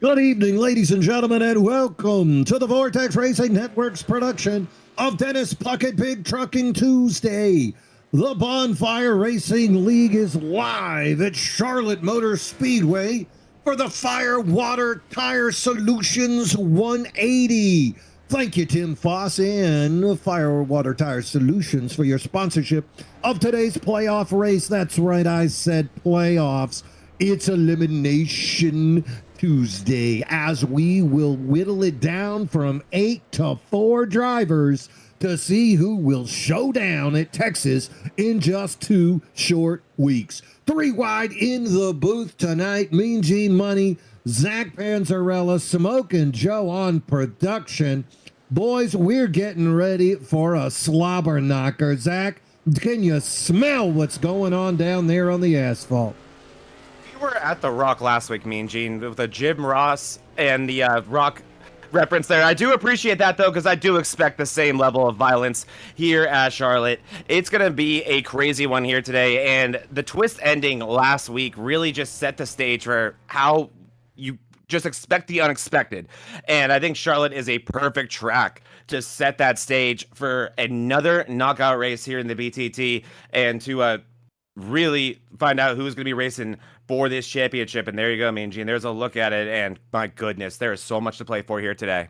Good evening, ladies and gentlemen, and welcome to the Vortex Racing Network's production of Dennis Puckett Big Trucking Tuesday. The Bonfire Racing League is live at Charlotte Motor Speedway for the Firewater Tire Solutions 180. Thank you, Tim Foss and Firewater Tire Solutions, for your sponsorship of today's playoff race. That's right, I said playoffs. It's Elimination Tuesday, as we will whittle it down from 8 to 4 drivers to see who will show down at Texas in just 2 short weeks. 3 wide in the booth tonight. Mean Gene Money, Zach Panzarella, Smoke and Joe on production. Boys, we're getting ready for a slobber knocker. Zach, can you smell what's going on down there on the asphalt? We were at the Rock last week, Mean Gene, with the Jim Ross and the Rock reference there. I do appreciate that, though, because I do expect the same level of violence here at Charlotte. It's going to be a crazy one here today, and the twist ending last week really just set the stage for how you just expect the unexpected. And I think Charlotte is a perfect track to set that stage for another knockout race here in the BTT and to really find out who's going to be racing for this championship. And there you go, Mean Gene. There's a look at it, and my goodness, there is so much to play for here today.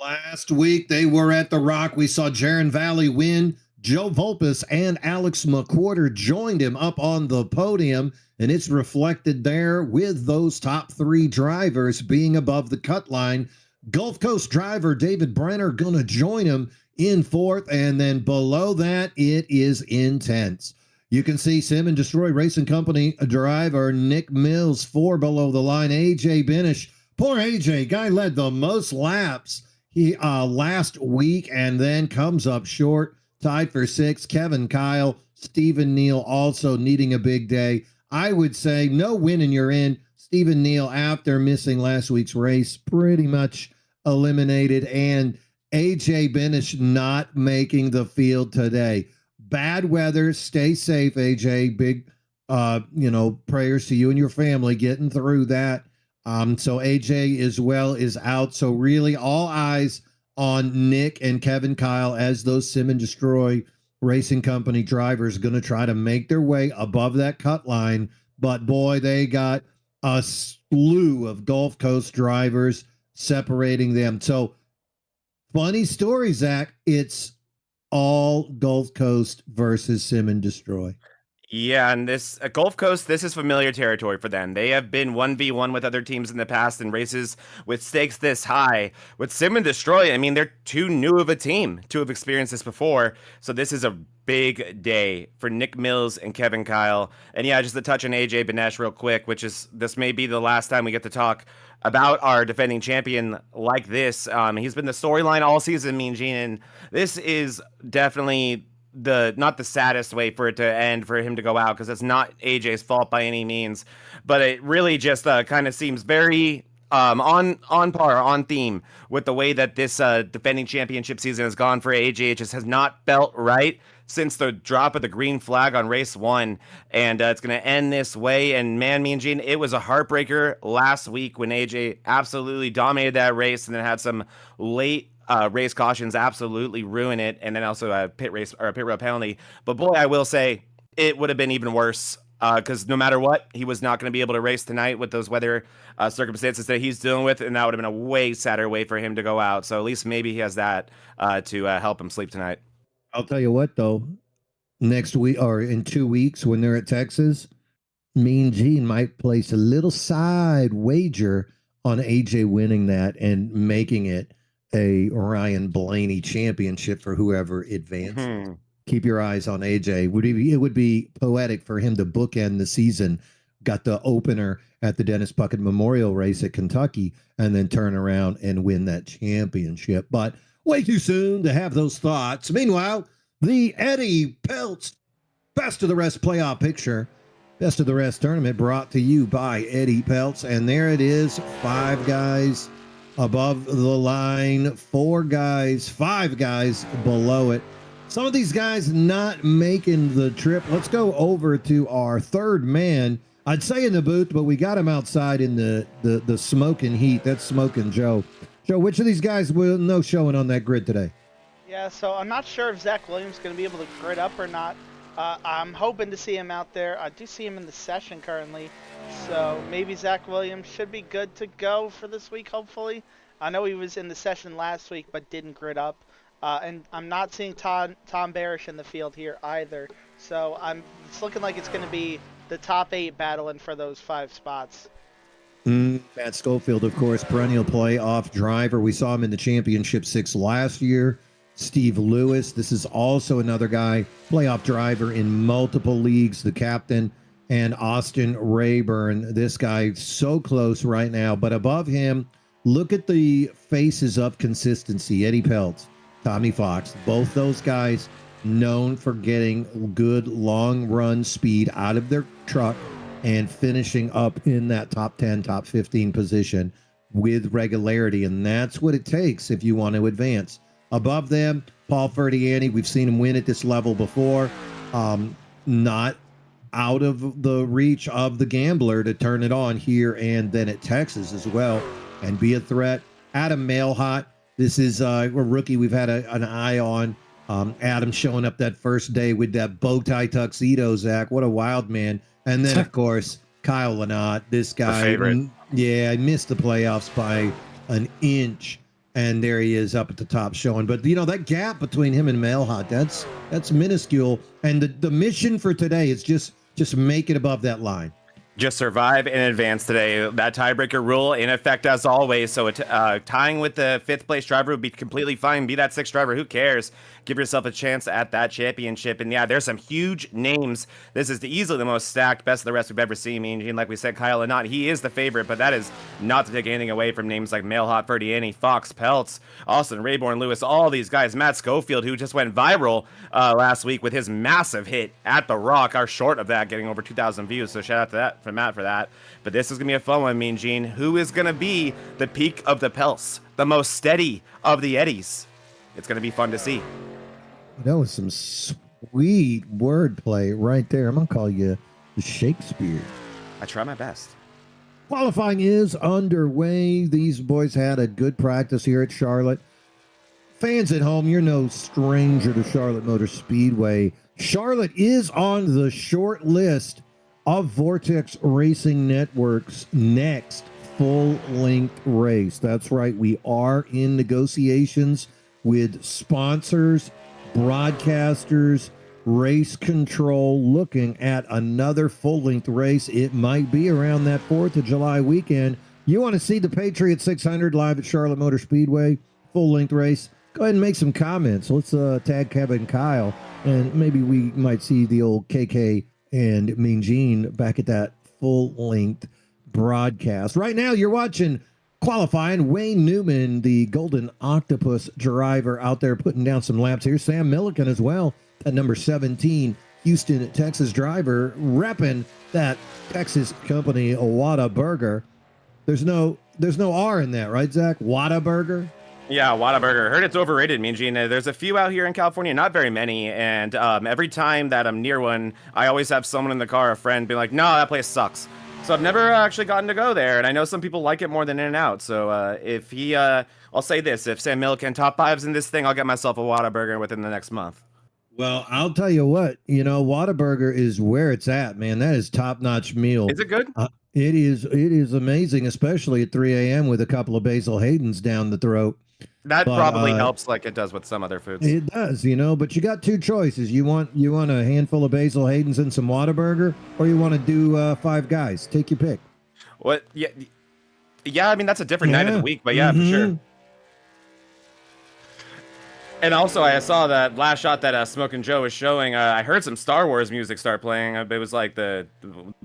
Last week, they were at the Rock. We saw Jaron Valley win. Joe Volpus and Alex McQuarter joined him up on the podium, and it's reflected there with those top 3 drivers being above the cut line. Gulf Coast driver David Brenner going to join him in 4th, and then below that, it is intense. You can see Sim and Destroy Racing Company driver Nick Mills 4 below the line. AJ Benish, poor AJ, guy led the most laps last week and then comes up short, tied for 6th. Kevin Kyle, Stephen Neal also needing a big day. I would say no win and you're in. Stephen Neal, after missing last week's race, pretty much eliminated, and AJ Benish not making the field today. Bad weather. Stay safe, AJ. Big, prayers to you and your family getting through that. So AJ as well is out. So really all eyes on Nick and Kevin Kyle as those Sim and Destroy Racing Company drivers going to try to make their way above that cut line. But boy, they got a slew of Gulf Coast drivers separating them. So funny story, Zach. It's all Gulf Coast versus Sim and Destroy. Yeah, and this Gulf Coast, this is familiar territory for them. They have been 1v1 with other teams in the past in races with stakes this high. With Sim and Destroy, I mean, they're too new of a team to have experienced this before. So this is a big day for Nick Mills and Kevin Kyle. And yeah, just to touch on AJ Benesh real quick, which is, this may be the last time we get to talk about our defending champion like this. He's been the storyline all season, Mean Gene, and this is definitely not the saddest way for it to end, for him to go out, because it's not AJ's fault by any means, but it really just kind of seems very on par, on theme with the way that this defending championship season has gone for AJ. It just has not felt right since the drop of the green flag on race 1, and it's going to end this way. And man, Mean Gene, it was a heartbreaker last week when AJ absolutely dominated that race and then had some late race cautions absolutely ruin it, and then also a pit road penalty. But boy, I will say it would have been even worse, because no matter what, he was not going to be able to race tonight with those weather circumstances that he's dealing with, and that would have been a way sadder way for him to go out. So at least maybe he has that to help him sleep tonight. I'll tell you what, though, next week or in 2 weeks when they're at Texas, Mean Gene might place a little side wager on AJ winning that and making it a Ryan Blaney championship for whoever advances. Keep your eyes on AJ. It would be poetic for him to bookend the season. Got the opener at the Dennis Puckett Memorial Race at Kentucky and then turn around and win that championship. But way too soon to have those thoughts. Meanwhile, the Eddie Peltz Best of the Rest playoff picture. Best of the Rest tournament brought to you by Eddie Peltz. And there it is. 5 guys above the line, 4 guys, 5 guys below it. Some of these guys not making the trip. Let's go over to our third man I'd say in the booth, but we got him outside in the smoking heat. That's Smoking Joe. Joe, which of these guys will no showing on that grid today? Yeah, so I'm not sure if Zach Williams is going to be able to grid up or not. I'm hoping to see him out there. I do see him in the session currently, so maybe Zach Williams should be good to go for this week, hopefully. I know he was in the session last week but didn't grid up. And I'm not seeing Tom Barish in the field here either. So it's looking like it's going to be the top 8 battling for those 5 spots. Matt Schofield, of course, perennial playoff driver. We saw him in the Championship 6 last year. Steve Lewis, this is also another guy, playoff driver in multiple leagues, the captain. And Austin Rayburn, this guy so close right now. But above him, look at the faces of consistency. Eddie Peltz, Tommy Fox, both those guys known for getting good long run speed out of their truck and finishing up in that top 10, top 15 position with regularity. And that's what it takes if you want to advance. Above them, Paul Ferdiani, we've seen him win at this level before. Not out of the reach of the gambler to turn it on here and then at Texas as well and be a threat. Adam Mailhot, this is a rookie we've had an eye on. Adam showing up that first day with that bow tie tuxedo, Zach. What a wild man. And then, of course, Kyle Lynott, this guy. Favorite. Yeah, I missed the playoffs by an inch. And there he is up at the top showing. But, you know, that gap between him and Mailhot, that's minuscule. And the mission for today is just make it above that line. Just survive and advance today. That tiebreaker rule in effect as always. So tying with the 5th place driver would be completely fine. Be that 6th driver. Who cares? Give yourself a chance at that championship. And yeah, there's some huge names. This is easily the most stacked, best of the rest we've ever seen. I mean, like we said, Kyle Lynott, he is the favorite, but that is not to take anything away from names like Mailhot, Ferdiani, Fox, Peltz, Austin Rayburn, Lewis, all these guys. Matt Schofield, who just went viral last week with his massive hit at the Rock, are short of that, getting over 2,000 views. So shout out to that from Matt for that. But this is going to be a fun one, Mean Gene. Who is going to be the peak of the Peltz, the most steady of the Eddies? It's going to be fun to see. That was some sweet wordplay right there. I'm going to call you the Shakespeare. I try my best. Qualifying is underway. These boys had a good practice here at Charlotte. Fans at home, you're no stranger to Charlotte Motor Speedway. Charlotte is on the short list of Vortex Racing Network's next full-length race. That's right, we are in negotiations with sponsors, broadcasters, race control, looking at another full-length race. It might be around that 4th of July weekend. You want to see the Patriot 600 live at Charlotte Motor Speedway, full-length race? Go ahead and make some comments. Let's tag Kevin and Kyle, and maybe we might see the old KK and Mean Gene back at that full-length broadcast. Right now, you're watching qualifying. Wayne Newman, the Golden Octopus driver, out there putting down some laps here. Sam Milliken as well, that number 17 Houston, Texas driver, repping that Texas company, Whataburger. There's no R in that, right, Zach? Whataburger? Yeah, Whataburger. Heard it's overrated, Mean Gene. There's a few out here in California, not very many. And every time that I'm near one, I always have someone in the car, a friend, be like, no, that place sucks. So I've never actually gotten to go there. And I know some people like it more than In-N-Out. So if he, I'll say this, if Sam Milliken top 5's in this thing, I'll get myself a Whataburger within the next month. Well, I'll tell you what, Whataburger is where it's at, man. That is top-notch meal. Is it good? It is amazing, especially at 3 a.m. with a couple of Basil Haydens down the throat. That probably helps like it does with some other foods. It does, but you got 2 choices. You want a handful of Basil Haydens and some Whataburger, or you want to do 5 Guys. Take your pick. What? Yeah. I mean, that's a different night of the week, but yeah, for sure. And also, I saw that last shot that Smoking Joe was showing. I heard some Star Wars music start playing. It was like the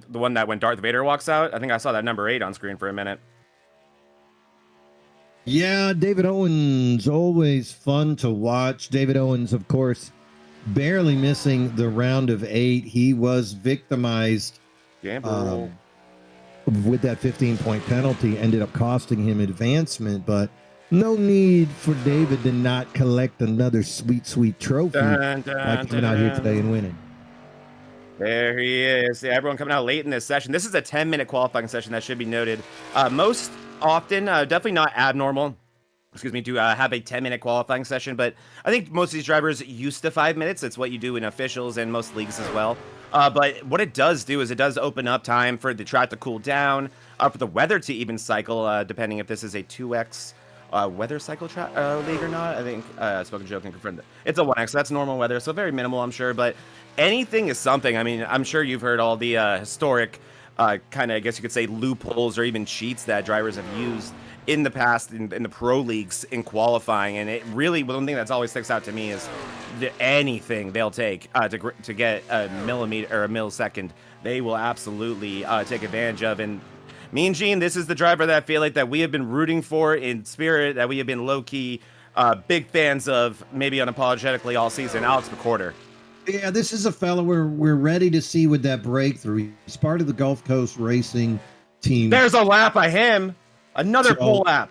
one that when Darth Vader walks out. I think I saw that number 8 on screen for a minute. Yeah, David Owens, always fun to watch. David Owens, of course, barely missing the round of 8. He was victimized with that 15-point penalty, ended up costing him advancement, but no need for David to not collect another sweet, sweet trophy by coming out here today and winning. There he is. Yeah, everyone coming out late in this session. This is a 10-minute qualifying session that should be noted. Most often, definitely not abnormal, excuse me, to have a 10-minute qualifying session, but I think most of these drivers used to 5 minutes. It's what you do in officials and most leagues as well. But what it does do is it does open up time for the track to cool down, for the weather to even cycle, depending if this is a 2x weather cycle league or not. I think Spoken Joe can confirm that. It's a 1x, so that's normal weather, so very minimal, I'm sure, but anything is something. I mean, I'm sure you've heard all the historic kind of, I guess you could say, loopholes or even cheats that drivers have used in the past in the pro leagues in qualifying, and it really, one thing that's always sticks out to me is anything they'll take to get a millimeter or a millisecond, they will absolutely take advantage of. And Mean Gene, this is the driver that I feel like that we have been rooting for in spirit, that we have been low-key big fans of, maybe unapologetically all season, Alex McWhorter. Yeah, this is a fellow we're ready to see with that breakthrough. He's part of the Gulf Coast Racing team. There's a lap by him. Another pole lap.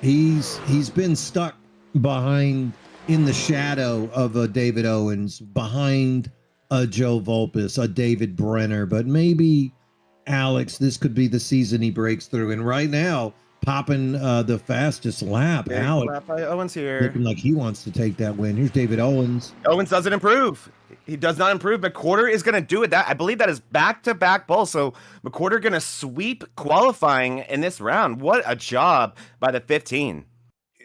He's been stuck behind in the shadow of a David Owens, behind a Joe Volpis, a David Brenner, but maybe Alex, this could be the season he breaks through. And right now, popping the fastest lap. Big Alex lap by Owens here. looking like he wants to take that win. Here's David Owens. Owens doesn't improve. He does not improve. McWhorter is going to do it. I believe that is back-to-back pole. So McWhorter going to sweep qualifying in this round. What a job by the 15.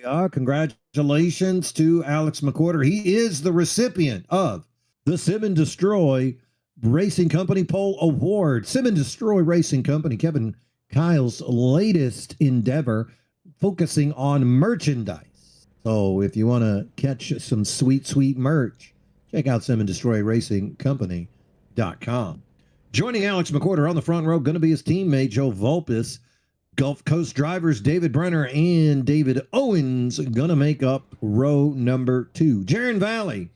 Yeah, congratulations to Alex McWhorter. He is the recipient of the Sim and Destroy Racing Company Pole Award. Sim and Destroy Racing Company, Kevin Kyle's latest endeavor, focusing on merchandise. So if you want to catch some sweet, sweet merch, check out simanddestroryracingcompany.com. Joining Alex McWhorter on the front row, going to be his teammate, Joe Volpis. Gulf Coast drivers David Brenner and David Owens going to make up row number 2. Jaron Valley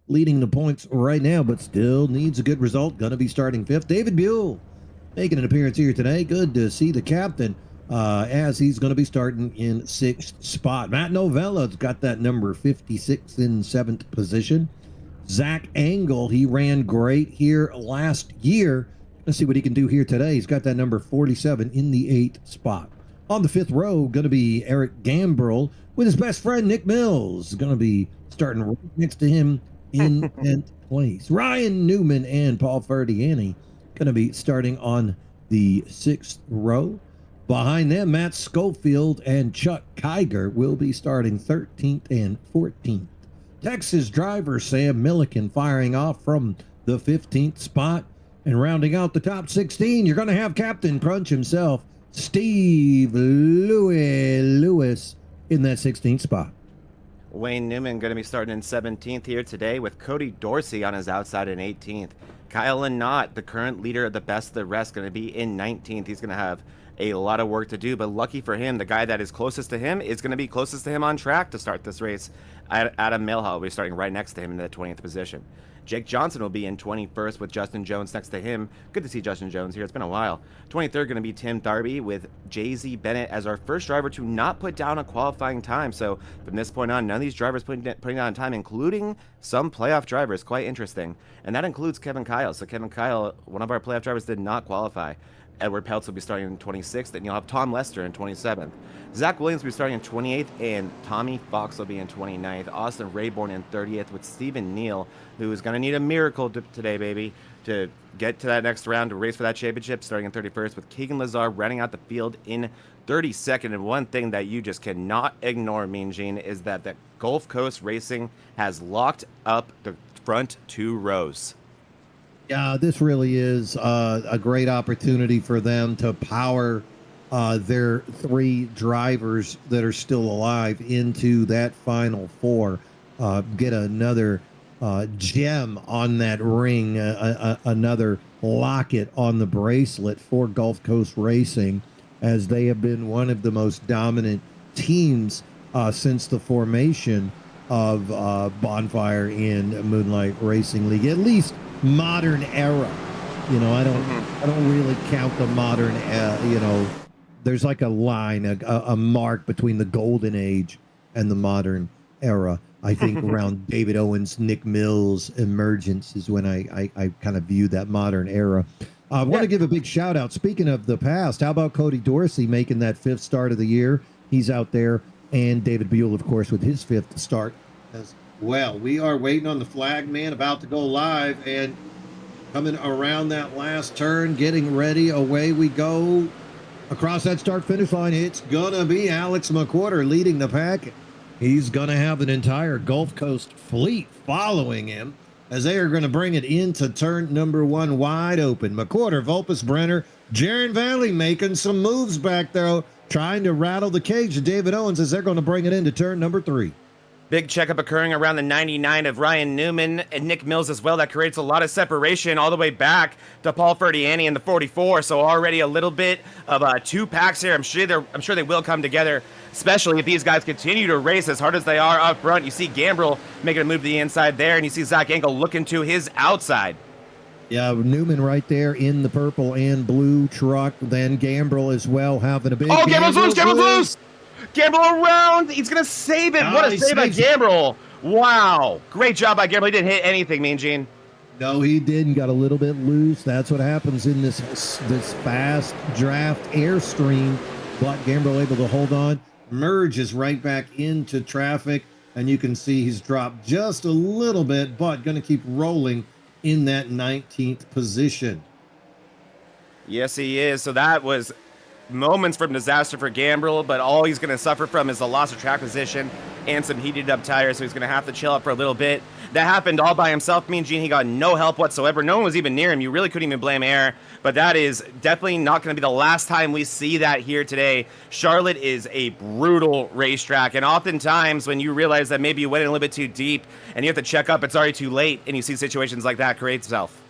leading the points right now, but still needs a good result. Going to be starting 5th. David Buell making an appearance here today. Good to see the captain as he's going to be starting in 6th spot. Matt Novella's got that number 56 in 7th position. Zach Angle, he ran great here last year. Let's see what he can do here today. He's got that number 47 in the 8th spot. On the 5th row, going to be Eric Gambrell with his best friend Nick Mills. Going to be starting right next to him in 10th place. Ryan Newman and Paul Ferdiani going to be starting on the 6th row. Behind them, Matt Schofield and Chuck Kiger will be starting 13th and 14th. Texas driver Sam Milliken firing off from the 15th spot. And rounding out the top 16, you're going to have Captain Crunch himself, Steve Lewis, in that 16th spot. Wayne Newman going to be starting in 17th here today with Cody Dorsey on his outside in 18th. Kyle Lynott, the current leader of the best of the rest, going to be in 19th. He's going to have a lot of work to do, but lucky for him, the guy that is closest to him is going to be closest to him on track to start this race. Adam Milhaw will be starting right next to him in the 20th position. Jake Johnson will be in 21st with Justin Jones next to him. Good to see Justin Jones here. It's been a while. 23rd going to be Tim Tharby with Jay-Z Bennett as our first driver to not put down a qualifying time. So from this point on, none of these drivers putting down time, including some playoff drivers. Quite interesting. And that includes Kevin Kyle. So Kevin Kyle, one of our playoff drivers, did not qualify. Edward Peltz will be starting in 26th, and you'll have Tom Lester in 27th. Zach Williams will be starting in 28th, and Tommy Fox will be in 29th. Austin Rayborn in 30th with Stephen Neal, who is going to need a miracle today, baby, to get to that next round to race for that championship, starting in 31st, with Keegan Lazar running out the field in 32nd. And one thing that you just cannot ignore, Mean Gene, is that the Gulf Coast Racing has locked up the front 2 rows. Yeah, this really is a great opportunity for them to power their 3 drivers that are still alive into that final 4. Get another gem on that ring, another locket on the bracelet for Gulf Coast Racing, as they have been one of the most dominant teams since the formation of Bonfire in Moonlight Racing League, at least modern era. You know, I don't really count the modern you know, there's like a line, a mark between the golden age and the modern era. I think around David Owens, Nick Mills emergence is when I kind of view that modern era. I want to give a big shout out. Speaking of the past, how about Cody Dorsey making that 5th start of the year? He's out there. And David Buell, of course, with his 5th start as well. We are waiting on the flag man, about to go live, and coming around that last turn, getting ready. Away we go. Across that start-finish line, it's going to be Alex McWhorter leading the pack. He's going to have an entire Gulf Coast fleet following him as they are going to bring it into turn number 1 wide open. McWhorter, Vulpes, Brenner, Jaron Valley making some moves back there, trying to rattle the cage of David Owens as they're going to bring it into turn number 3. Big checkup occurring around the 99 of Ryan Newman and Nick Mills as well. That creates a lot of separation all the way back to Paul Ferdiani in the 44. So already a little bit of 2 packs here. I'm sure they will come together, especially if these guys continue to race as hard as they are up front. You see Gambrill making a move to the inside there, and you see Zach Engel looking to his outside. Yeah, Newman right there in the purple and blue truck. Then Gambrill as well having a big... Oh, Gambrill's loose! Gambrill's loose! Gambrill around! He's going to save it! What a save by Gambrill! Wow! Great job by Gambrill. He didn't hit anything, Mean Gene. No, he didn't. Got a little bit loose. That's what happens in this fast draft airstream. But Gambrill able to hold on. Merges right back into traffic. And you can see he's dropped just a little bit, but going to keep rolling in that 19th position. Yes, he is. So that was moments from disaster for Gambrill, but all he's going to suffer from is the loss of track position and some heated up tires, so he's going to have to chill out for a little bit. That happened all by himself. Mean Gene, he got no help whatsoever. No one was even near him. You really couldn't even blame air, but that is definitely not going to be the last time we see that here today. Charlotte is a brutal racetrack, and oftentimes when you realize that maybe you went in a little bit too deep and you have to check up, it's already too late, and you see situations like that create itself.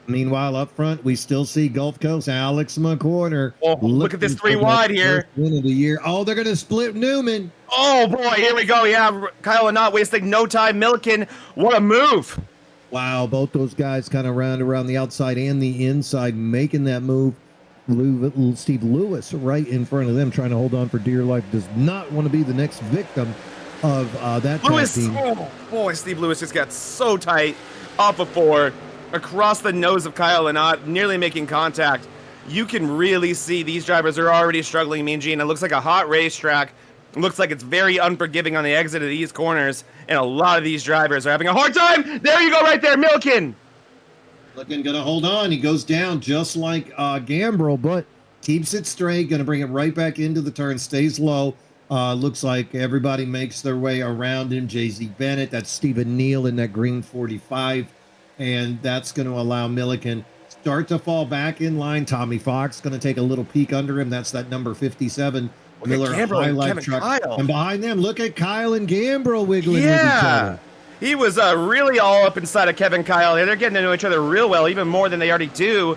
Meanwhile, up front, we still see Gulf Coast Alex McWhorter. Oh, look at this 3 wide here. Win of the year. Oh, they're going to split Newman. Oh, boy, here we go. Yeah, Kyle not wasting no time. Milliken, what a move. Wow, both those guys kind of round around the outside and the inside, making that move. Steve Lewis right in front of them, trying to hold on for dear life. Does not want to be the next victim of that Lewis, team. oh, boy, Steve Lewis just got so tight off of 4. Across the nose of Kyle Lynott, nearly making contact. You can really see these drivers are already struggling, Mean Gene. It looks like a hot racetrack. It looks like it's very unforgiving on the exit of these corners, and a lot of these drivers are having a hard time. There you go right there, Milliken. Looking going to hold on. He goes down just like Gambrill, but keeps it straight. Going to bring it right back into the turn. Stays low. Looks like everybody makes their way around him. Jay-Z Bennett, that's Stephen Neal in that green 45. And that's going to allow Milliken start to fall back in line. Tommy Fox going to take a little peek under him. That's that number 57 Miller Highlight truck. Kyle. And behind them, look at Kyle and Gambrill wiggling with each other. He was really all up inside of Kevin Kyle. They're getting to know each other real well, even more than they already do.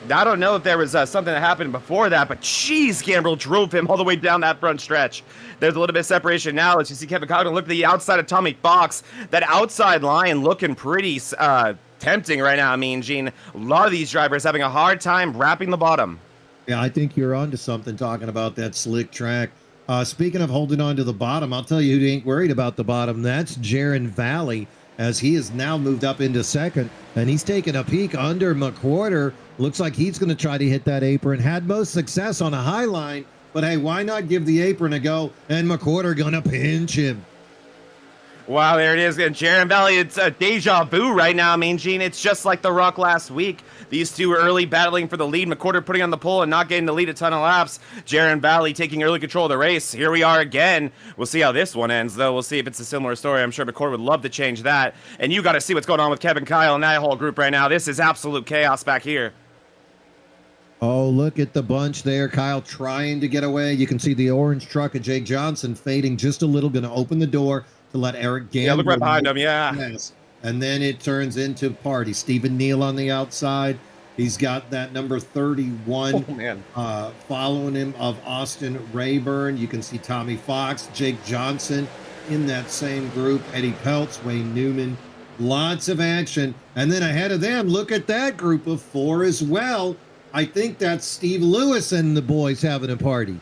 I don't know if there was something that happened before that, but geez, Gambrill drove him all the way down that front stretch. There's a little bit of separation now as you see Kevin Kyle look to the outside of Tommy Fox. That outside line looking pretty tempting right now. I mean, Gene, a lot of these drivers having a hard time wrapping the bottom. Yeah, I think you're onto something talking about that slick track. Speaking of holding on to the bottom, I'll tell you who ain't worried about the bottom. That's Jaron Valley, as he has now moved up into second, and he's taking a peek under McWhorter. Looks like he's going to try to hit that apron. Had most success on a high line, but hey, why not give the apron a go? And McWhorter going to pinch him. Wow, there it is. And Jaron Valley, it's a deja vu right now. I mean, Gene, it's just like the Rock last week. These two early battling for the lead. McWhorter putting on the pole and not getting the lead a ton of laps. Jaron Valley taking early control of the race. Here we are again. We'll see how this one ends, though. We'll see if it's a similar story. I'm sure McWhorter would love to change that. And you got to see what's going on with Kevin Kyle and that whole group right now. This is absolute chaos back here. Oh, look at the bunch there. Kyle trying to get away. You can see the orange truck of Jake Johnson fading just a little. Going to open the door to let Eric Gambrill. Yeah, look right behind him, yeah. Yes. And then it turns into party. Stephen Neal on the outside. He's got that number 31 following him of Austin Rayburn. You can see Tommy Fox, Jake Johnson in that same group. Eddie Peltz, Wayne Newman. Lots of action. And then ahead of them, look at that group of 4 as well. I think that's Steve Lewis and the boys having a party.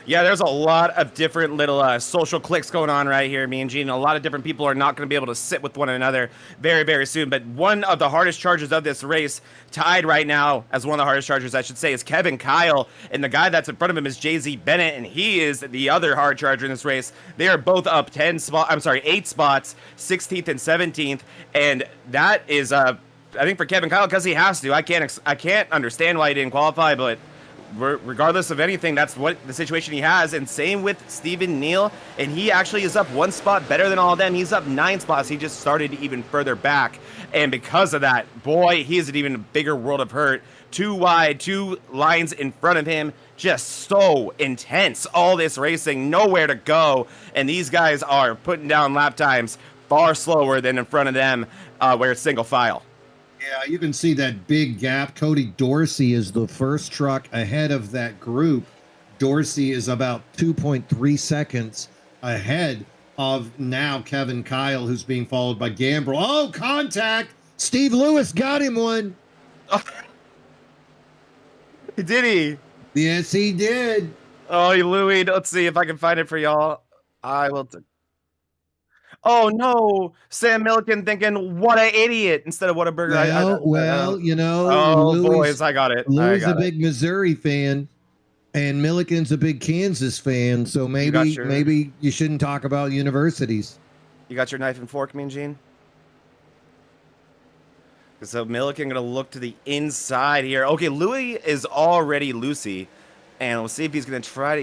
Yeah, there's a lot of different little social clicks going on right here, me and Gene. A lot of different people are not going to be able to sit with one another very, very soon. But one of the hardest chargers of this race, tied right now as one of the hardest chargers, I should say, is Kevin Kyle. And the guy that's in front of him is Jay-Z Bennett, and he is the other hard charger in this race. They are both up 8 spots, 16th and 17th. And that is, I think for Kevin Kyle, because he has to. I can't understand why he didn't qualify, but regardless of anything, that's what the situation he has. And same with Stephen Neal, and he actually is up 1 spot better than all of them. He's up 9 spots. He just started even further back, and because of that, boy, he is an even bigger world of hurt. 2 wide, 2 lines in front of him, just so intense. All this racing, nowhere to go, and these guys are putting down lap times far slower than in front of them, where it's single file. Yeah, you can see that big gap. Cody Dorsey is the first truck ahead of that group. Dorsey is about 2.3 seconds ahead of now Kevin Kyle, who's being followed by Gambrel. Oh, contact! Steve Lewis got him one. Did he? Yes, he did. Oh, Louis, let's see if I can find it for y'all. I will. Oh no, Sam Milliken thinking what an idiot instead of what a burger. You know. Oh Louis, boys, I got it. Louis a big Missouri fan, and Milliken's a big Kansas fan. So maybe you shouldn't talk about universities. You got your knife and fork, Mean Gene? So Milliken gonna look to the inside here. Okay, Louis is already Lucy, and we'll see if he's gonna try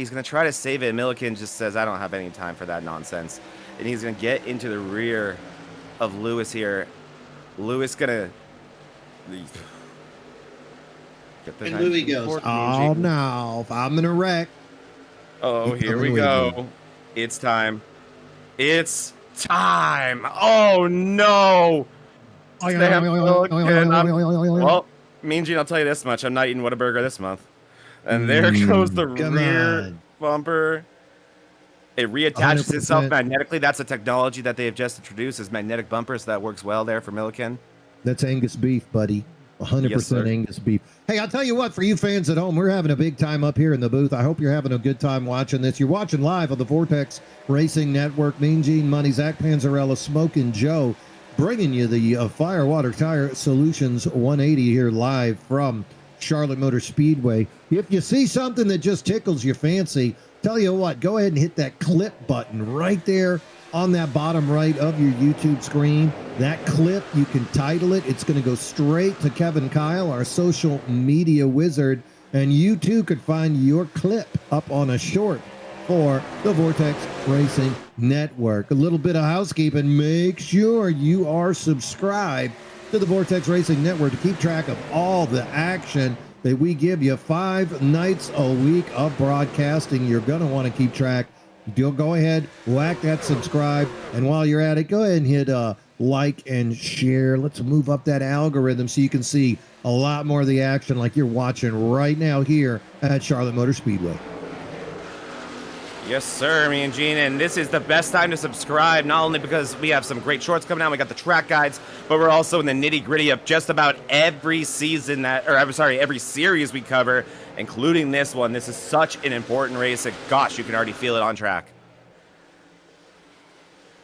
to save it. Milliken just says, "I don't have any time for that nonsense." And he's going to get into the rear of Lewis here. Lewis going to... And Louis goes, oh, no, I'm going to wreck. Oh, here we go. It's time. It's time. Oh, no. Well, Mean Gene, I'll tell you this much. I'm not eating Whataburger this month. And there goes the rear bumper. It reattaches 100%. Itself magnetically. That's a technology that they have just introduced, is magnetic bumpers. That works well there for Milliken. That's Angus beef, buddy. 100% yes, Angus beef. Hey, I'll tell you what, for you fans at home, we're having a big time up here in the booth. I hope you're having a good time watching this. You're watching live on the Vortex Racing Network. Mean Gene, Money, Zach Panzarella, Smokin' Joe, bringing you the Firewater Tire Solutions 180 here live from Charlotte Motor Speedway. If you see something that just tickles your fancy, tell you what, go ahead and hit that clip button right there on that bottom right of your YouTube screen. That clip, you can title it. It's going to go straight to Kevin Kyle, our social media wizard, and you too could find your clip up on a short for the Vortex Racing Network. A little bit of housekeeping. Make sure you are subscribed to the Vortex Racing Network to keep track of all the action that we give you 5 nights a week of broadcasting. You're going to want to keep track. You'll go ahead, whack that subscribe, and while you're at it, go ahead and hit like and share. Let's move up that algorithm so you can see a lot more of the action like you're watching right now here at Charlotte Motor Speedway. Yes, sir, me and Gene, and this is the best time to subscribe, not only because we have some great shorts coming out, we got the track guides, but we're also in the nitty-gritty of just about every season every series we cover, including this one. This is such an important race that, gosh, you can already feel it on track.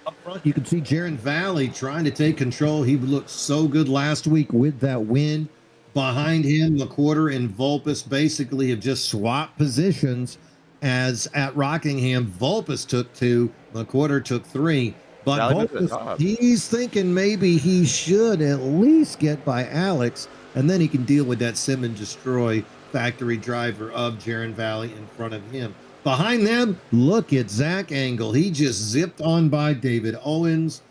Up front, you can see Jaron Valley trying to take control. He looked so good last week with that win. Behind him, McQuarter and Vulpes basically have just swapped positions. As at Rockingham, Vulpes took 2, McQuarter took 3. But Vulpes, he's thinking maybe he should at least get by Alex, and then he can deal with that sim and destroy factory driver of Jaron Valley in front of him. Behind them, look at Zach Engel. He just zipped on by David Owens.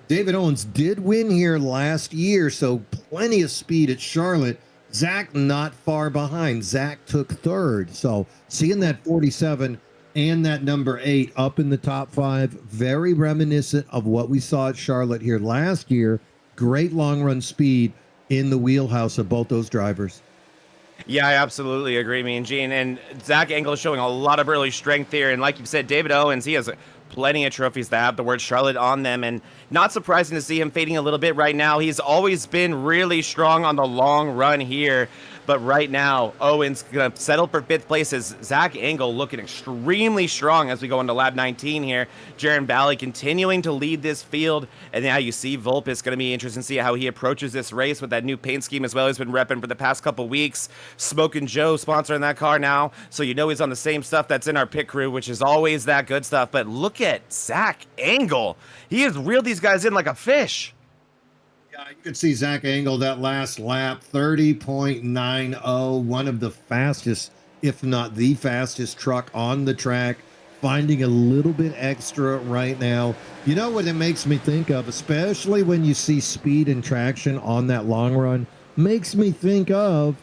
David Owens did win here last year, so plenty of speed at Charlotte. Zach not far behind. Zach took 3rd. So seeing that 47 and that number 8 up in the top 5, very reminiscent of what we saw at Charlotte here last year. Great long run speed in the wheelhouse of both those drivers. Yeah, I absolutely agree, me and Gene. And Zach Engel is showing a lot of early strength here. And like you said, David Owens, he has plenty of trophies that have the word Charlotte on them, and not surprising to see him fading a little bit right now. He's always been really strong on the long run here, but right now, Owen's going to settle for 5th place as Zach Engel looking extremely strong as we go into lap 19 here. Jaron Valley continuing to lead this field, and now you see Vulpes going to be interesting to see how he approaches this race with that new paint scheme as well. He's been repping for the past couple weeks. Smokin' Joe sponsoring that car now, so you know he's on the same stuff that's in our pit crew, which is always that good stuff. But look at Zach Engel. He has reeled these guys in like a fish. Yeah, you could see Zach Engel that last lap, 30.90, one of the fastest, if not the fastest truck on the track, finding a little bit extra right now. You know what it makes me think of, especially when you see speed and traction on that long run, makes me think of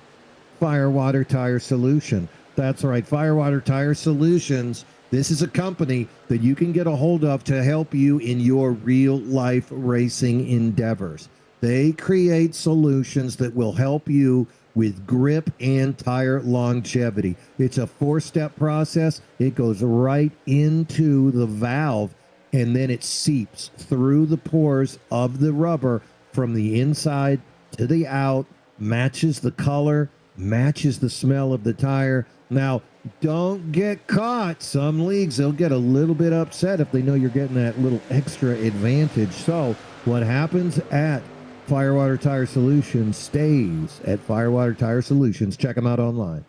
Firewater Tire Solution. That's right, Firewater Tire Solutions. This is a company that you can get a hold of to help you in your real-life racing endeavors. They create solutions that will help you with grip and tire longevity. It's a 4-step process. It goes right into the valve, and then it seeps through the pores of the rubber from the inside to the out, matches the color, matches the smell of the tire. Now, don't get caught. Some leagues, they'll get a little bit upset if they know you're getting that little extra advantage. So what happens at Firewater Tire Solutions stays at Firewater Tire Solutions. Check them out online.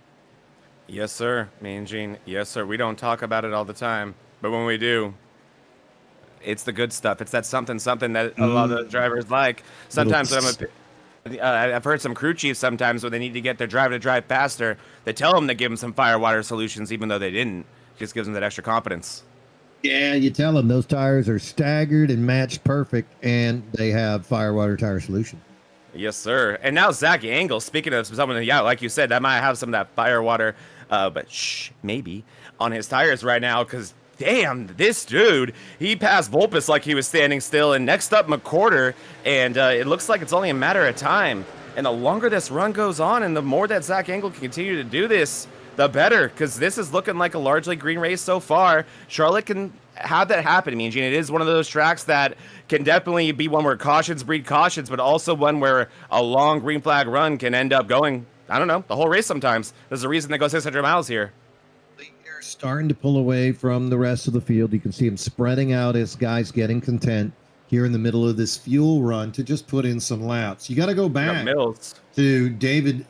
Yes, sir. Me and Gene. Yes, sir. We don't talk about it all the time, but when we do, it's the good stuff. It's that something that a lot of the drivers like. Sometimes I've heard some crew chiefs sometimes when they need to get their driver to drive faster, they tell them to give them some Firewater Solutions, even though they didn't. Just gives them that extra confidence. Yeah, you tell them those tires are staggered and matched perfect, and they have Firewater Tire Solution. Yes, sir. And now Zach Engel, speaking of someone, yeah, like you said, that might have some of that Firewater, but maybe on his tires right now, because damn, this dude, he passed Vulpes like he was standing still, and next up McCorder, and it looks like it's only a matter of time. And the longer this run goes on, and the more that Zach Engel can continue to do this, the better, because this is looking like a largely green race so far. Charlotte can have that happen. I mean, Gene, it is one of those tracks that can definitely be one where cautions breed cautions, but also one where a long green flag run can end up going, I don't know, the whole race sometimes. There's a reason they go 600 miles here. They're starting to pull away from the rest of the field. You can see them spreading out as guys getting content here in the middle of this fuel run to just put in some laps. You got to go back to David.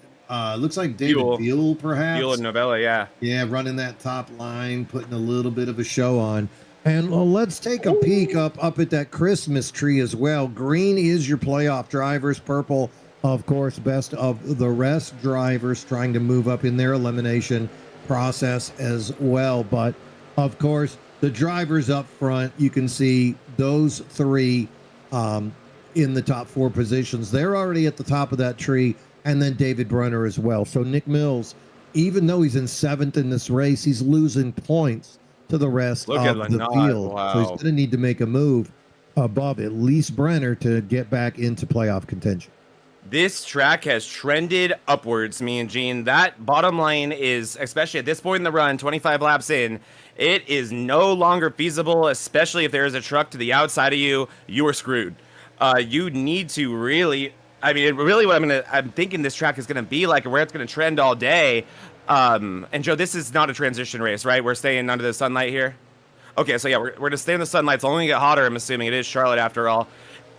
Looks like David Buell, perhaps. Buell and Novella, yeah. Yeah, running that top line, putting a little bit of a show on. And let's take a peek up at that Christmas tree as well. Green is your playoff drivers. Purple, of course, best of the rest drivers trying to move up in their elimination process as well. But, of course, the drivers up front, you can see those three in the top 4 positions. They're already at the top of that tree. And then David Brenner as well. So Nick Mills, even though he's in 7th in this race, he's losing points to the rest of the field. Wow. So he's going to need to make a move above at least Brenner to get back into playoff contention. This track has trended upwards, me and Gene. That bottom line is, especially at this point in the run, 25 laps in, it is no longer feasible, especially if there is a truck to the outside of you. You are screwed. You need to really... I mean, really what I'm thinking this track is going to be like, where it's going to trend all day. And Joe, this is not a transition race, right? We're staying under the sunlight here. Okay, so yeah, we're going to stay in the sunlight. It's only going to get hotter, I'm assuming. It is Charlotte after all.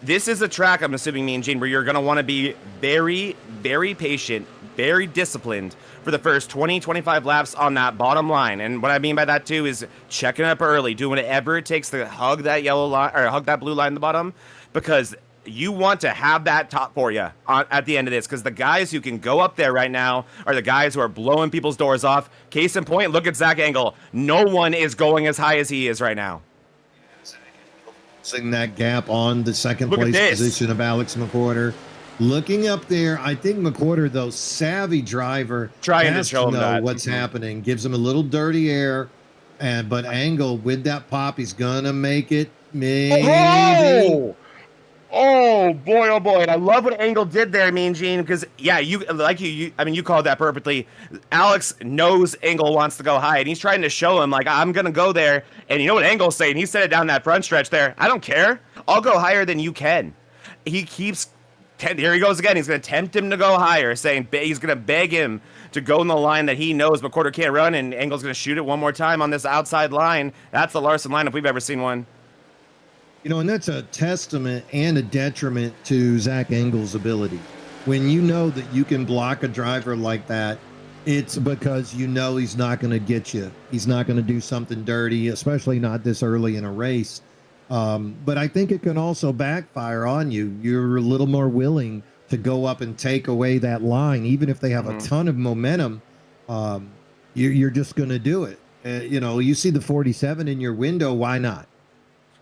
This is a track, I'm assuming, me and Gene, where you're going to want to be very, very patient, very disciplined for the first 20, 25 laps on that bottom line. And what I mean by that, too, is checking up early, doing whatever it takes to hug that yellow line, or hug that blue line at the bottom, because you want to have that top for you at the end of this, because the guys who can go up there right now are the guys who are blowing people's doors off. Case in point, look at Zach Engel. No one is going as high as he is right now. Seeing that gap on the second place position of Alex McWhorter. Looking up there, I think McWhorter, though, savvy driver, trying to show him that what's happening. Gives him a little dirty air, but Engel with that pop, he's gonna make it. Maybe. Oh boy, oh boy. And I love what Angle did there, Mean Gene, because yeah, I mean, you called that perfectly. Alex knows Angle wants to go high, and he's trying to show him, like, I'm gonna go there. And you know what Angle's saying? He said it down that front stretch there. I don't care. I'll go higher than you can. He keeps here he goes again. He's gonna tempt him to go higher, saying he's gonna beg him to go in the line that he knows McQuarter can't run, and Angle's gonna shoot it one more time on this outside line. That's the Larson line if we've ever seen one. You know, and that's a testament and a detriment to Zach Engel's ability. When you know that you can block a driver like that, it's because you know he's not going to get you. He's not going to do something dirty, especially not this early in a race. But I think it can also backfire on you. You're a little more willing to go up and take away that line, even if they have a ton of momentum. You're just going to do it. You know, you see the 47 in your window. Why not?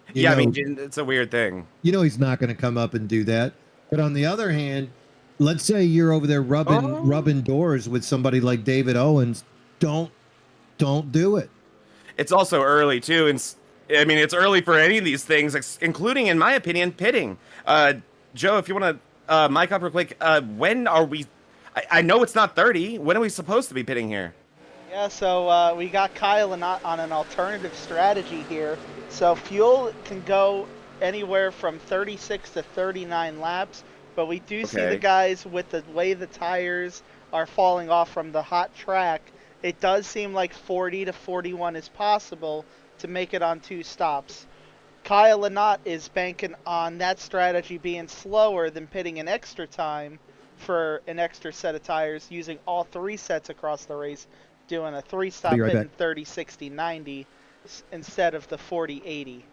I mean, it's a weird thing. You know he's not going to come up and do that. But on the other hand, let's say you're over there rubbing doors with somebody like David Owens. Don't do it. It's also early too, and I mean it's early for any of these things, including, in my opinion, pitting. Joe, if you want to mic up real quick, when are we? I know it's not 30. When are we supposed to be pitting here? Yeah, so we got Kyle on an alternative strategy here. So fuel can go anywhere from 36 to 39 laps, but we do see the guys with the way the tires are falling off from the hot track. It does seem like 40 to 41 is possible to make it on 2 stops. Kyle Lynott is banking on that strategy being slower than pitting an extra time for an extra set of tires, using all 3 sets across the race, doing a 3-stop pit in 30, 60, 90 instead of the 40, 80.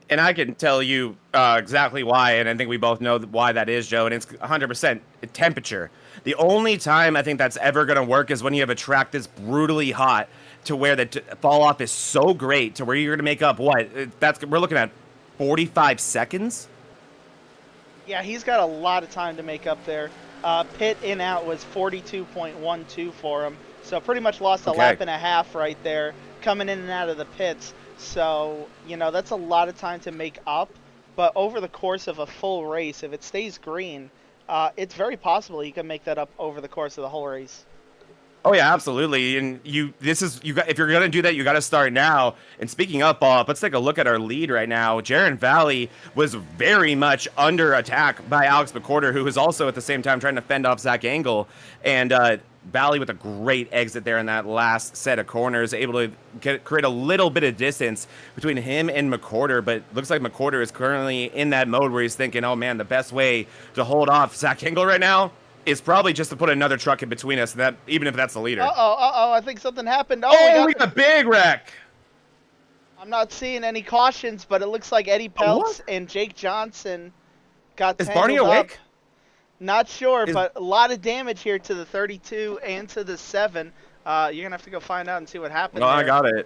And I can tell you exactly why, and I think we both know why that is, Joe, and it's 100% temperature. The only time I think that's ever going to work is when you have a track that's brutally hot, to where the fall off is so great to where you're going to make up what? We're looking at 45 seconds? Yeah, he's got a lot of time to make up there. Pit in out was 42.12 for him, so pretty much lost a lap and a half right there, coming in and out of the pits. So, you know, that's a lot of time to make up. But over the course of a full race, if it stays green, it's very possible he can make that up over the course of the whole race. Oh yeah, absolutely. And if you're gonna do that, you got to start now. And speaking of fall, let's take a look at our lead right now. Jaron Valley was very much under attack by Alex McQuarter, who was also at the same time trying to fend off Zach Angle. And Valley with a great exit there in that last set of corners, able to create a little bit of distance between him and McQuarter. But looks like McQuarter is currently in that mode where he's thinking, oh man, the best way to hold off Zach Angle right now is probably just to put another truck in between us, that even if that's the leader. I think something happened. We got a big wreck. I'm not seeing any cautions, but it looks like Eddie Peltz and Jake Johnson got tangled up. Is Barney awake? Not sure, but a lot of damage here to the 32 and to the 7. You're going to have to go find out and see what happened there. I got it.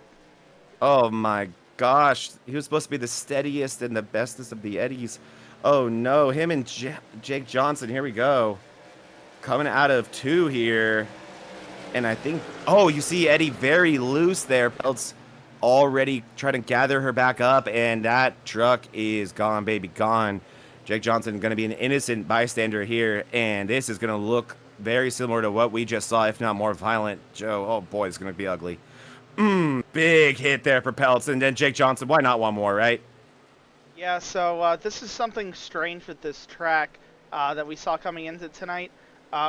Oh my gosh. He was supposed to be the steadiest and the bestest of the Eddies. Oh no, him and Jake Johnson, here we go. Coming out of 2 here. And I think, you see Eddie very loose there. Peltz already trying to gather her back up, and that truck is gone, baby, gone. Jake Johnson going to be an innocent bystander here, and this is going to look very similar to what we just saw, if not more violent. Joe, oh boy, it's going to be ugly. Big hit there for Peltz, and then Jake Johnson. Why not one more, right? Yeah, so this is something strange with this track that we saw coming into tonight.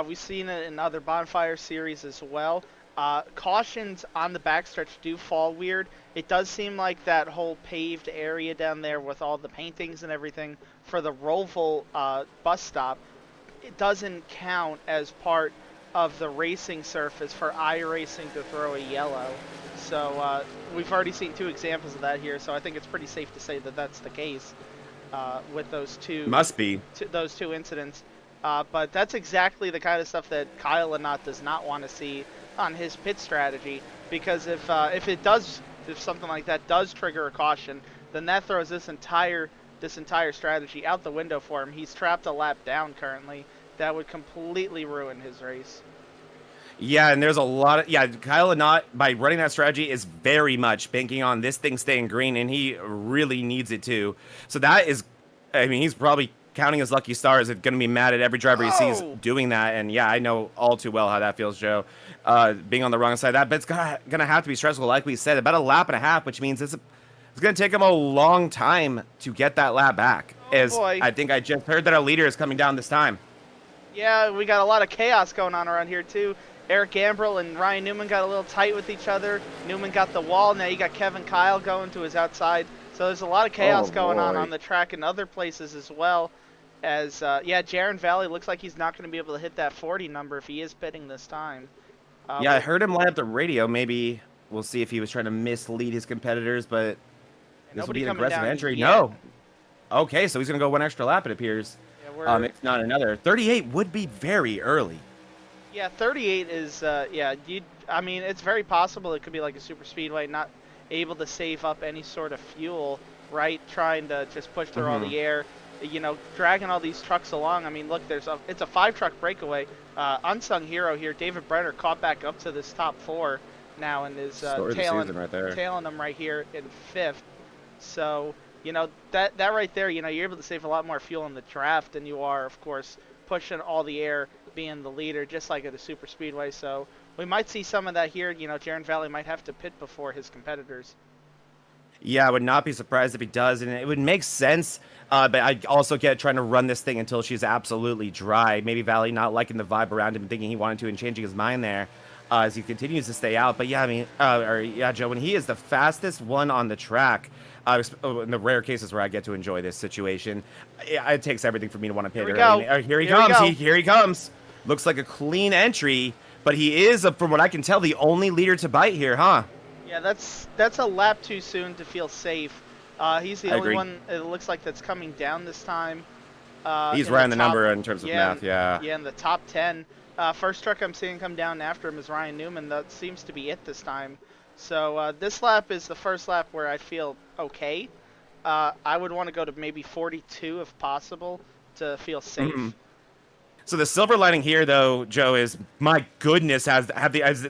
We've seen it in other Bonfire series as well. Cautions on the backstretch do fall weird. It does seem like that whole paved area down there with all the paintings and everything for the Roval bus stop, it doesn't count as part of the racing surface for iRacing to throw a yellow. So we've already seen 2 examples of that here, so I think it's pretty safe to say that that's the case with those 2. Must be. Those 2 incidents. But that's exactly the kind of stuff that Kyle Lynott does not want to see on his pit strategy, because if something like that does trigger a caution, then that throws this entire strategy out the window for him. He's trapped a lap down currently. That would completely ruin his race. Yeah, and there's a lot of Kyle Lynott, by running that strategy, is very much banking on this thing staying green, and he really needs it too. So that is I mean, he's probably counting his lucky stars and going to be mad at every driver he sees Oh! doing that. And yeah, I know all too well how that feels, Joe, being on the wrong side of that. But it's going to have to be stressful, like we said, about a lap and a half, which means it's going to take him a long time to get that lap back. Oh, boy. I think I just heard that our leader is coming down this time. Yeah, we got a lot of chaos going on around here, too. Eric Gambrell and Ryan Newman got a little tight with each other. Newman got the wall. Now you got Kevin Kyle going to his outside. So there's a lot of chaos going on the track and other places as well. As, yeah, Jaron Valley looks like he's not going to be able to hit that 40 number if he is pitting this time. Yeah, I heard him light up the radio. Maybe we'll see if he was trying to mislead his competitors, but this will be an aggressive entry. Yet. No. Okay, so he's going to go one extra lap, it appears. Yeah, if not another. 38 would be very early. Yeah, 38 is, yeah, I mean, it's very possible it could be like a super speedway, not able to save up any sort of fuel, right? Trying to just push through all the air, you know, dragging all these trucks along. I mean, look, it's a 5-truck breakaway. Unsung hero here, David Brenner, caught back up to this top 4 now and is tailing them right here in 5th. So, you know, that right there, you know, you're able to save a lot more fuel in the draft than you are, of course, pushing all the air, being the leader, just like at a super speedway. So we might see some of that here. You know, Jaron Valley might have to pit before his competitors. Yeah, I would not be surprised if he does, and it would make sense. But I also get trying to run this thing until she's absolutely dry. Maybe Valley not liking the vibe around him and thinking he wanted to and changing his mind there as he continues to stay out. But yeah, I mean, Joe, when he is the fastest one on the track, in the rare cases where I get to enjoy this situation, it takes everything for me to want to pit early. I mean, here he comes. Here he comes. Looks like a clean entry, but he is, from what I can tell, the only leader to bite here, huh? Yeah, that's a lap too soon to feel safe. He's the only one, it looks like, that's coming down this time. He's right on the number in terms of math, yeah. Yeah, in the top 10. First truck I'm seeing come down after him is Ryan Newman. That seems to be it this time. So this lap is the first lap where I feel okay. I would want to go to maybe 42 if possible to feel safe. So the silver lining here, though, Joe, is my goodness, as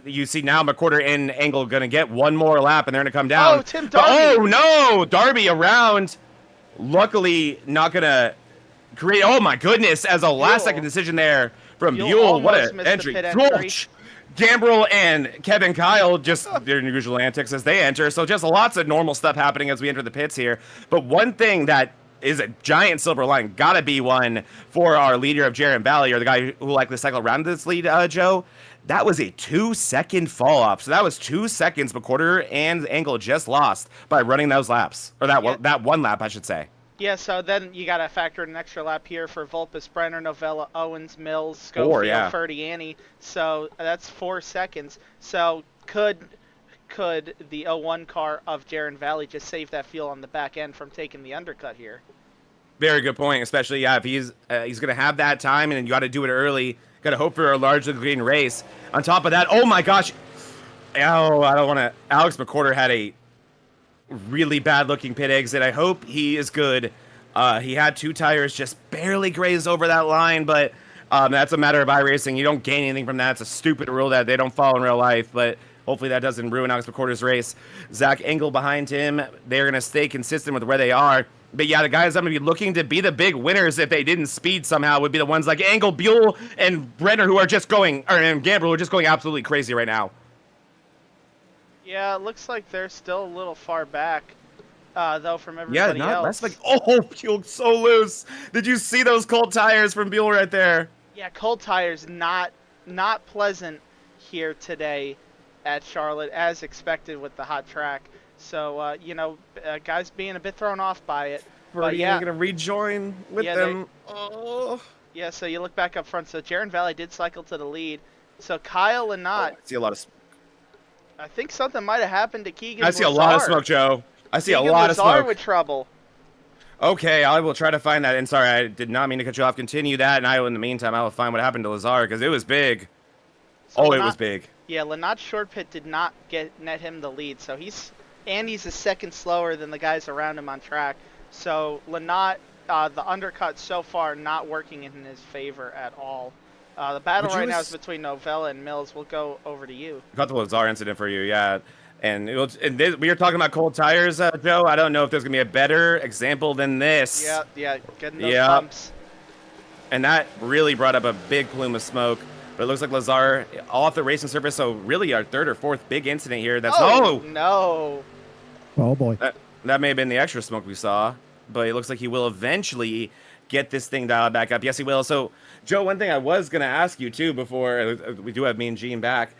you see now, McQuarter and Engel going to get one more lap, and they're going to come down. Oh, Tim Darby! Oh no, Darby around. Luckily, not going to create. Oh my goodness, as a last-second decision there from Buell. What an entry! Gambrell and Kevin Kyle just their usual antics as they enter. So just lots of normal stuff happening as we enter the pits here. But one thing that is a giant silver line, gotta be one for our leader of Jaron Valley, or the guy who likely cycled around this lead, Joe. That was a 2-second fall off. So that was 2 seconds McQuarter and Engel just lost by running those laps, or that one lap, I should say. Yeah, so then you got to factor in an extra lap here for Vulpes, Brenner, Novella, Owens, Mills, Schofield, Ferdiani. So that's 4 seconds. So could the 01 car of Jaron Valley just save that fuel on the back end from taking the undercut here? Very good point, especially, if he's going to have that time, and you got to do it early. Got to hope for a largely green race. On top of that, oh my gosh. Oh, I don't want to. Alex McQuarter had a really bad-looking pit exit. I hope he is good. He had 2 tires just barely graze over that line, but that's a matter of iRacing. You don't gain anything from that. It's a stupid rule that they don't follow in real life, but hopefully that doesn't ruin Alex McQuarter's race. Zach Engel behind him. They're going to stay consistent with where they are. But yeah, the guys I'm going to be looking to be the big winners if they didn't speed somehow would be the ones like Engel, Buell, and Brenner, and Gambrell, who are just going absolutely crazy right now. Yeah, it looks like they're still a little far back, though, from everybody else. Buell so loose. Did you see those cold tires from Buell right there? Yeah, cold tires not pleasant here today at Charlotte, as expected with the hot track. So, you know, guys being a bit thrown off by it. But yeah, going to rejoin with them. Yeah, so you look back up front. So Jaron Valley did cycle to the lead. So Kyle and I see a lot of. I think something might have happened to Keegan. I see a lot of smoke, Joe. I see a lot of smoke. With trouble. Okay, I will try to find that. And sorry, I did not mean to cut you off. Continue that, and in the meantime, I will find what happened to Lazar, because it was big. So it was big. Yeah, Lynott short pit did not net him the lead, so he's a second slower than the guys around him on track. So Lynott, the undercut so far not working in his favor at all. The battle right now is between Novella and Mills. We'll go over to you. Got the Lazar incident for you, yeah. And, we were talking about cold tires, Joe. I don't know if there's going to be a better example than this. Yeah, getting those bumps. And that really brought up a big plume of smoke. But it looks like Lazar off the racing surface, so really our third or fourth big incident here. That's no. Oh, boy. That may have been the extra smoke we saw, but it looks like he will eventually get this thing dialed back up. Yes, he will. So, Joe, one thing I was going to ask you, too, before we do have me and Gene back,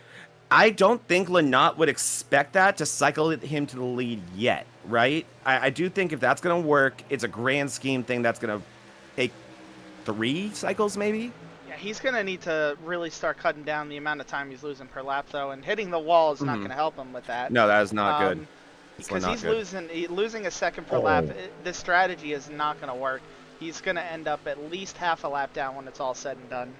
I don't think Lynott would expect that to cycle him to the lead yet, right? I do think if that's going to work, it's a grand scheme thing that's going to take 3 cycles, maybe? Yeah, he's going to need to really start cutting down the amount of time he's losing per lap, though, and hitting the wall is not going to help him with that. No, that is not good. Because he's losing a second per lap. This strategy is not going to work. He's going to end up at least half a lap down when it's all said and done.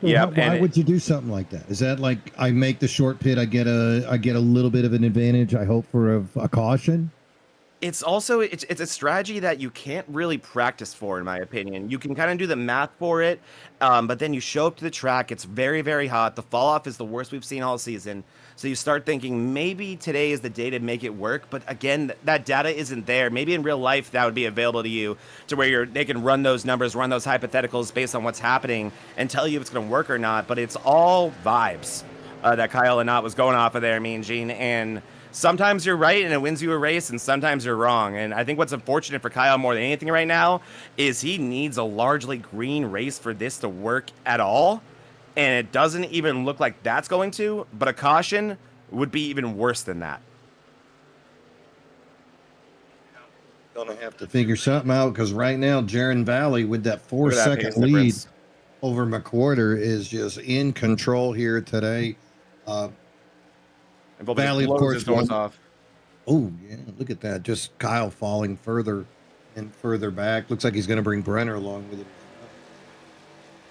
Yeah. Why would you do something like that? Is that like I make the short pit, I get a little bit of an advantage, I hope for a caution? It's also it's a strategy that you can't really practice for, in my opinion. You can kind of do the math for it, but then you show up to the track. It's very, very hot. The fall off is the worst we've seen all season. So you start thinking maybe today is the day to make it work. But again, that data isn't there. Maybe in real life that would be available to you, to where they can run those numbers, run those hypotheticals based on what's happening, and tell you if it's going to work or not. But it's all vibes that Kyle Lynott was going off of there, Mean Gene, and sometimes you're right and it wins you a race, and sometimes you're wrong. And I think what's unfortunate for Kyle more than anything right now is he needs a largely green race for this to work at all. And it doesn't even look like that's going to, but a caution would be even worse than that. Gonna have to figure something out, because right now Jaron Valley with that 4-second lead over McWhorter is just in control here today. Valley, of course, off. Oh, yeah, look at that. Just Kyle falling further and further back. Looks like he's going to bring Brenner along with him.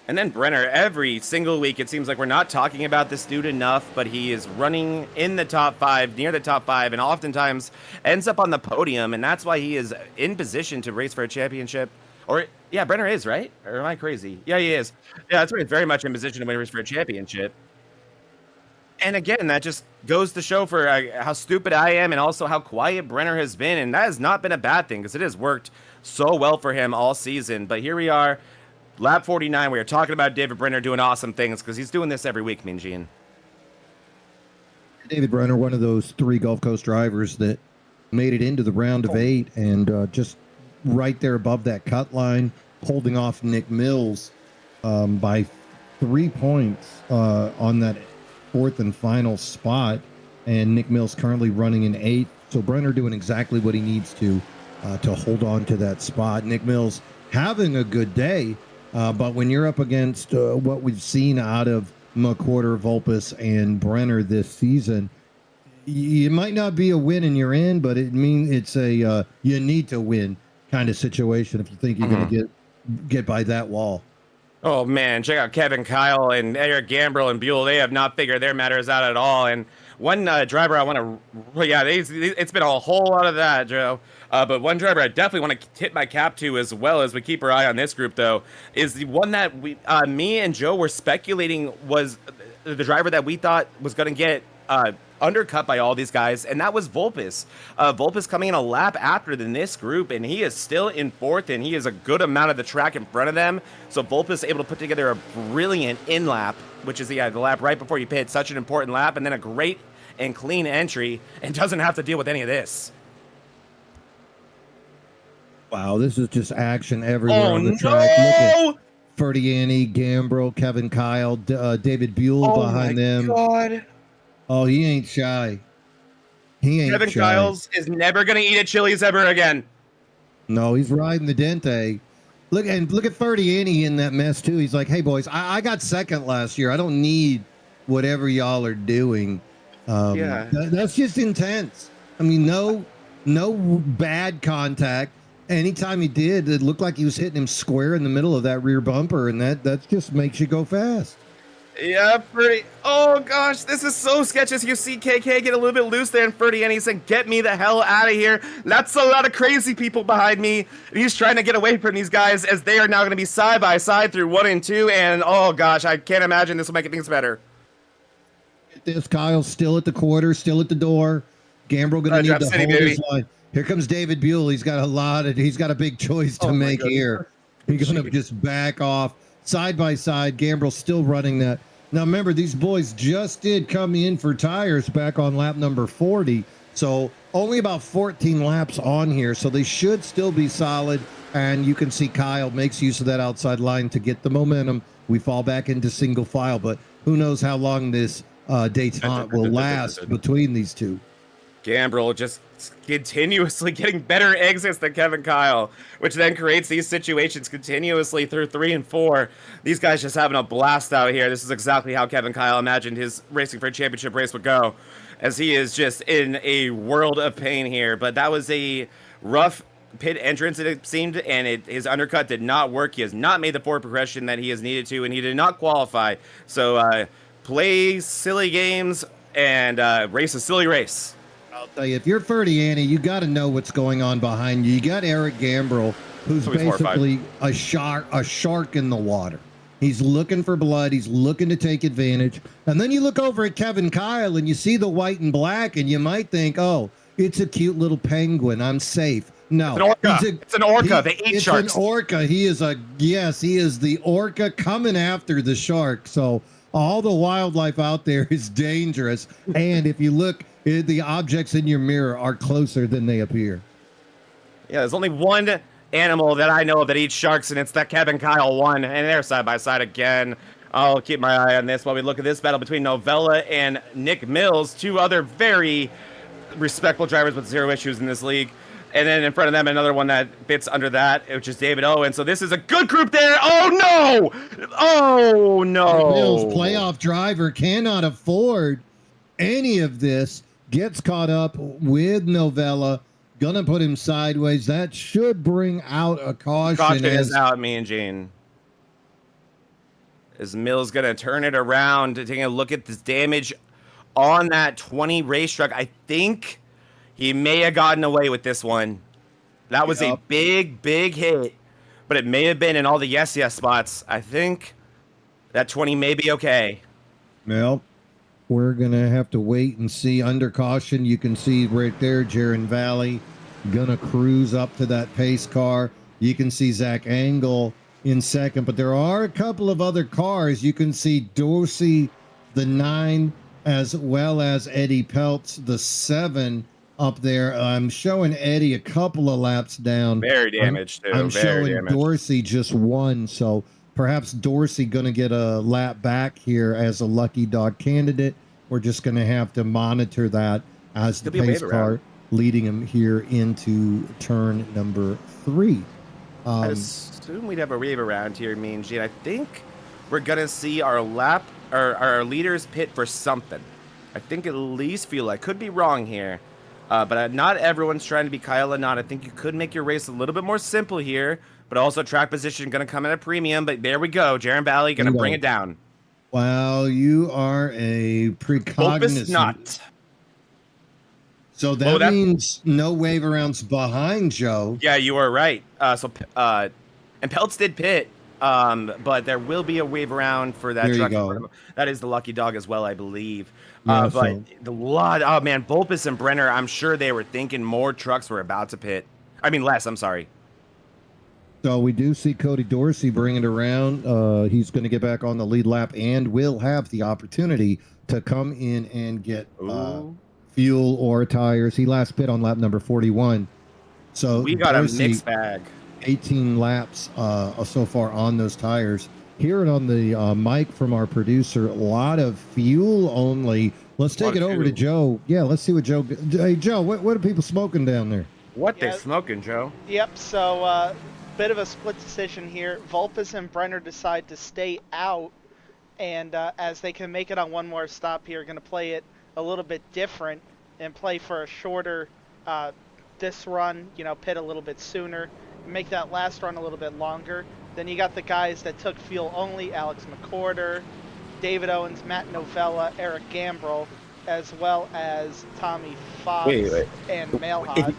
And then Brenner, every single week, it seems like we're not talking about this dude enough, but he is running in the top 5, near the top 5, and oftentimes ends up on the podium, and that's why he is in position to race for a championship. Or, yeah, Brenner is, right? Or am I crazy? Yeah, he is. Yeah, that's right. He's very much in position to race for a championship. And again, that just goes to show for how stupid I am, and also how quiet Brenner has been. And that has not been a bad thing, because it has worked so well for him all season. But here we are, lap 49. We are talking about David Brenner doing awesome things, because he's doing this every week, Mean Gene. David Brenner, one of those 3 Gulf Coast drivers that made it into the round of 8, and just right there above that cut line, holding off Nick Mills by 3 points on that 4th and final spot, and Nick Mills currently running in 8th. So Brenner doing exactly what he needs to hold on to that spot. Nick Mills having a good day, but when you're up against what we've seen out of McWhorter, Vulpes, and Brenner this season, it might not be a win and you're in, but it means it's a you need to win kind of situation if you think you're going to get by that wall. Oh, man, check out Kevin Kyle and Eric Gambrill and Buell. They have not figured their matters out at all. And one driver I want to, it's been a whole lot of that, Joe. But one driver I definitely want to tip my cap to, as well as we keep our eye on this group, though, is the one that me and Joe were speculating was the driver that we thought was going to get undercut by all these guys, and that was Vulpes. Vulpes coming in a lap after than this group, and he is still in 4th, and he is a good amount of the track in front of them. So Vulpes able to put together a brilliant in lap, which is the lap right before you pit, such an important lap, and then a great and clean entry, and doesn't have to deal with any of this. Wow, this is just action everywhere on the track. Look at Ferdiani, Gambrill, Kevin Kyle, David Buell behind them. God. Oh, he ain't shy. He ain't Kevin shy. Kyles is never going to eat at Chili's ever again. No, he's riding the Dente. Look at Ferdiani in that mess, too. He's like, hey, boys, I got 2nd last year. I don't need whatever y'all are doing. That's just intense. I mean, no bad contact. Anytime he did, it looked like he was hitting him square in the middle of that rear bumper, and that just makes you go fast. Yeah, pretty. Oh, gosh, this is so sketchy. You see KK get a little bit loose there, and Ferdiani saying, get me the hell out of here. That's a lot of crazy people behind me. He's trying to get away from these guys, as they are now going to be side by side through 1 and 2, and oh, gosh, I can't imagine this will make things better. at this. Kyle's still at the quarter, still at the door. Gambrel going to need Drop to City, hold baby. his line. Here comes David Buell. He's got a big choice to Oh my make goodness. here. He's going to Jeez. just back off side by side. Gambrel still running that. Now remember, these boys just did come in for tires back on lap number 40. So only about 14 laps on here. So they should still be solid. And you can see Kyle makes use of that outside line to get the momentum. We fall back into single file, but who knows how long this detente will last between these two. Gambrel just continuously getting better exits than Kevin Kyle, which then creates these situations continuously through 3 and 4. These guys just having a blast out here. This is exactly how Kevin Kyle imagined his racing for a championship race would go, as he is just in a world of pain here. But that was a rough pit entrance, it seemed, and his undercut did not work. He has not made the forward progression that he has needed to, and he did not qualify. So play silly games and race a silly race. I'll tell you, if you're Ferdy Annie, you got to know what's going on behind you. You got Eric Gambrel, who's basically a shark in the water. He's looking for blood. He's looking to take advantage. And then you look over at Kevin Kyle and you see the white and black, and you might think, oh, it's a cute little penguin. I'm safe. No, it's an orca. They eat sharks. It's an orca. He is the orca coming after the shark. So all the wildlife out there is dangerous. And if you look, the objects in your mirror are closer than they appear. Yeah, there's only one animal that I know of that eats sharks, and it's that Kevin Kyle one. And they're side by side again. I'll keep my eye on this while we look at this battle between Novella and Nick Mills, two other very respectful drivers with zero issues in this league. And then in front of them, another one that fits under that, which is David Owen. So this is a good group there. Oh, no! Oh, no! Mills, playoff driver, cannot afford any of this. Gets caught up with Novella. Gonna put him sideways. That should bring out a caution. Caution is out, me and Gene. Is Mills gonna turn it around, taking a look at this damage on that 20 race truck? I think he may have gotten away with this one. That was a big, big hit, but it may have been in all the yes spots. I think that 20 may be okay. Well, we're going to have to wait and see. Under caution, you can see right there, Jaron Valley going to cruise up to that pace car. You can see Zach Angle in second, but there are a couple of other cars. You can see Dorsey, the 9, as well as Eddie Peltz, the 7 up there. I'm showing Eddie a couple of laps down. Very damaged, too. I'm Very showing damaged. Dorsey just 1, so perhaps Dorsey going to get a lap back here as a lucky dog candidate. We're just going to have to monitor that as the pace car leading him here into turn number 3. I assume we'd have a wave around here, me and Gene. I think we're going to see our leaders pit for something. I think at least feel I could be wrong here. But not everyone's trying to be Kyle Lanot. I think you could make your race a little bit more simple here, but also track position going to come at a premium. But there we go. Jaron Valley going to bring it down. Wow, you are a precognizant. Not. So that means no wave arounds behind Joe. Yeah, you are right. And Peltz did pit, but there will be a wave around for that truck. That is the lucky dog as well, I believe. But Volpus and Brenner, I'm sure they were thinking more trucks were about to pit. I mean, less, I'm sorry. So we do see Cody Dorsey bring it around. He's going to get back on the lead lap and will have the opportunity to come in and get fuel or tires. He last pit on lap number 41. So we got Dorsey, a mixed bag. 18 laps so far on those tires. Hear it on the mic from our producer. A lot of fuel only. Let's take it over to Joe. Yeah, let's see what Joe. Hey, Joe, what are people smoking down there? What they smoking, Joe? Yep. So bit of a split decision here. Volpus and Brenner decide to stay out, and as they can make it on one more stop here, going to play it a little bit different and play for a shorter this run. Pit a little bit sooner, make that last run a little bit longer. Then you got the guys that took fuel only: Alex McCorder, David Owens, Matt Novella, Eric Gambrel, as well as Tommy Fox and Mailhog.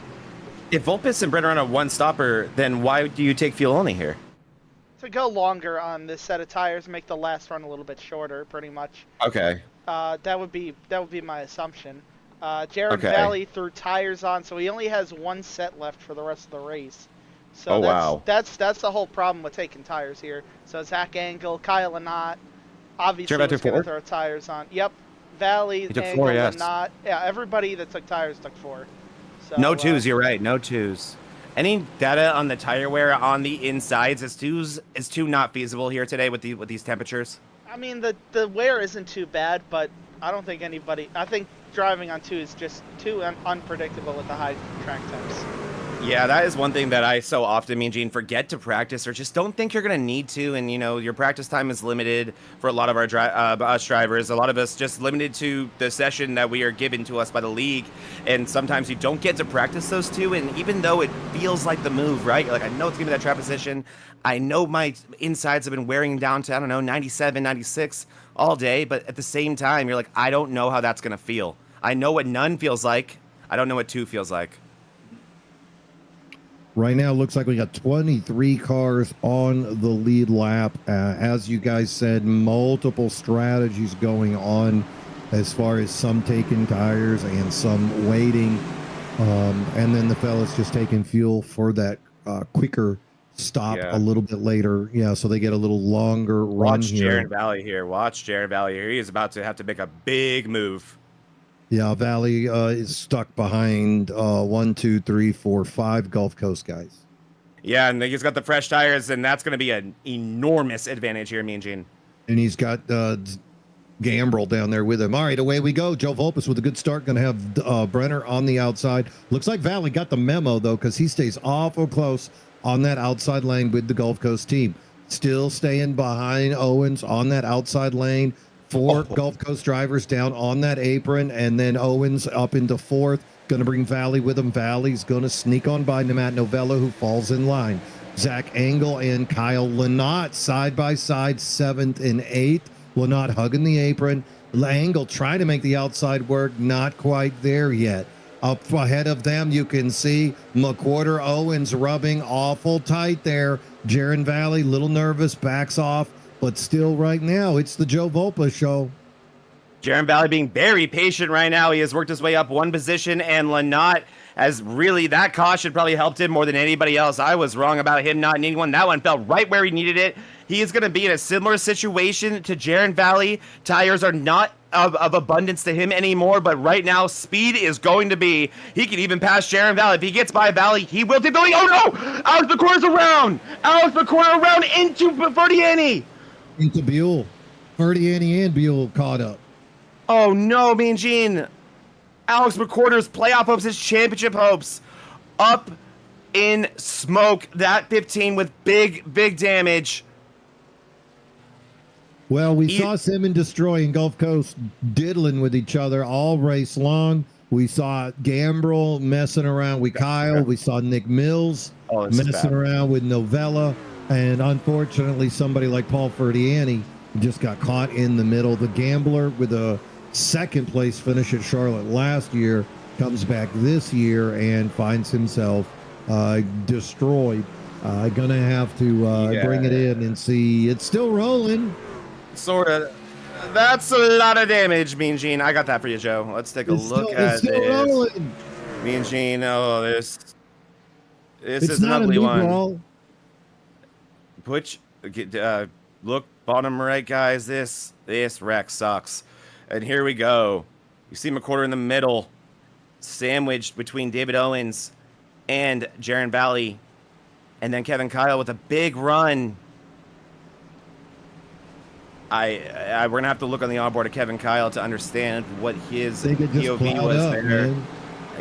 If Volpus and Brenner are on a one-stopper, then why do you take fuel only here? to go longer on this set of tires, make the last run a little bit shorter, pretty much. Okay. That would be my assumption. Jared Okay. Valley threw tires on, so he only has one set left for the rest of the race. So Oh, that's, wow. that's the whole problem with taking tires here. So Zach Angle, Kyle Lynott, obviously Jared was Valley going took to throw tires on. Yep, Valley, He took Angle, 4, yes. Lynott. Yeah, everybody that took tires took 4. So, No twos, you're right. No twos. Any data on the tire wear on the insides is too not feasible here today with these temperatures. I mean, the wear isn't too bad, but I don't think anybody. I think driving on 2 is just too unpredictable with the high track temps. Yeah, that is one thing that I so often, Mean Gene, forget to practice or just don't think you're going to need to. And, you know, your practice time is limited for a lot of our us drivers. A lot of us just limited to the session that we are given to us by the league. And sometimes you don't get to practice those two. And even though it feels like the move, right? Like, I know it's going to be that trap position. I know my insides have been wearing down to, I don't know, 97, 96 all day. But at the same time, you're like, I don't know how that's going to feel. I know what none feels like. I don't know what 2 feels like. Right now, it looks like we got 23 cars on the lead lap. As you guys said, multiple strategies going on as far as some taking tires and some waiting. And then the fellas just taking fuel for that quicker stop a little bit later. Yeah, so they get a little longer run Watch here. Jared Valley here. Watch Jared Valley here. He is about to have to make a big move. Yeah, Valley is stuck behind 1, 2, 3, 4, 5 Gulf Coast guys. Yeah, and he's got the fresh tires, and that's going to be an enormous advantage here, Mean Gene. And he's got Gambrel down there with him. All right, away we go. Joe Volpus with a good start. Going to have Brenner on the outside. Looks like Valley got the memo, though, because he stays awful close on that outside lane with the Gulf Coast team. Still staying behind Owens on that outside lane. 4 Gulf Coast drivers down on that apron, and then Owens up into 4th. Going to bring Valley with him. Valley's going to sneak on by Matt Novella, who falls in line. Zach Angle and Kyle Lynott side by side, 7th and 8th. Lynott hugging the apron. Angle trying to make the outside work, not quite there yet. Up ahead of them, you can see McWhorter Owens rubbing awful tight there. Jaron Valley, little nervous, backs off. But still, right now, it's the Joe Volpa show. Jaron Valley being very patient right now. He has worked his way up 1 position, and Lynott has really, that caution probably helped him more than anybody else. I was wrong about him not needing one. That one felt right where he needed it. He is going to be in a similar situation to Jaron Valley. Tires are not of abundance to him anymore, but right now, speed is going to be. He can even pass Jaron Valley. If he gets by Valley, he will keep going. Oh, no! Alex McWhorter's around! Alex McWhorter around into Verdiani! Into Buell. Verdiani and Buell caught up. Oh no, Mean Gene. Alex McWhorter's playoff hopes, his championship hopes, up in smoke. That 15 with big damage. Well, we saw Simmons Destroy and Gulf Coast diddling with each other all race long. We saw Gambrel messing around with Kyle. We saw Nick Mills messing around with Novella. And unfortunately, somebody like Paul Ferdiani just got caught in the middle. The Gambler with a 2nd place finish at Charlotte last year comes back this year and finds himself destroyed. Gonna have to bring it in and see. It's still rolling. Sort of. That's a lot of damage, Mean Gene. I got that for you, Joe. Let's take a look at this. Rolling. Mean Gene. Oh, this It's is an not ugly a one. ball. Look, bottom right, guys. This wreck sucks. And here we go. You see McWhorter in the middle, sandwiched between David Owens and Jaron Valley, and then Kevin Kyle with a big run. We're gonna have to look on the onboard of Kevin Kyle to understand what his POV was up, there. Man.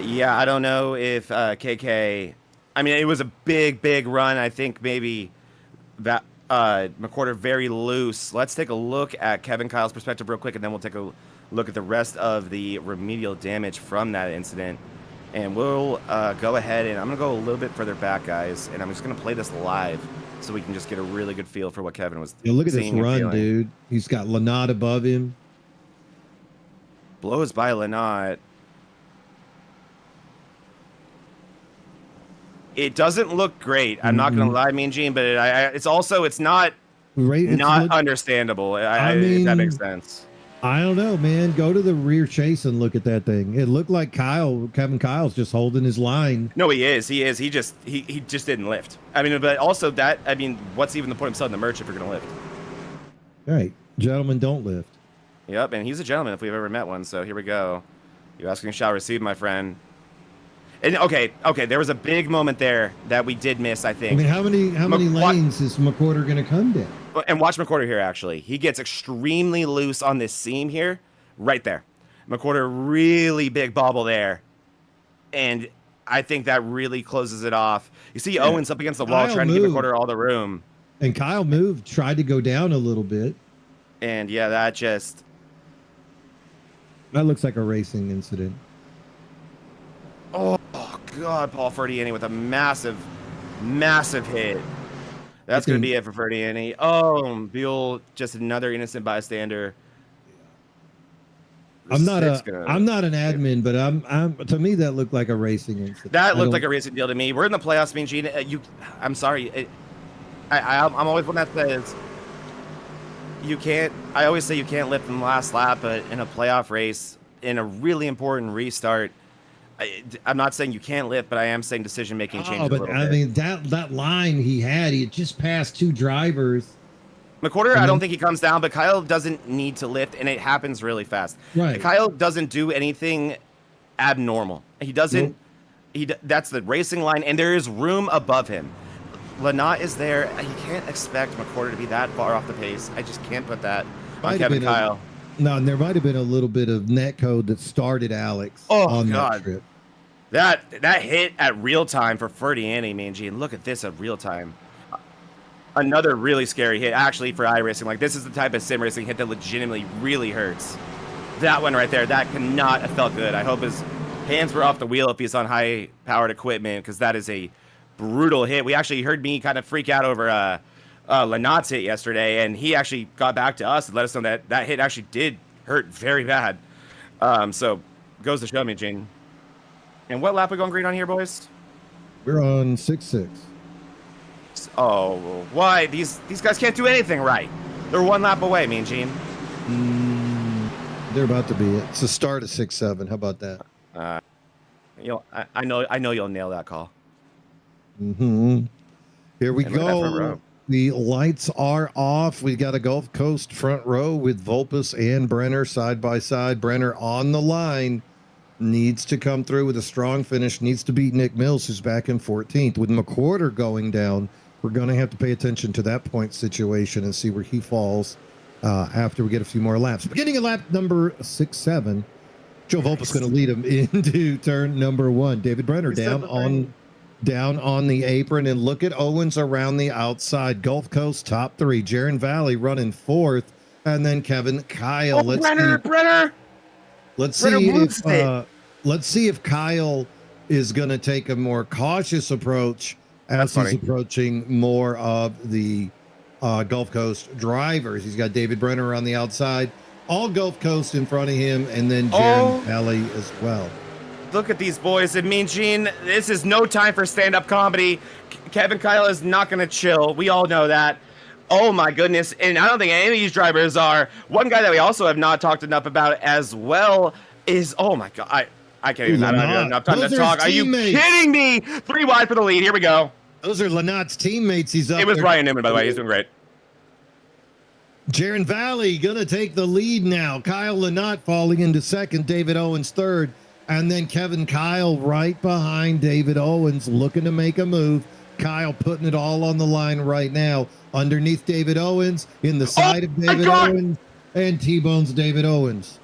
Yeah, I don't know if KK. I mean, it was a big run. I think maybe that McWhorter very loose. Let's take a look at Kevin Kyle's perspective real quick, and then we'll take a look at the rest of the remedial damage from that incident. And we'll go ahead, and I'm going to go a little bit further back, guys, and I'm just going to play this live so we can just get a really good feel for what Kevin was Look at this seeing and run, feeling. dude. He's got Lynott above him. Blows by Lynott. It doesn't look great. I'm not gonna lie, Mean Gene, but it's not understandable. I If that mean, makes sense. I don't know, man. Go to the rear chase and look at that thing. It looked like Kevin Kyle's just holding his line. No, he is. He just didn't lift. I mean, but also what's even the point of selling the merch if you're gonna lift? Right, gentlemen don't lift. Yep, and he's a gentleman if we've ever met one. So here we go. You asking shall receive, my friend. And okay, there was a big moment there that we did miss, I think. I mean, how many lanes is McWhorter going to come down? And watch McWhorter here, actually. He gets extremely loose on this seam here, right there. McWhorter, really big bobble there. And I think that really closes it off. You see Owens up against the wall trying to give McWhorter all the room. And Kyle moved, tried to go down a little bit. And yeah, that looks like a racing incident. Oh, God, Paul Ferdiani with a massive, massive hit. That's going to be it for Ferdiani. Oh, Buell, just another innocent bystander. I'm not an admin, but to me that looked like a racing incident. That looked like a racing deal to me. We're in the playoffs, Mean Gene. I'm sorry. I'm always one that says you can't. I always say you can't lift in the last lap, but in a playoff race, in a really important restart, I'm not saying you can't lift, but I am saying decision making changes. But a little bit. Mean that line he had just passed two drivers. McWhorter, I don't think he comes down, but Kyle doesn't need to lift, and it happens really fast. Right. Kyle doesn't do anything abnormal. He doesn't. That's the racing line, and there is room above him. Lynott is there. You can't expect McWhorter to be that far off the pace. I just can't put that on Kevin Kyle. No, and there might have been a little bit of net code that started Alex on that trip. That hit at real time for Ferdiani, Mean Gene. Look at this at real time. Another really scary hit, actually, for iRacing. Like, this is the type of sim racing hit that legitimately really hurts. That one right there, that cannot have felt good. I hope his hands were off the wheel if he's on high-powered equipment, because that is a brutal hit. We actually heard me kind of freak out over Lynott's hit yesterday, and he actually got back to us and let us know that that hit actually did hurt very bad. So, goes to show me, Gene. And what lap are we going green on here, boys? We're on 6-6. Oh, why? These guys can't do anything right. They're one lap away, Mean Gene. They're about to be. It's a start of 6-7. How about that? I know you'll nail that call. Here we go. The lights are off. We got a Gulf Coast front row with Vulpes and Brenner side by side. Brenner on the line. Needs to come through with a strong finish. Needs to beat Nick Mills, who's back in 14th. With McWhorter going down, we're going to have to pay attention to that point situation and see where he falls after we get a few more laps. Beginning of lap number 6-7, Joe Vulpes going to lead him into turn number 1. David Brenner down on the apron, and look at Owens around the outside. Gulf Coast top 3. Jaron Valley running 4th, and then Kevin Kyle. Brenner. Let's see if Kyle is going to take a more cautious approach as he's approaching more of the Gulf Coast drivers. He's got David Brenner on the outside, all Gulf Coast in front of him, and then Jaron Valley as well. Look at these boys. And Mean Gene, this is no time for stand-up comedy. Kevin Kyle is not going to chill. We all know that. Oh, my goodness. And I don't think any of these drivers are. One guy that we also have not talked enough about as well is, oh, my God. I can't even. I don't have enough time to talk. Are you kidding me? 3 wide for the lead. Here we go. Those are Lynott's teammates. He's up. It was Ryan Newman, by the way. He's doing great. Jaron Valley going to take the lead now. Kyle Lynott falling into second. David Owens third. And then Kevin Kyle right behind David Owens looking to make a move. Kyle putting it all on the line right now. Underneath David Owens, in the side of David Owens, and T-Bones David Owens.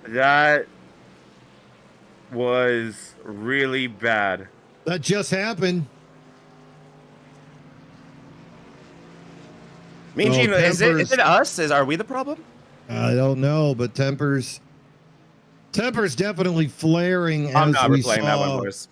That was really bad. That just happened. Mean Gene, is it us? Are we the problem? I don't know, but Temper's definitely flaring as we saw. That one, boys.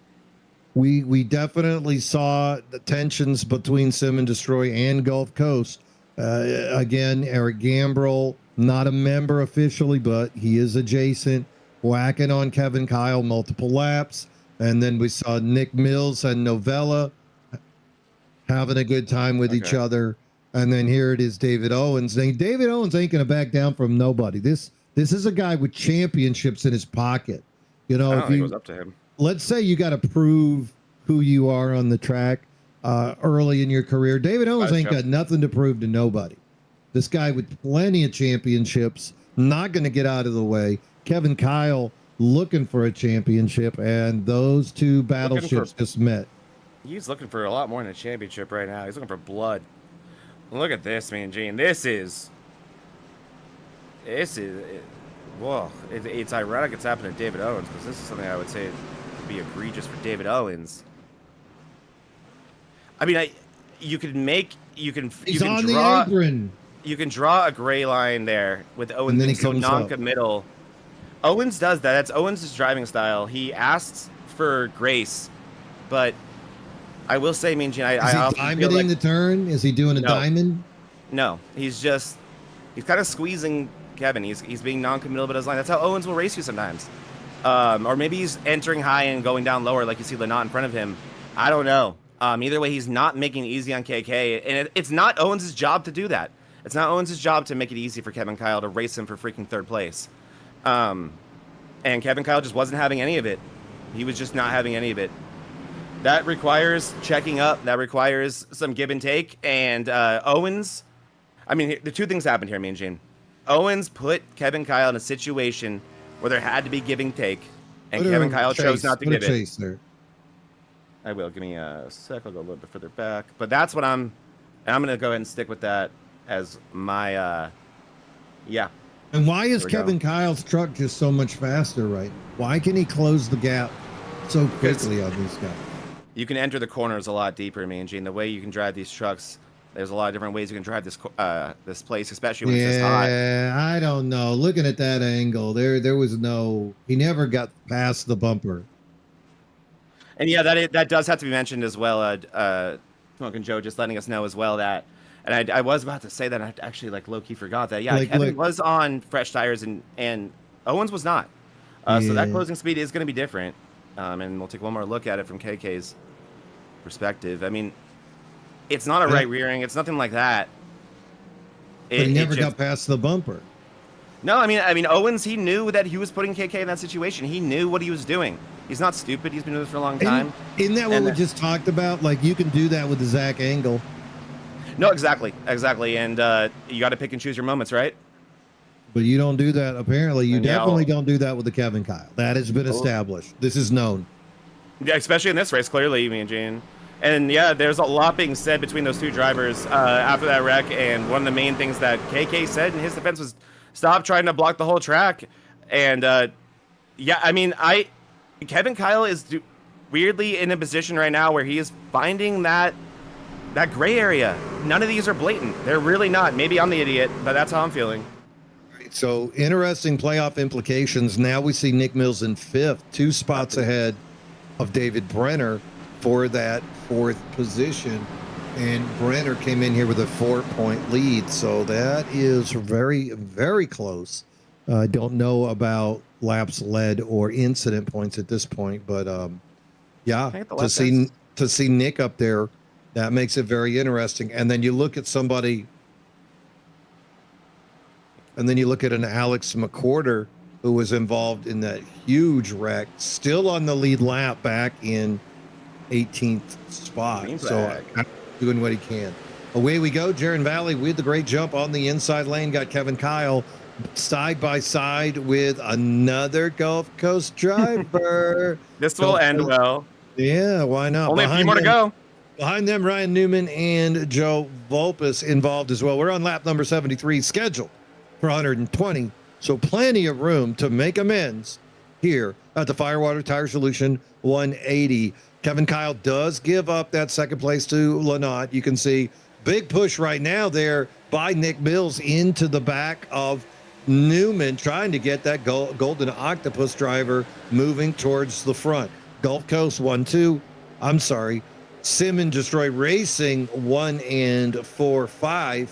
We definitely saw the tensions between Sim and Destroy and Gulf Coast Again, Eric Gambrell, not a member officially, but he is adjacent, whacking on Kevin Kyle multiple laps. And then we saw Nick Mills and Novella having a good time with each other. And then here it is, David Owens. David Owens ain't going to back down from nobody. This is a guy with championships in his pocket. You know, I don't if think you, it was up to him. let's say you got to prove who you are on the track early in your career. David Owens ain't got nothing to prove to nobody. This guy with plenty of championships, not going to get out of the way. Kevin Kyle looking for a championship, and those two battleships just met. He's looking for a lot more than a championship right now. He's looking for blood. Look at this, man, Gene. This is, whoa. It's ironic it's happened to David Owens, because this is something I would say would be egregious for David Owens. I mean, you can draw the apron. You can draw a gray line there with Owens being so non-committal. Owens does that. That's Owens' driving style. He asks for grace, but I will say, Mean Gene, is he diamonding the turn? Is he doing a diamond? No, he's kind of squeezing Kevin. He's being non-committal about his line. That's how Owens will race you sometimes. Or maybe he's entering high and going down lower, like you see Lynott in front of him. I don't know. Either way, he's not making it easy on KK, and it's not Owens' job to do that. It's not Owens' job to make it easy for Kevin Kyle to race him for freaking third place. And Kevin Kyle just wasn't having any of it. He was just not having any of it. That requires checking up. That requires some give and take. And Owens, I mean, the two things happened here, me and Gene. Owens put Kevin Kyle in a situation where there had to be give and take, and Kevin Kyle chose not to give it. There. I will. Give me a sec. I'll go a little bit further back. But that's what I'm going to go ahead and stick with that as my, yeah. And why is Kevin Kyle's truck just so much faster, right? Why can he close the gap so quickly on these guys? You can enter the corners a lot deeper, me and Gene. The way you can drive these trucks, there's a lot of different ways you can drive this place, especially when it's this hot. Yeah, I don't know. Looking at that angle, there was he never got past the bumper. And yeah, that does have to be mentioned as well. Smoking Joe just letting us know as well that, and I was about to say that, I actually low-key forgot that. Yeah, Kevin was on fresh tires and Owens was not. So that closing speed is going to be different. And we'll take one more look at it from KK's perspective. I mean, it's not a right rearing. It's nothing like that. But he never got past the bumper. No, I mean, Owens, he knew that he was putting KK in that situation. He knew what he was doing. He's not stupid. He's been doing this for a long time. Isn't that what we just talked about? Like, you can do that with the Zach Angle. No, exactly. And you got to pick and choose your moments, right? But you don't do that. Apparently, you definitely don't do that with the Kevin Kyle. That has been established. This is known. Yeah, especially in this race, clearly, me and Gene. And yeah, there's a lot being said between those two drivers after that wreck. And one of the main things that KK said in his defense was, stop trying to block the whole track. And yeah, I mean, Kevin Kyle is weirdly in a position right now where he is finding that gray area. None of these are blatant. They're really not. Maybe I'm the idiot, but that's how I'm feeling. So interesting playoff implications. Now we see Nick Mills in fifth, 2 spots ahead of David Brenner for that 4th position. And Brenner came in here with a 4-point lead. So that is very, very close. I don't know about laps led or incident points at this point, but yeah, to see Nick up there, that makes it very interesting. And then you look at somebody. And then you look at an Alex McQuarter who was involved in that huge wreck, still on the lead lap back in 18th spot. So doing what he can. Away we go. Jaron Valley with the great jump on the inside lane. Got Kevin Kyle side by side with another Gulf Coast driver. This will end well. Yeah, why not? Only a few more to go. Behind them, Ryan Newman and Joe Volpus involved as well. We're on lap number 73, scheduled for 120, so plenty of room to make amends here at the Firewater Tire Solution 180. Kevin Kyle does give up that second place to Lynott. You can see big push right now there by Nick Mills into the back of Newman, trying to get that Golden Octopus driver moving towards the front. Gulf Coast 1-2. I'm sorry. Sim and Destroy Racing 1 and 4-5.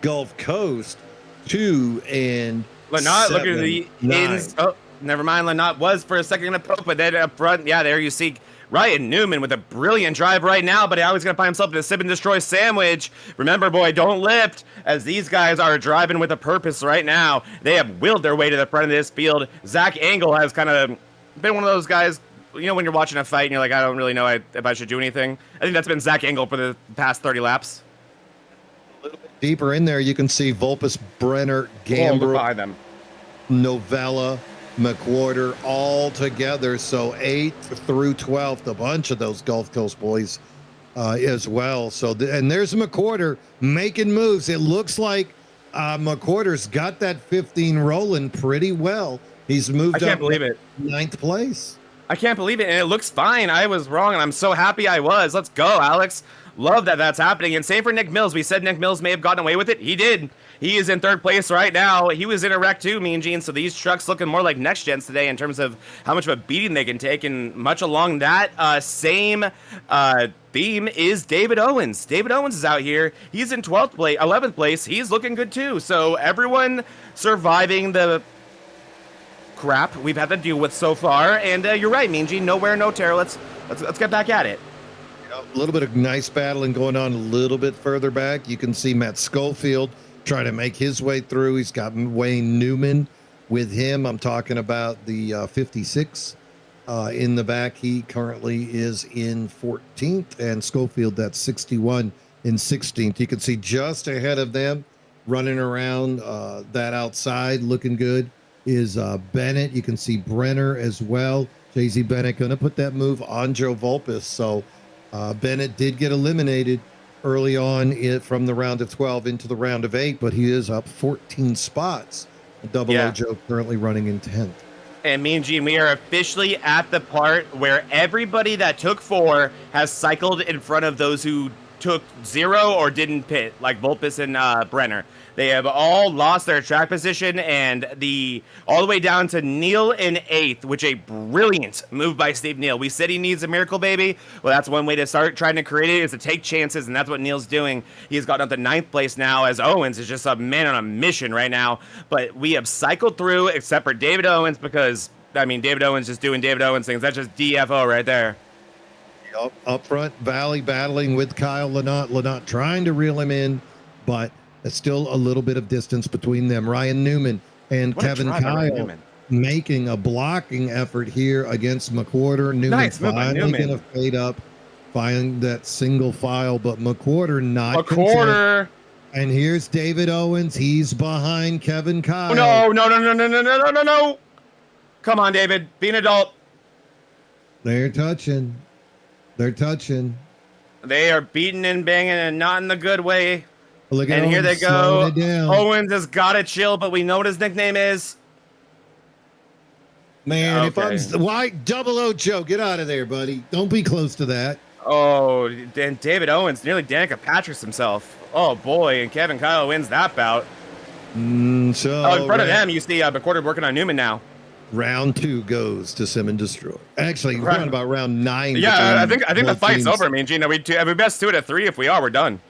Gulf Coast 2 and Lynott, look at 7, the 9. ins. Oh, never mind. Lynott was for a second going to poke, but then up front, yeah, there you see Ryan Newman with a brilliant drive right now, but now he's going to find himself in a sip and destroy sandwich. Remember, boy, don't lift, as these guys are driving with a purpose right now. They have willed their way to the front of this field. Zach Engel has kind of been one of those guys, you know, when you're watching a fight and you're like, I don't really know if I should do anything. I think that's been Zach Engel for the past 30 laps. A little bit deeper in there, you can see Vulpes, Brenner, Gambrel, behind them. Novella, McWhorter all together. So 8th through 12th, a bunch of those Gulf Coast boys as well. So, and there's McWhorter making moves. It looks like McWhorter's got that 15 rolling pretty well. He's moved up. I can't believe it. 9th place. I can't believe it, and it looks fine. I was wrong, and I'm so happy I was. Let's go, Alex. Love that that's happening. And same for Nick Mills. We said Nick Mills may have gotten away with it. He did. He is in 3rd place right now. He was in a wreck too, Mean Gene. So these trucks looking more like next gens today in terms of how much of a beating they can take. And much along that same theme is David Owens. David Owens is out here. He's in 11th place. He's looking good too. So everyone surviving the crap we've had to deal with so far. And you're right, Mean Gene. No wear, no tear. Let's get back at it. A little bit of nice battling going on a little bit further back. You can see Matt Schofield trying to make his way through. He's got Wayne Newman with him. I'm talking about the 56 in the back. He currently is in 14th, and Schofield, that's 61 in 16th. You can see just ahead of them running around that outside looking good is Bennett. You can see Brenner as well. Jay-Z Bennett going to put that move on Joe Vulpes. So Bennett did get eliminated early on from the round of 12 into the round of 8, but he is up 14 spots. Double O Joe currently running in 10th. And Mean Gene, we are officially at the part where everybody that took 4 has cycled in front of those who took 0 or didn't pit, like Vulpes and Brenner. They have all lost their track position, and all the way down to Neal in 8th, which a brilliant move by Steve Neal. We said he needs a miracle baby. Well, that's one way to start trying to create it, is to take chances, and that's what Neal's doing. He's gotten up to 9th place now, as Owens is just a man on a mission right now. But we have cycled through, except for David Owens, because, I mean, David Owens just doing David Owens things. That's just DFO right there. Up front, Valley battling with Kyle Lynott. Lynott trying to reel him in, but there's still a little bit of distance between them. Ryan Newman and Kevin Kyle making a blocking effort here against McWhorter. Newman finally going to fade up, find that single file, but McWhorter not content. And here's David Owens. He's behind Kevin Kyle. Oh, no. Come on, David. Be an adult. They're touching. They are beating and banging, and not in the good way. Look at and here they go. Down. Owens has got to chill, but we know what his nickname is. Man, why Double O Joe, get out of there, buddy. Don't be close to that. Oh, and David Owens nearly Danica Patrick's himself. Oh boy, and Kevin Kyle wins that bout. In front of them, you see McWhorter working on Newman now. Round 2 goes to Sim and Destroy. Actually, around about round 9. Yeah, I think the fight's over. I mean, Gino, we best do it at 3. If we are, we're done.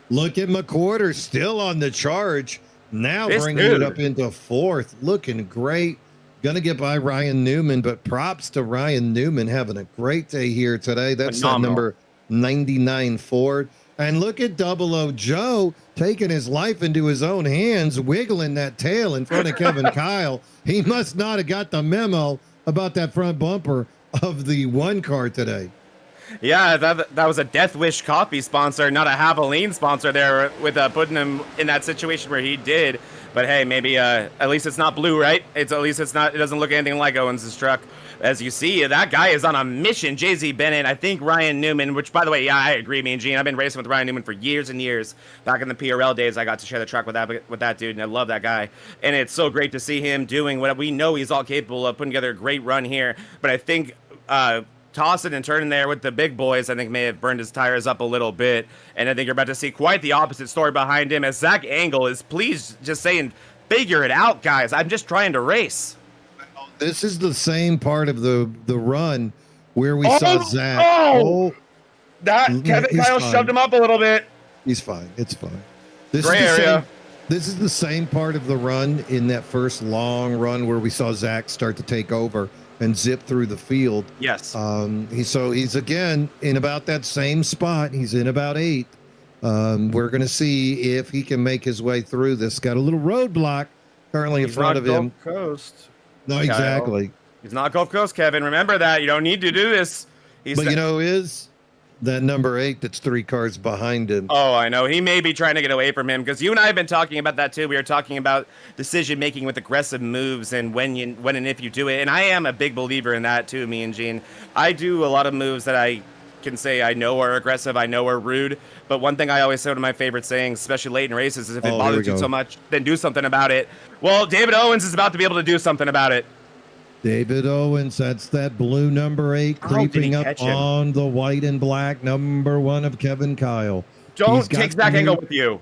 Look at McWhorter still on the charge. Now bringing it up into 4th. Looking great. Going to get by Ryan Newman, but props to Ryan Newman having a great day here today. That's that number 99 Ford. And look at Double O Joe taking his life into his own hands, wiggling that tail in front of Kevin Kyle. He must not have got the memo about that front bumper of the 1 car today. Yeah, that was a Death Wish coffee sponsor, not a Havoline sponsor there, with putting him in that situation where he did. But hey, maybe at least it's not blue, right? It doesn't look anything like Owens' truck. As you see, that guy is on a mission. Jay-Z Bennett, I think Ryan Newman, which, by the way, yeah, I agree, me and Gene. I've been racing with Ryan Newman for years and years. Back in the PRL days, I got to share the truck with that dude, and I love that guy. And it's so great to see him doing what we know he's all capable of, putting together a great run here. But I think tossing and turning there with the big boys, I think may have burned his tires up a little bit. And I think you're about to see quite the opposite story behind him, as Zach Engel is please just saying, figure it out, guys. I'm just trying to race. This is the same part of the run where we saw Zach. Kevin Kyle shoved him up a little bit. He's fine. It's fine. This Gray is the area. same. This is the same part of the run in that first long run where we saw Zach start to take over and zip through the field. Yes. He's again in about that same spot. He's in about 8th. We're going to see if he can make his way through this. Got a little roadblock currently in front of him. Gulf Coast. No, Kyle. exactly. He's not Gulf Coast, Kevin. Remember that. You don't need to do this. But you know, is that number 8 that's 3 cars behind him. Oh, I know. He may be trying to get away from him because you and I have been talking about that too. We were talking about decision making with aggressive moves and when and if you do it. And I am a big believer in that too, me and Gene. I do a lot of moves that I can say I know are aggressive, I know are rude. But one thing I always say, one of my favorite sayings, especially late in races, is if it bothers you so much, then do something about it. Well, David Owens is about to be able to do something about it. David Owens, that's that blue number 8 creeping up on the white and black number 1 of Kevin Kyle. Don't take Zach Engel with you.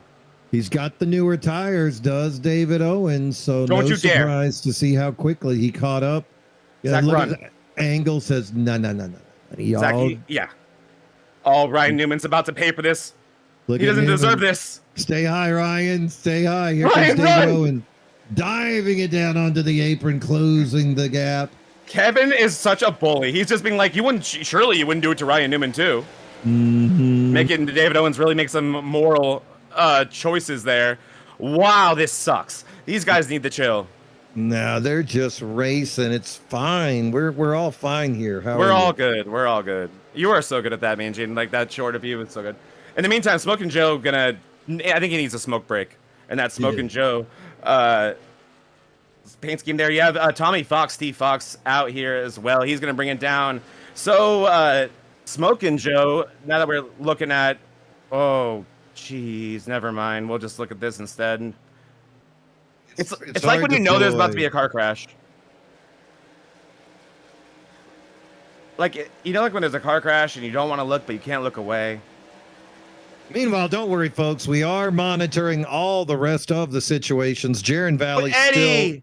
He's got the newer tires, does David Owens, so Don't no you dare. surprise to see how quickly he caught up. Zach, look run. at Engel says, no. Zach, yeah. Oh, Ryan Newman's about to pay for this. He doesn't deserve this. Stay high, Ryan. Stay high. Here Ryan, comes David Owens. Diving it down onto the apron, closing the gap. Kevin is such a bully. He's just being like, surely you wouldn't do it to Ryan Newman too. Mm-hmm. Making David Owens really make some moral choices there. Wow, this sucks. These guys need to chill. No, they're just racing. It's fine. We're all fine here. We're all good. We're all good. You are so good at that, man, Gene. Like that short of you is so good. In the meantime, Smoking Joe I think he needs a smoke break. And that Smoking Joe paint scheme there. You have Tommy Fox, Steve Fox out here as well. He's going to bring it down. So Smoking Joe, now that we're looking at, oh, geez, never mind. We'll just look at this instead. It's like when you know there's about to be a car crash. Like, you know, like when there's a car crash and you don't want to look, but you can't look away. Meanwhile, don't worry, folks. We are monitoring all the rest of the situations. Jaron Valley still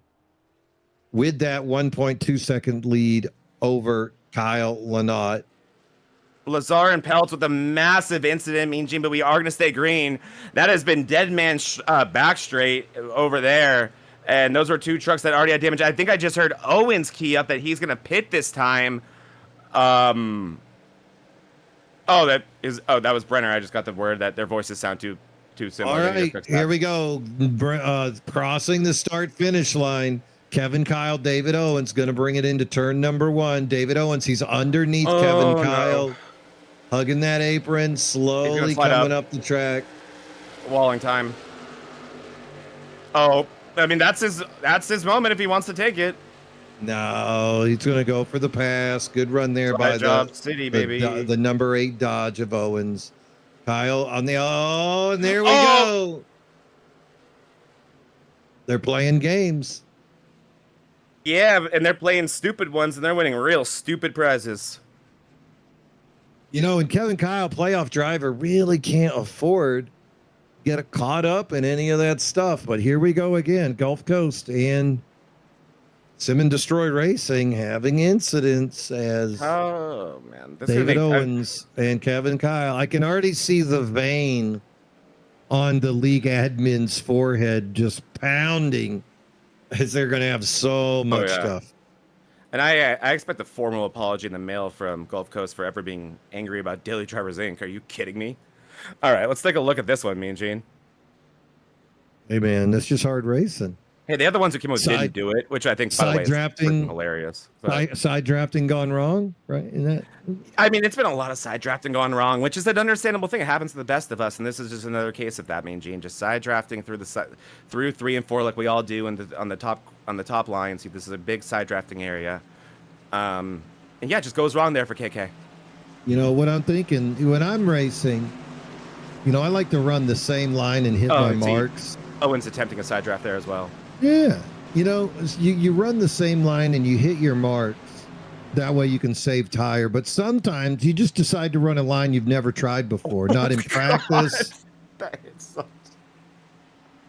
with that 1.2 second lead over Kyle Lynott. Lazar and Peltz with a massive incident, Mean Gene, but we are going to stay green. That has been dead man back straight over there. And those were 2 trucks that already had damage. I think I just heard Owens key up that he's going to pit this time. That was Brenner. I just got the word that their voices sound too similar. All right, here we go. Crossing the start-finish line. Kevin Kyle, David Owens going to bring it into turn number 1. David Owens, he's underneath Kevin Kyle. No. Hugging that apron, slowly coming up the track. Walling time. Oh, I mean, that's his moment if he wants to take it. No, he's going to go for the pass. Good run there by the number 8 Dodge of Owens. Kyle on the, and there we go. They're playing games. Yeah, and they're playing stupid ones, and they're winning real stupid prizes. You know, and Kevin Kyle, playoff driver, really can't afford to get caught up in any of that stuff. But here we go again. Gulf Coast and Sim Destroy Racing having incidents as David Owens and Kevin Kyle. I can already see the vein on the league admin's forehead just pounding as they're going to have so much stuff. And I expect a formal apology in the mail from Gulf Coast for ever being angry about Daily Drivers Inc. Are you kidding me? All right, let's take a look at this one, me and Gene. Hey, man, that's just hard racing. Hey, the other ones who came out didn't do it, which I think, by the way, is freaking hilarious. Side drafting gone wrong, right? I mean, it's been a lot of side drafting going wrong, which is an understandable thing. It happens to the best of us, and this is just another case of that, Mean Gene. Just side drafting through through 3 and 4, like we all do, on the top line. See, this is a big side drafting area, and yeah, it just goes wrong there for KK. You know what I'm thinking when I'm racing. You know, I like to run the same line and hit my marks. Owen's attempting a side draft there as well. Yeah, you know, you run the same line and you hit your marks. That way you can save tire. But sometimes you just decide to run a line you've never tried before, not in practice. That sucks.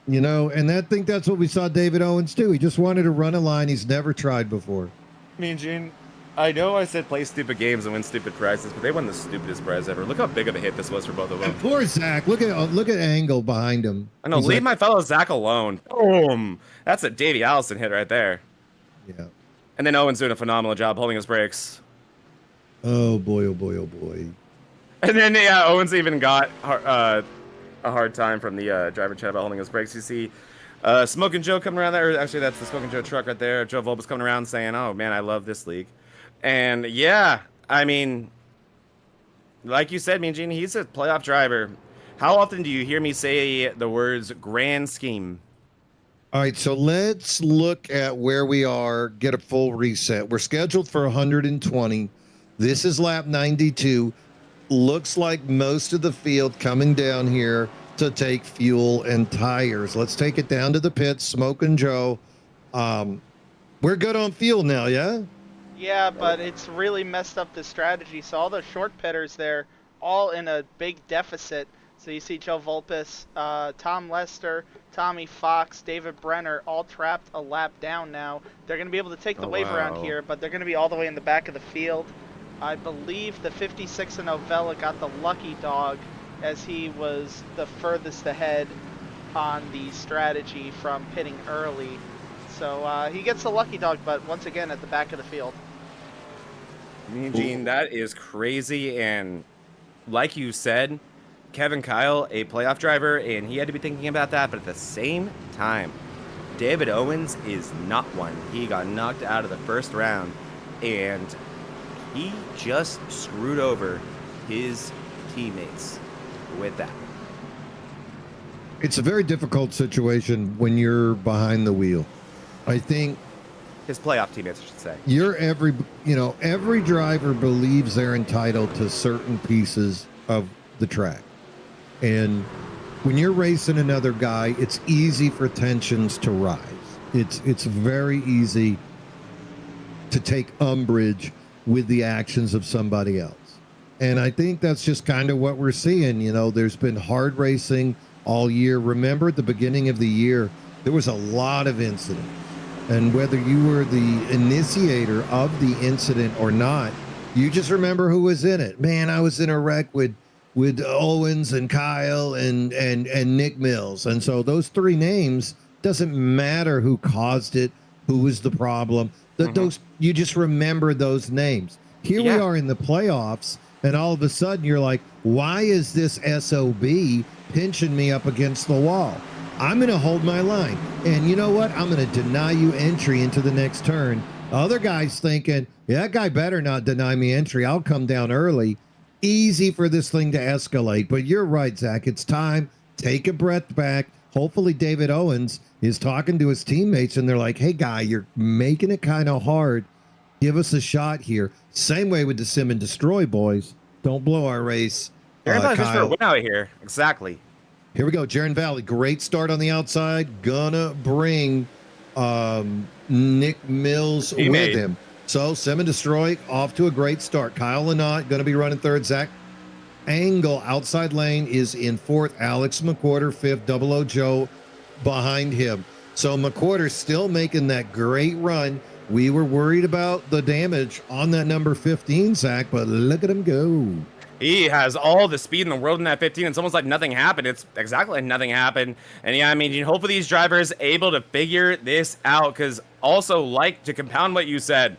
You know, and I think that's what we saw David Owens do. He just wanted to run a line he's never tried before. Mean Gene, I know I said play stupid games and win stupid prizes, but they won the stupidest prize ever. Look how big of a hit this was for both of them. And poor Zach. Look at Angle behind him. I know, He's leave like, my fellow Zach alone. Boom! That's a Davey Allison hit right there. yeah. And then Owen's doing a phenomenal job holding his brakes. Oh boy, oh boy, oh boy. And then, yeah, Owens even got a hard time from the driver chat about holding his brakes. You see Smoking Joe coming around there. Actually, that's the Smoking Joe truck right there. Joe Volp's coming around saying, oh, man, I love this league. And, yeah, I mean, like you said, Mean Gene, he's a playoff driver. How often do you hear me say the words grand scheme? All right, so let's look at where we are, get a full reset. We're scheduled for 120. This is lap 92. Looks like most of the field coming down here to take fuel and tires. Let's take it down to the pits, Smoking Joe. We're good on fuel now, yeah? Yeah, but it's really messed up the strategy. So all the short pitters there, all in a big deficit. So you see Joe Volpis, Tom Lester, Tommy Fox, David Brenner, all trapped a lap down now. They're going to be able to take the wave around here, but they're going to be all the way in the back of the field. I believe the 56 in Novella got the lucky dog as he was the furthest ahead on the strategy from pitting early. So he gets the lucky dog, but once again at the back of the field. Mean Gene, that is crazy. And like you said, Kevin Kyle, a playoff driver, and he had to be thinking about that. But at the same time, David Owens is not one. He got knocked out of the first round, and he just screwed over his teammates with that. It's a very difficult situation when you're behind the wheel. I think His playoff teammates, I should say. Every driver believes they're entitled to certain pieces of the track. And when you're racing another guy, it's easy for tensions to rise. It's very easy to take umbrage with the actions of somebody else. And I think that's just kind of what we're seeing. You know, there's been hard racing all year. Remember at the beginning of the year, there was a lot of incidents. And whether you were the initiator of the incident or not, you just remember who was in it. Man, I was in a wreck with Owens and Kyle and Nick Mills. And so those three names, doesn't matter who caused it, who was the problem. Those, you just remember those names. Here we are in the playoffs, and all of a sudden you're like, why is this SOB pinching me up against the wall? I'm going to hold my line. And you know what? I'm going to deny you entry into the next turn. Other guys thinking, yeah, that guy better not deny me entry. I'll come down early. Easy for this thing to escalate. But you're right, Zach. It's time. Take a breath back. Hopefully David Owens is talking to his teammates, and they're like, hey, guy, you're making it kind of hard. Give us a shot here. Same way with the Sim and Destroy boys. Don't blow our race. Just for a win out here. Exactly. Here we go, Jaron Valley. Great start on the outside. Gonna bring Nick Mills with him. So Sim and Destroy off to a great start. Kyle Lynott going to be running third. Zach Angle outside lane is in fourth. Alex McQuarter fifth. Double O Joe behind him. So McQuarter still making that great run. We were worried about the damage on that number 15, Zach, but look at him go. He has all the speed in the world in that 15. It's almost like nothing happened. It's exactly like nothing happened. And yeah, I mean, hopefully these drivers able to figure this out, because also, like, to compound what you said,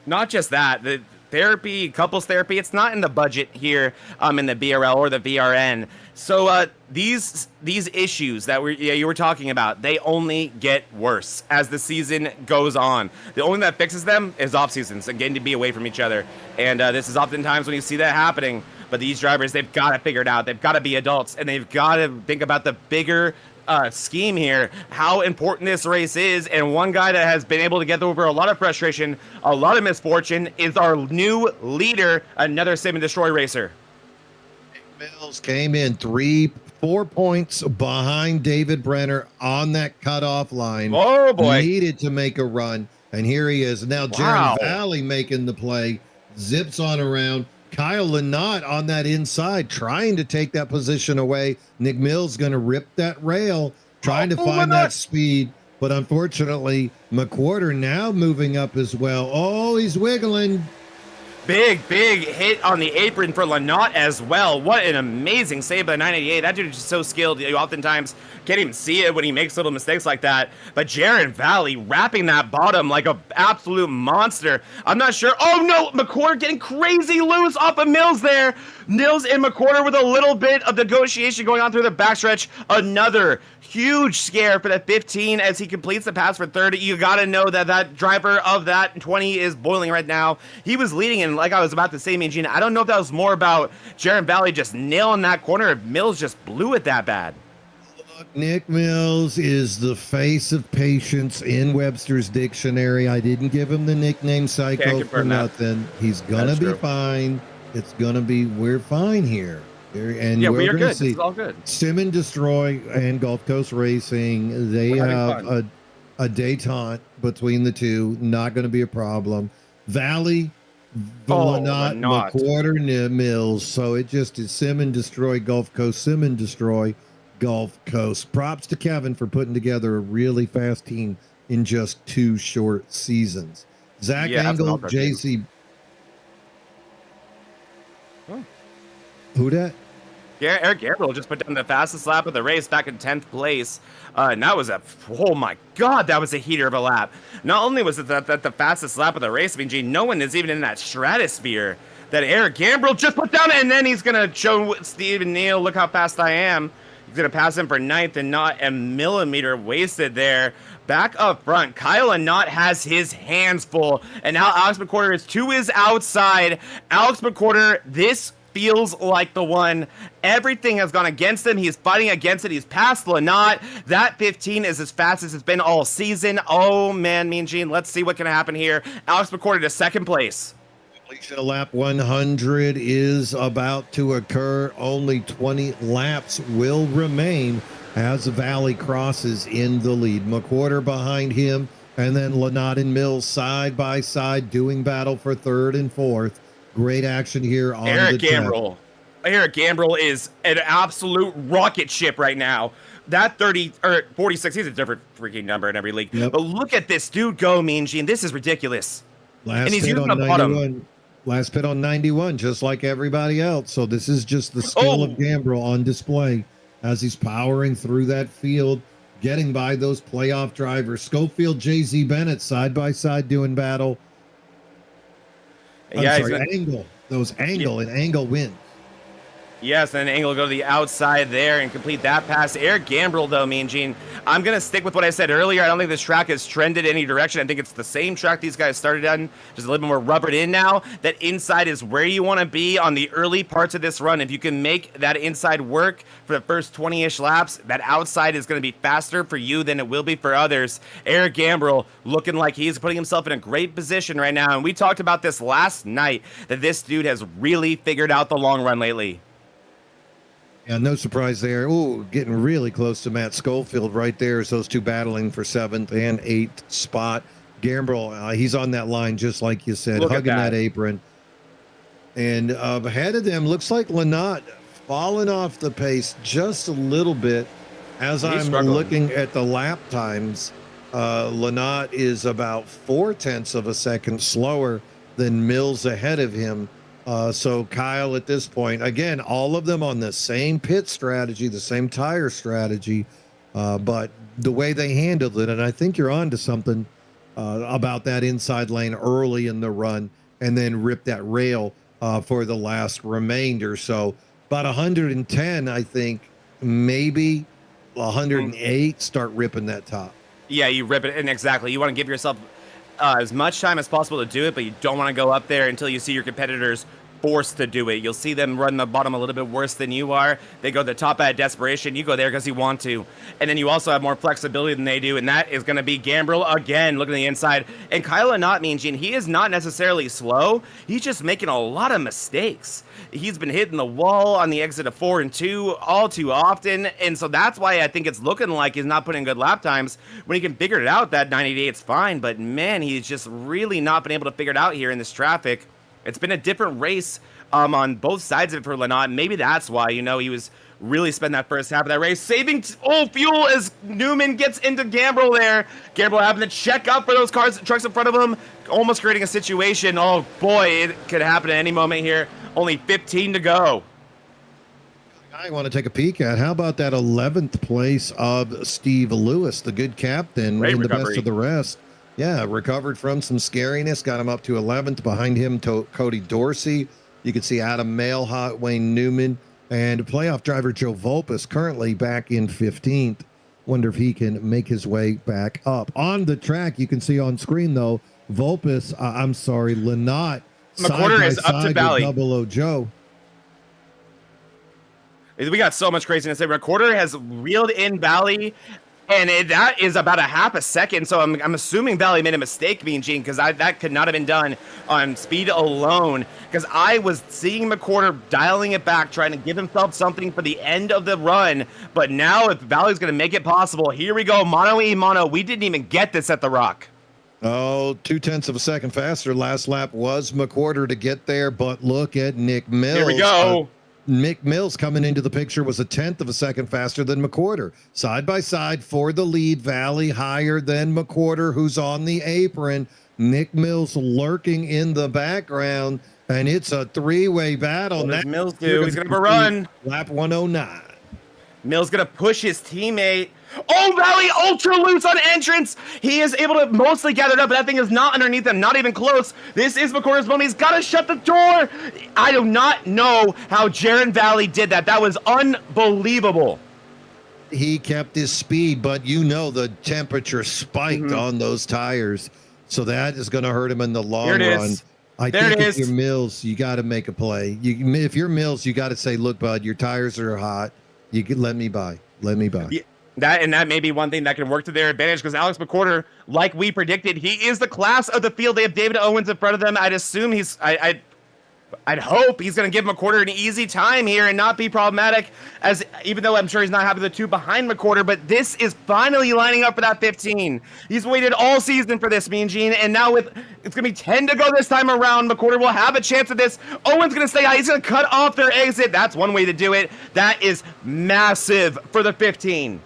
not just that, the therapy, couples therapy, it's not in the budget here in the BRL or the VRN. So these issues that you were talking about, they only get worse as the season goes on. The only thing that fixes them is off seasons and getting to be away from each other. And this is oftentimes when you see that happening. But these drivers, they've got to figure it out. They've got to be adults, and they've got to think about the bigger scheme here, how important this race is. And one guy that has been able to get over a lot of frustration, a lot of misfortune, is our new leader, another Sim and Destroy racer. Mills came in 4 points behind David Brenner on that cutoff line. Oh, boy. Needed to make a run, and here he is. Now Jaron Valley making the play, zips on around. Kyle Lynott on that inside, trying to take that position away. Nick Mills going to rip that rail, trying to find that speed. But unfortunately, McQuarter now moving up as well. Oh, he's wiggling. Big hit on the apron for Lynott as well. What an amazing save by 988. That dude is just so skilled. You oftentimes can't even see it when he makes little mistakes like that. But Jaren Valley wrapping that bottom like an absolute monster. I'm not sure. Oh no, McCord getting crazy loose off of Mills there. Mills and McCorder with a little bit of negotiation going on through the backstretch. Another huge scare for that 15 as he completes the pass for third. You got to know that that driver of that 20 is boiling right now. He was leading, and like I was about to say, Gene, I don't know if that was more about Jaren Valley just nailing that corner or Mills just blew it that bad. Nick Mills is the face of patience in Webster's dictionary. I didn't give him the nickname Psycho for nothing. He's going to be fine. It's going to be, we're fine here. And yeah, we are good. See it's all good. Sim and Destroy and Gulf Coast Racing, they have a detente between the two. Not going to be a problem. Valley, Lynott, McWhorter, Mills. So it just is Sim and Destroy, Gulf Coast, Sim and Destroy, Gulf Coast. Props to Kevin for putting together a really fast team in just 2 short seasons. Zach Angle, JC. Who that? Yeah, Eric Gabriel just put down the fastest lap of the race back in 10th place. And that was oh my God, that was a heater of a lap. Not only was it that the fastest lap of the race, Gene, no one is even in that stratosphere that Eric Gabriel just put down, and then he's going to show Stephen Neal, look how fast I am. He's going to pass him for 9th and not a millimeter wasted there. Back up front, Kyle Lynott has his hands full, and now Alex McWhorter is to his outside. Alex McWhorter, this feels like the one. Everything has gone against him. He's fighting against it. He's passed Lynott. That 15 is as fast as it's been all season. Oh, man, Mean Gene, let's see what can happen here. Alex McWhorter to 2nd place. Completion of lap 100 is about to occur. Only 20 laps will remain as Valley crosses in the lead. McWhorter behind him, and then Lynott and Mills side by side doing battle for 3rd and 4th. Great action here on Eric Gambrell. Eric Gambrell is an absolute rocket ship right now. That 46, he's a different freaking number in every league. Yep. But look at this dude go, Mean Gene. This is ridiculous. And he's using the bottom. Last pit on 91, just like everybody else. So this is just the skill of Gambrell on display as he's powering through that field, getting by those playoff drivers. Schofield, JZ Bennett side by side doing battle. Angle. And Angle wins. Yes, and Angle will go to the outside there and complete that pass. Eric Gambrell, though, Mean Gene, I'm going to stick with what I said earlier. I don't think this track has trended any direction. I think it's the same track these guys started on, just a little bit more rubbered in now. That inside is where you want to be on the early parts of this run. If you can make that inside work for the first 20-ish laps, that outside is going to be faster for you than it will be for others. Eric Gambrell looking like he's putting himself in a great position right now. And we talked about this last night, that this dude has really figured out the long run lately. Yeah, no surprise there. Oh, getting really close to Matt Schofield right there as those two battling for 7th and 8th spot. Gambrell, he's on that line just like you said, hugging that apron. And ahead of them, looks like Lynott falling off the pace just a little bit. As I'm looking at the lap times, Lynott is about 0.4 of a second slower than Mills ahead of him. So Kyle at this point, again, all of them on the same pit strategy, the same tire strategy, but the way they handled it, and I think you're on to something about that inside lane early in the run and then rip that rail for the last remainder. So about 110, I think, maybe 108, start ripping that top. Yeah, you rip it, and exactly. You want to give yourself as much time as possible to do it, but you don't want to go up there until you see your competitors forced to do it. You'll see them run the bottom a little bit worse than you are. They go to the top out of desperation. You go there because you want to. And then you also have more flexibility than they do, and that is going to be Gambrell again, looking at the inside. And Kyle Lynott, Mean Gene, he is not necessarily slow. He's just making a lot of mistakes. He's been hitting the wall on the exit of 4 and 2 all too often, and so that's why I think it's looking like he's not putting good lap times. When he can figure it out, that 98's fine, but man, he's just really not been able to figure it out here in this traffic. It's been a different race on both sides of it for Lynott. Maybe that's why, he was really spending that first half of that race saving fuel as Newman gets into Gambrell there. Gambrell having to check up for those trucks in front of him. almost creating a situation. Oh boy, it could happen at any moment here. Only 15 to go. I want to take a peek at how about that 11th place of Steve Lewis, the good captain, Great in the recovery. best of the rest. Yeah, recovered from some scariness, got him up to 11th. Behind him, Cody Dorsey. You can see Adam Mailhot, Wayne Newman, and playoff driver Joe Volpus currently back in 15th. Wonder if he can make his way back up. On the track, you can see on screen, though, Volpus, Lynott, McWhorter is up to Valley. Double O Joe. We got so much craziness there. McWhorter has reeled in Valley, and that is about a half a second. So I'm assuming Valley made a mistake, Mean Gene, because that could not have been done on speed alone. Because I was seeing McWhorter dialing it back, trying to give himself something for the end of the run. But now, if Valley's going to make it possible, here we go, mono e mono. We didn't even get this at the Rock. Oh, 0.2 of a second faster. Last lap was McWhorter to get there, but look at Nick Mills. Here we go. Nick Mills coming into the picture was 1/10 of a second faster than McWhorter. Side by side for the lead. Valley higher than McWhorter, who's on the apron. Nick Mills lurking in the background, and it's a three-way battle. What does Mills do? He's going to run. Lap 109. Mills going to push his teammate. Oh, Valley ultra loose on entrance. He is able to mostly gather it up, but that thing is not underneath him, not even close. This is McWhorter's moment. He's got to shut the door. I do not know how Jaron Valley did that. That was unbelievable. He kept his speed, but you know the temperature spiked on those tires, so that is going to hurt him in the long run. I think if you're Mills, you got to make a play. If you're Mills, you got to say, "Look, bud, your tires are hot. You can let me by. Let me by." Yeah. That may be one thing that can work to their advantage, because Alex McWhorter, like we predicted, he is the class of the field. They have David Owens in front of them. I'd assume I'd hope he's going to give McWhorter an easy time here and not be problematic, as even though I'm sure he's not happy with the two behind McWhorter, but this is finally lining up for that 15. He's waited all season for this, Mean Gene, and now it's going to be 10 to go this time around. McWhorter will have a chance at this. Owen's going to stay high. He's going to cut off their exit. That's one way to do it. That is massive for the 15.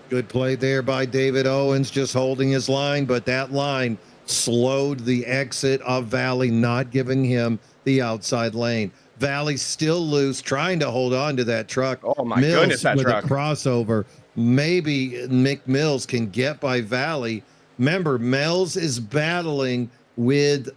Good play there by David Owens, just holding his line, but that line slowed the exit of Valley, not giving him the outside lane. Valley still loose, trying to hold on to that truck. Oh my goodness, that with truck. A crossover. Maybe Mick Mills can get by Valley. Remember, Mills is battling with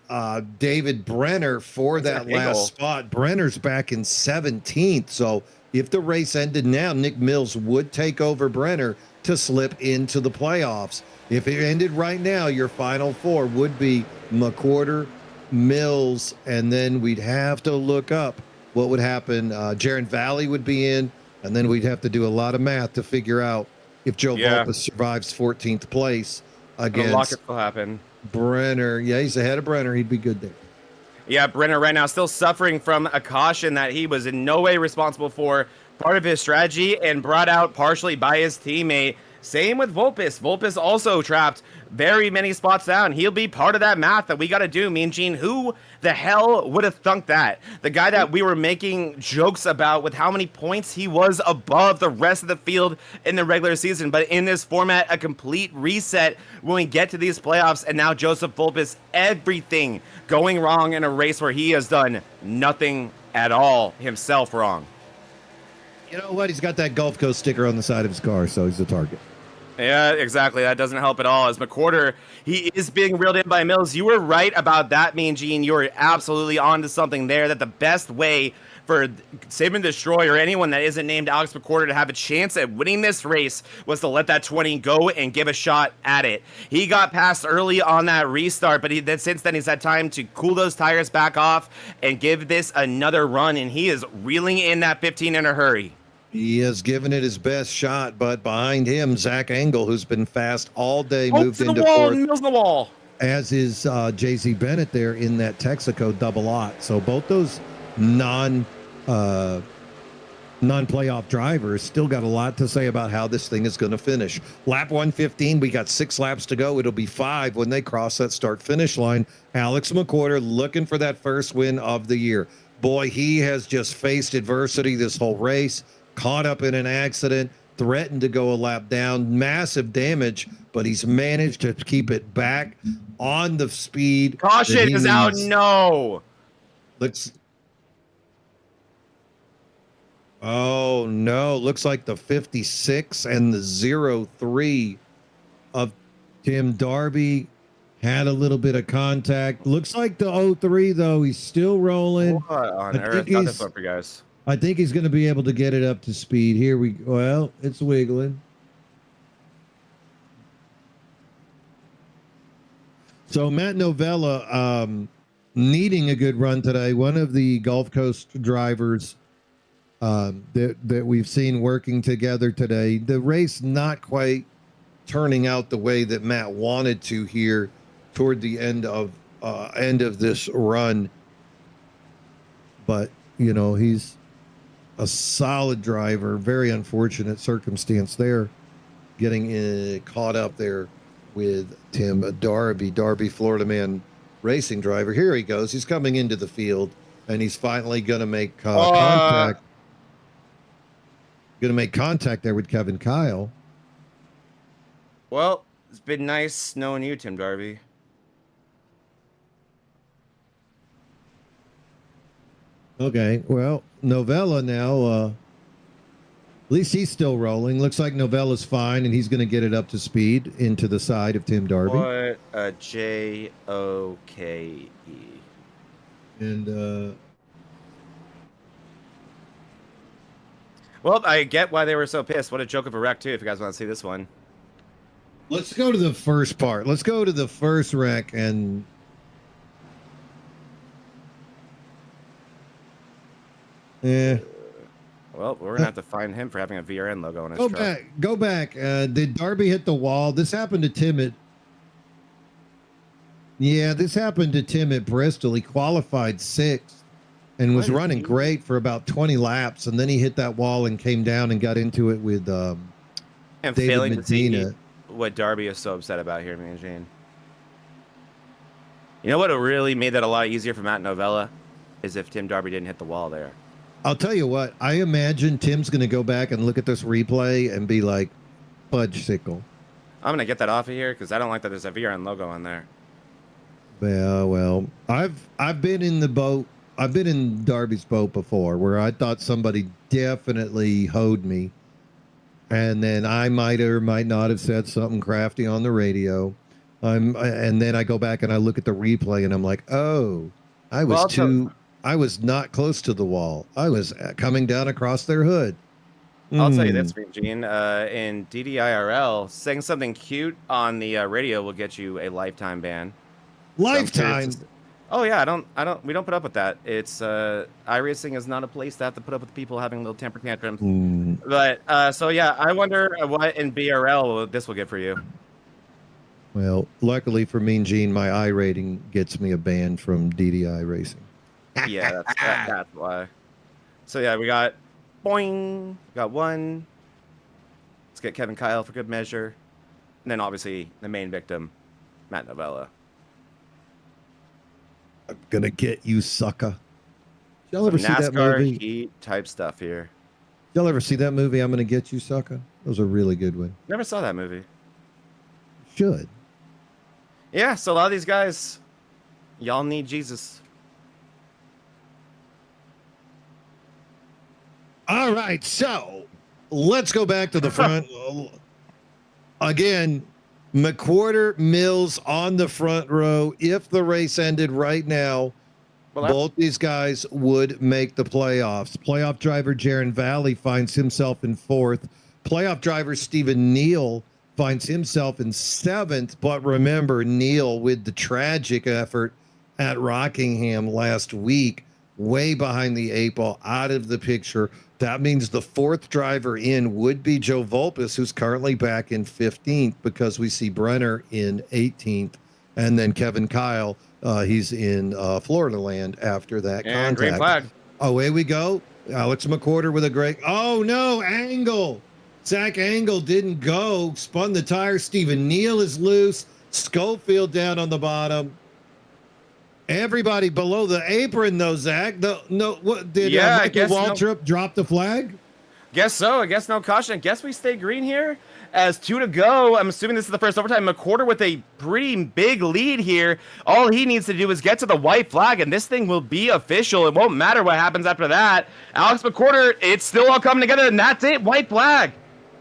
David Brenner for that last spot. Brenner's back in 17th, so if the race ended now, Nick Mills would take over Brenner to slip into the playoffs. If it ended right now, your final four would be McWhorter, Mills, and then we'd have to look up what would happen. Jaron Valley would be in, and then we'd have to do a lot of math to figure out if Joe Volpus survives 14th place against will happen. Brenner. Yeah, he's ahead of Brenner. He'd be good there. Yeah, Brenner right now still suffering from a caution that he was in no way responsible for, part of his strategy, and brought out partially by his teammate. Same with Volpus. Volpus also trapped very many spots down. He'll be part of that math that we got to do. Mean Gene, who the hell would have thunk that? The guy that we were making jokes about with how many points he was above the rest of the field in the regular season. But in this format, a complete reset when we get to these playoffs. And now Joseph Volpus, everything going wrong in a race where he has done nothing at all himself wrong. You know what? He's got that Gulf Coast sticker on the side of his car, so he's a target. Yeah, exactly. That doesn't help at all. As McWhorter, he is being reeled in by Mills. You were right about that, Mean Gene. You were absolutely on to something there, that the best way for Save and Destroy or anyone that isn't named Alex McWhorter to have a chance at winning this race was to let that 20 go and give a shot at it. He got past early on that restart, but since then he's had time to cool those tires back off and give this another run, and he is reeling in that 15 in a hurry. He has given it his best shot, but behind him, Zach Engel, who's been fast all day, moved into fourth. Mills in the wall. As is JZ Bennett there in that Texaco double aught. So both those non-playoff drivers still got a lot to say about how this thing is going to finish. Lap 115, we got 6 laps to go. It'll be 5 when they cross that start-finish line. Alex McWhorter looking for that first win of the year. Boy, he has just faced adversity this whole race. Caught up in an accident, threatened to go a lap down, massive damage, but he's managed to keep it back on the speed. Caution is out. No. Let's. Oh no! Looks like the 56 and the 03 of Tim Darby had a little bit of contact. Looks like the 03 though. He's still rolling. What on earth? Got this one for you guys. I think he's going to be able to get it up to speed. Here we go. Well, it's wiggling. So Matt Novella needing a good run today. One of the Gulf Coast drivers that we've seen working together today. The race not quite turning out the way that Matt wanted to here toward the end of this run. But, you know, he's a solid driver. Very unfortunate circumstance there, getting caught up there with Tim Darby, Florida Man racing driver. Here he goes. He's coming into the field, and he's finally going to make contact. Going to make contact there with Kevin Kyle. Well, it's been nice knowing you, Tim Darby. Okay, well, Novella now, at least he's still rolling. Looks like Novella's fine, and he's going to get it up to speed into the side of Tim Darby. What a Joke. And, well, I get why they were so pissed. What a joke of a wreck, too, if you guys want to see this one. let's go to the first part. Let's go to the first wreck and... Yeah. Well, we're gonna have to find him for having a VRN logo on his truck. Go back. Did Darby hit the wall? This happened to Tim at... Yeah, this happened to Tim at Bristol. He qualified 6th and was running great for about 20 laps, and then he hit that wall and came down and got into it with and David failing Medina. to see what Darby is so upset about here, me and Jane. You know what really made that a lot easier for Matt Novella is if Tim Darby didn't hit the wall there. I'll tell you what, I imagine Tim's going to go back and look at this replay and be like, fudge sickle. I'm gonna get that off of here because I don't like that there's a VRN logo on there. Yeah, well, I've been in the boat. I've been in Darby's boat before where I thought somebody definitely hoed me. And then I might or might not have said something crafty on the radio. And then I go back and I look at the replay and I'm like, oh, I was not close to the wall. I was coming down across their hood. I'll tell you this, Gene. In DDIRL, saying something cute on the radio will get you a lifetime ban. Lifetime. Oh yeah, we don't put up with that. It's iRacing is not a place to have to put up with people having little temper tantrums. But so yeah, I wonder what in BRL this will get for you. Well, luckily for Mean Gene, my I rating gets me a ban from DDI Racing. Yeah, that's why. So yeah, we got boing, got one. Let's get Kevin Kyle for good measure, and then obviously the main victim, Matt Novella. I'm gonna get you, sucker. Did y'all ever see that NASCAR movie? heat type stuff here. Y'all ever see that movie? I'm gonna get you, sucker. That was a really good one. Never saw that movie. Should. Yeah, so a lot of these guys, y'all need Jesus. All right, so let's go back to the front. Again, McWhorter, Mills on the front row. If the race ended right now, both these guys would make the playoffs. Playoff driver Jaron Valley finds himself in 4th. Playoff driver Stephen Neal finds himself in 7th. But remember, Neal, with the tragic effort at Rockingham last week, way behind the 8 ball, out of the picture. That means the 4th driver in would be Joe Volpes, who's currently back in 15th, because we see Brenner in 18th, and then Kevin Kyle, he's in Florida land after that contact. Green flag. Away we go. Alex McWhorter with a great. Oh no, Angle. Zach Angle didn't go. Spun the tire. Stephen Neal is loose. Schofield down on the bottom. Everybody below the apron, though, Zach. What did Michael Waltrip drop the flag? Guess so. I guess no caution. I guess we stay green here. as 2 to go. I'm assuming this is the first overtime. McWhorter with a pretty big lead here. All he needs to do is get to the white flag, and this thing will be official. It won't matter what happens after that. Alex McWhorter, it's still all coming together, and that's it. White flag.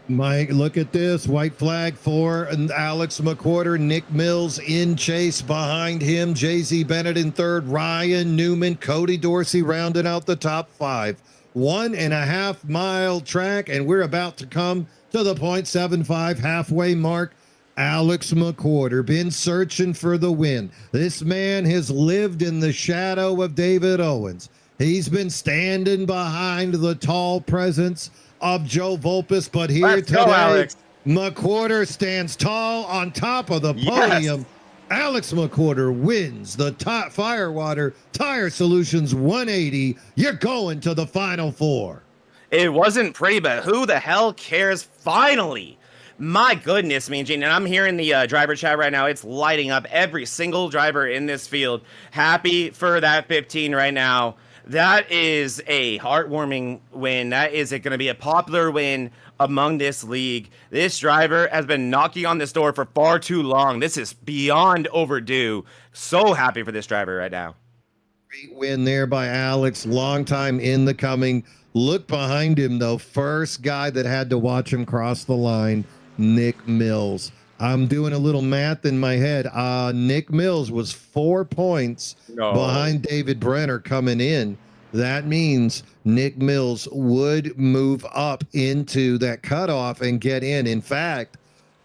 Mike, look at this. White flag for Alex McWhorter. Nick Mills in chase behind him. Jay-Z Bennett in third. Ryan Newman, Cody Dorsey rounding out the top 5. 1.5 mile track, and we're about to come to the 0.75 halfway mark. Alex McWhorter been searching for the win. This man has lived in the shadow of David Owens. He's been standing behind the tall presence of Joe Volpus, but here Let's today, go, Alex. McWhorter stands tall on top of the podium. Yes. Alex McWhorter wins the Firewater Tire Solutions 180. You're going to the Final Four. It wasn't pretty, but who the hell cares? Finally. My goodness, Mean Gene, and I'm hearing the driver chat right now. It's lighting up. Every single driver in this field happy for that 15 right now. That is a heartwarming win. That is going to be a popular win among this league. This driver has been knocking on this door for far too long. This is beyond overdue. So happy for this driver right now. Great win there by Alex. Long time in the coming. Look behind him, though. First guy that had to watch him cross the line, Nick Mills. I'm doing a little math in my head. Nick Mills was 4 points behind David Brenner coming in. That means Nick Mills would move up into that cutoff and get in. In fact,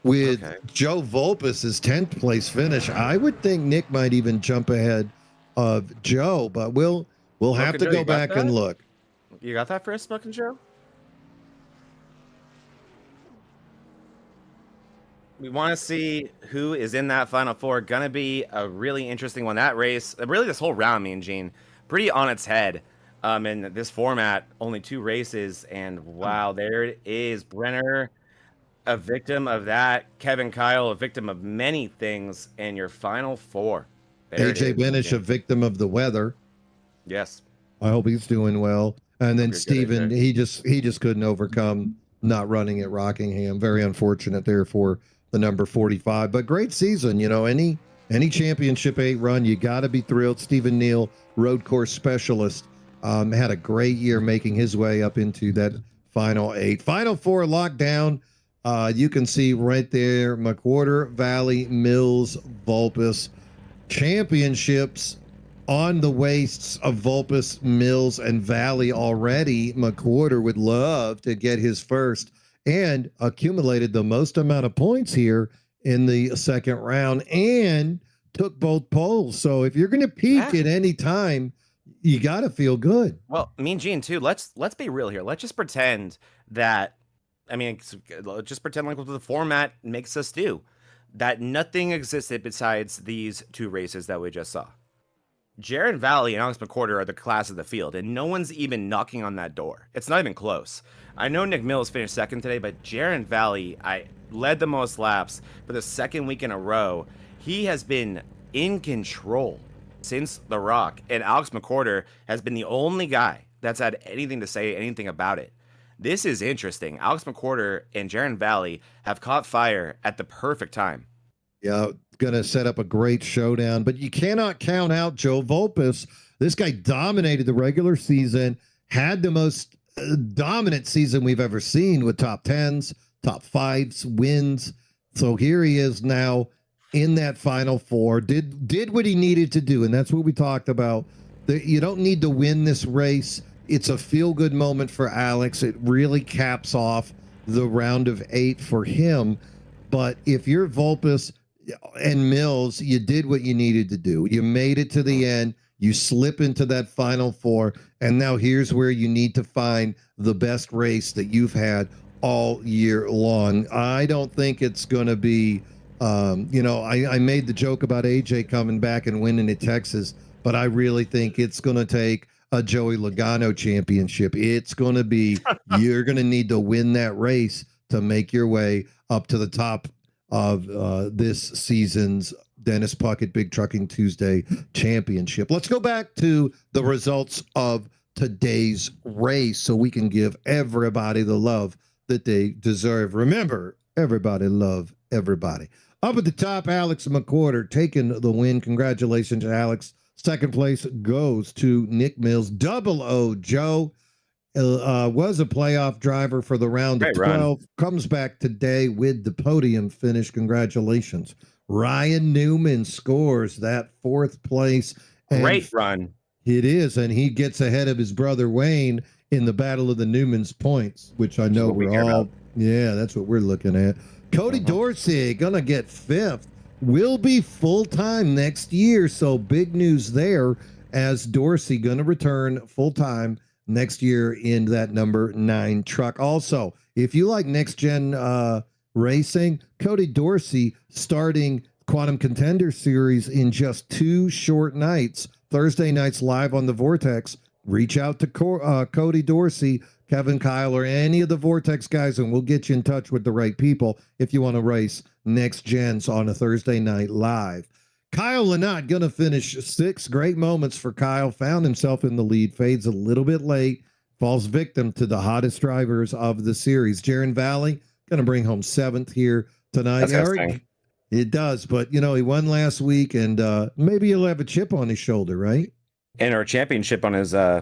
with Joe Volpus's 10th place finish, I would think Nick might even jump ahead of Joe, but we'll have to go back and look. You got that for us, Smoking Joe? We want to see who is in that Final Four. Gonna be a really interesting one. That race, really this whole round, Mean Gene, pretty on its head. In this format, only 2 races, and wow, there it is. Brenner, a victim of that. Kevin Kyle, a victim of many things, and your Final Four. There AJ Benish, a victim of the weather. Yes. I hope he's doing well. And then Steven, he just couldn't overcome not running at Rockingham. Very unfortunate there for the number 45, but great season. You know, any championship 8 run, you got to be thrilled. Stephen Neal, road course specialist, had a great year making his way up into that final 8. Final 4 lockdown. You can see right there, McWhorter, Valley, Mills, Volpus. Championships on the waists of Volpus, Mills, and Valley already. McWhorter would love to get his first and accumulated the most amount of points here in the second round and took both poles. So if you're going to peak at any time, you got to feel good. Well, Mean Gene too. Let's be real here. Let's just pretend that, just pretend like what the format makes us do, that nothing existed besides these 2 races that we just saw. Jaron Valley and Alex McWhorter are the class of the field, and no one's even knocking on that door. It's not even close. I know Nick Mills finished second today, but Jaron Valley, I led the most laps for the second week in a row. He has been in control since the Rock, and Alex McWhorter has been the only guy that's had anything to say anything about it. This is interesting. Alex McWhorter and Jaron Valley have caught fire at the perfect time. Yeah, going to set up a great showdown, but you cannot count out Joe Volpus. This guy dominated the regular season, had the most dominant season we've ever seen with top 10s, top 5s, wins. So here he is now in that Final Four, did what he needed to do, and that's what we talked about. You don't need to win this race. It's a feel-good moment for Alex. It really caps off the round of 8 for him. But if you're Volpus and Mills, you did what you needed to do. You made it to the end. You slip into that Final Four, and now here's where you need to find the best race that you've had all year long. I don't think it's going to be, I made the joke about AJ coming back and winning at Texas, but I really think it's going to take a Joey Logano championship. It's going to be, you're going to need to win that race to make your way up to the top of this season's Dennis Puckett Big Trucking Tuesday Championship. Let's go back to the results of today's race so we can give everybody the love that they deserve. Remember, Everybody love everybody. Up at the top, Alex McQuarter taking the win. Congratulations, Alex. Second place goes to Nick Mills. Double O Joe was a playoff driver for the round of Great run. 12. Comes back today with the podium finish. Congratulations. Ryan Newman scores that fourth place. Great run. It is, and he gets ahead of his brother Wayne in the Battle of the Newman's points, which I know we're all, yeah, that's what we're looking at. Cody Dorsey gonna get fifth, will be full-time next year, so big news there as Dorsey gonna return full-time next year in that number 9 truck. Also, if you like next-gen racing, Cody Dorsey starting Quantum Contender Series in just 2 short nights, Thursday nights live on the Vortex. Reach out to Cody Dorsey, Kevin Kyle, or any of the Vortex guys, and we'll get you in touch with the right people if you want to race next gens on a Thursday night live. Kyle Lynott going to finish 6th. Great moments for Kyle. Found himself in the lead, fades a little bit late, falls victim to the hottest drivers of the series. Jaron Valley going to bring home 7th here tonight. Eric, it does, but you know, he won last week, and maybe he'll have a chip on his shoulder, right? And our championship on his, I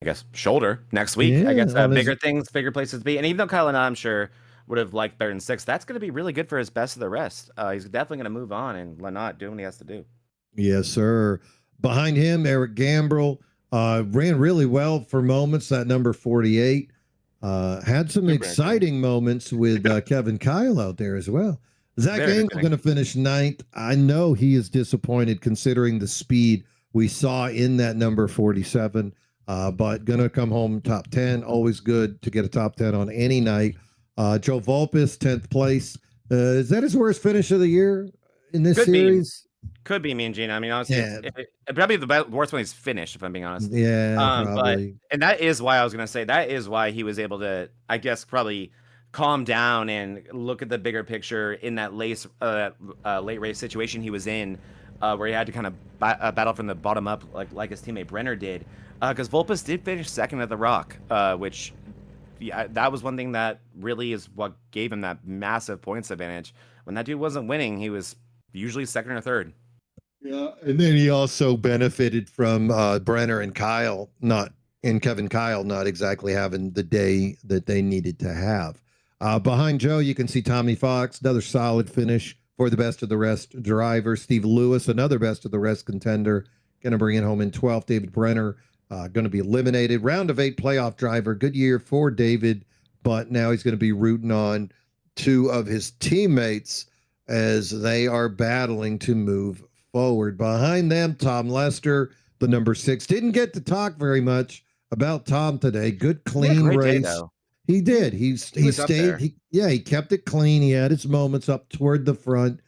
guess, shoulder next week. Yeah, I guess bigger things, bigger places to be. And even though Kyle and I'm sure would have liked better than 6th, that's going to be really good for his best of the rest. He's definitely going to move on and Lynott doing what he has to do. Yes, sir. Behind him, Eric Gambrell ran really well for moments. That number 48 had some exciting moments with Kevin Kyle out there as well. Zach Engel going to finish 9th. I know he is disappointed considering the speed we saw in that number 47, but going to come home top 10. Always good to get a top 10 on any night. Joe Volpis, 10th place. Is that his worst finish of the year in this series? Could be Mean Gene. I mean, honestly, it probably the worst one he's finished, if I'm being honest. Yeah, probably. And that is why I was going to say, that is why he was able to, I guess, probably calm down and look at the bigger picture in that late race situation he was in, where he had to kind of battle from the bottom up like his teammate Brenner did. Because Volpis did finish 2nd at the Rock, which that was one thing that really is what gave him that massive points advantage. When that dude wasn't winning, he was usually 2nd or 3rd. Yeah, and then he also benefited from Brenner and Kevin Kyle not exactly having the day that they needed to have. Behind Joe, you can see Tommy Fox, another solid finish for the best of the rest driver. Steve Lewis, another best of the rest contender, going to bring it home in 12th. David Brenner going to be eliminated. Round of 8 playoff driver. Good year for David, but now he's going to be rooting on 2 of his teammates as they are battling to move forward. Behind them, Tom Lester, the number 6. Didn't get to talk very much about Tom today. Good, clean race. He did. He stayed. He kept it clean. He had his moments up toward the front.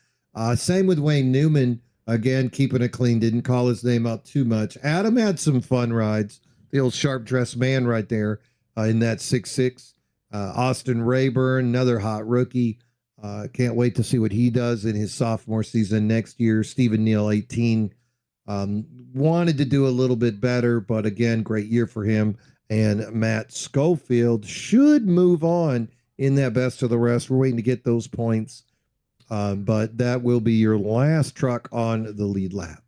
Same with Wayne Newman. Again, keeping it clean. Didn't call his name out too much. Adam had some fun rides. The old sharp-dressed man right there in that 6'6". Austin Rayburn, another hot rookie. Can't wait to see what he does in his sophomore season next year. Stephen Neal, 18. Wanted to do a little bit better, but again, great year for him. And Matt Schofield should move on in that best of the rest. We're waiting to get those points. But that will be your last truck on the lead lap.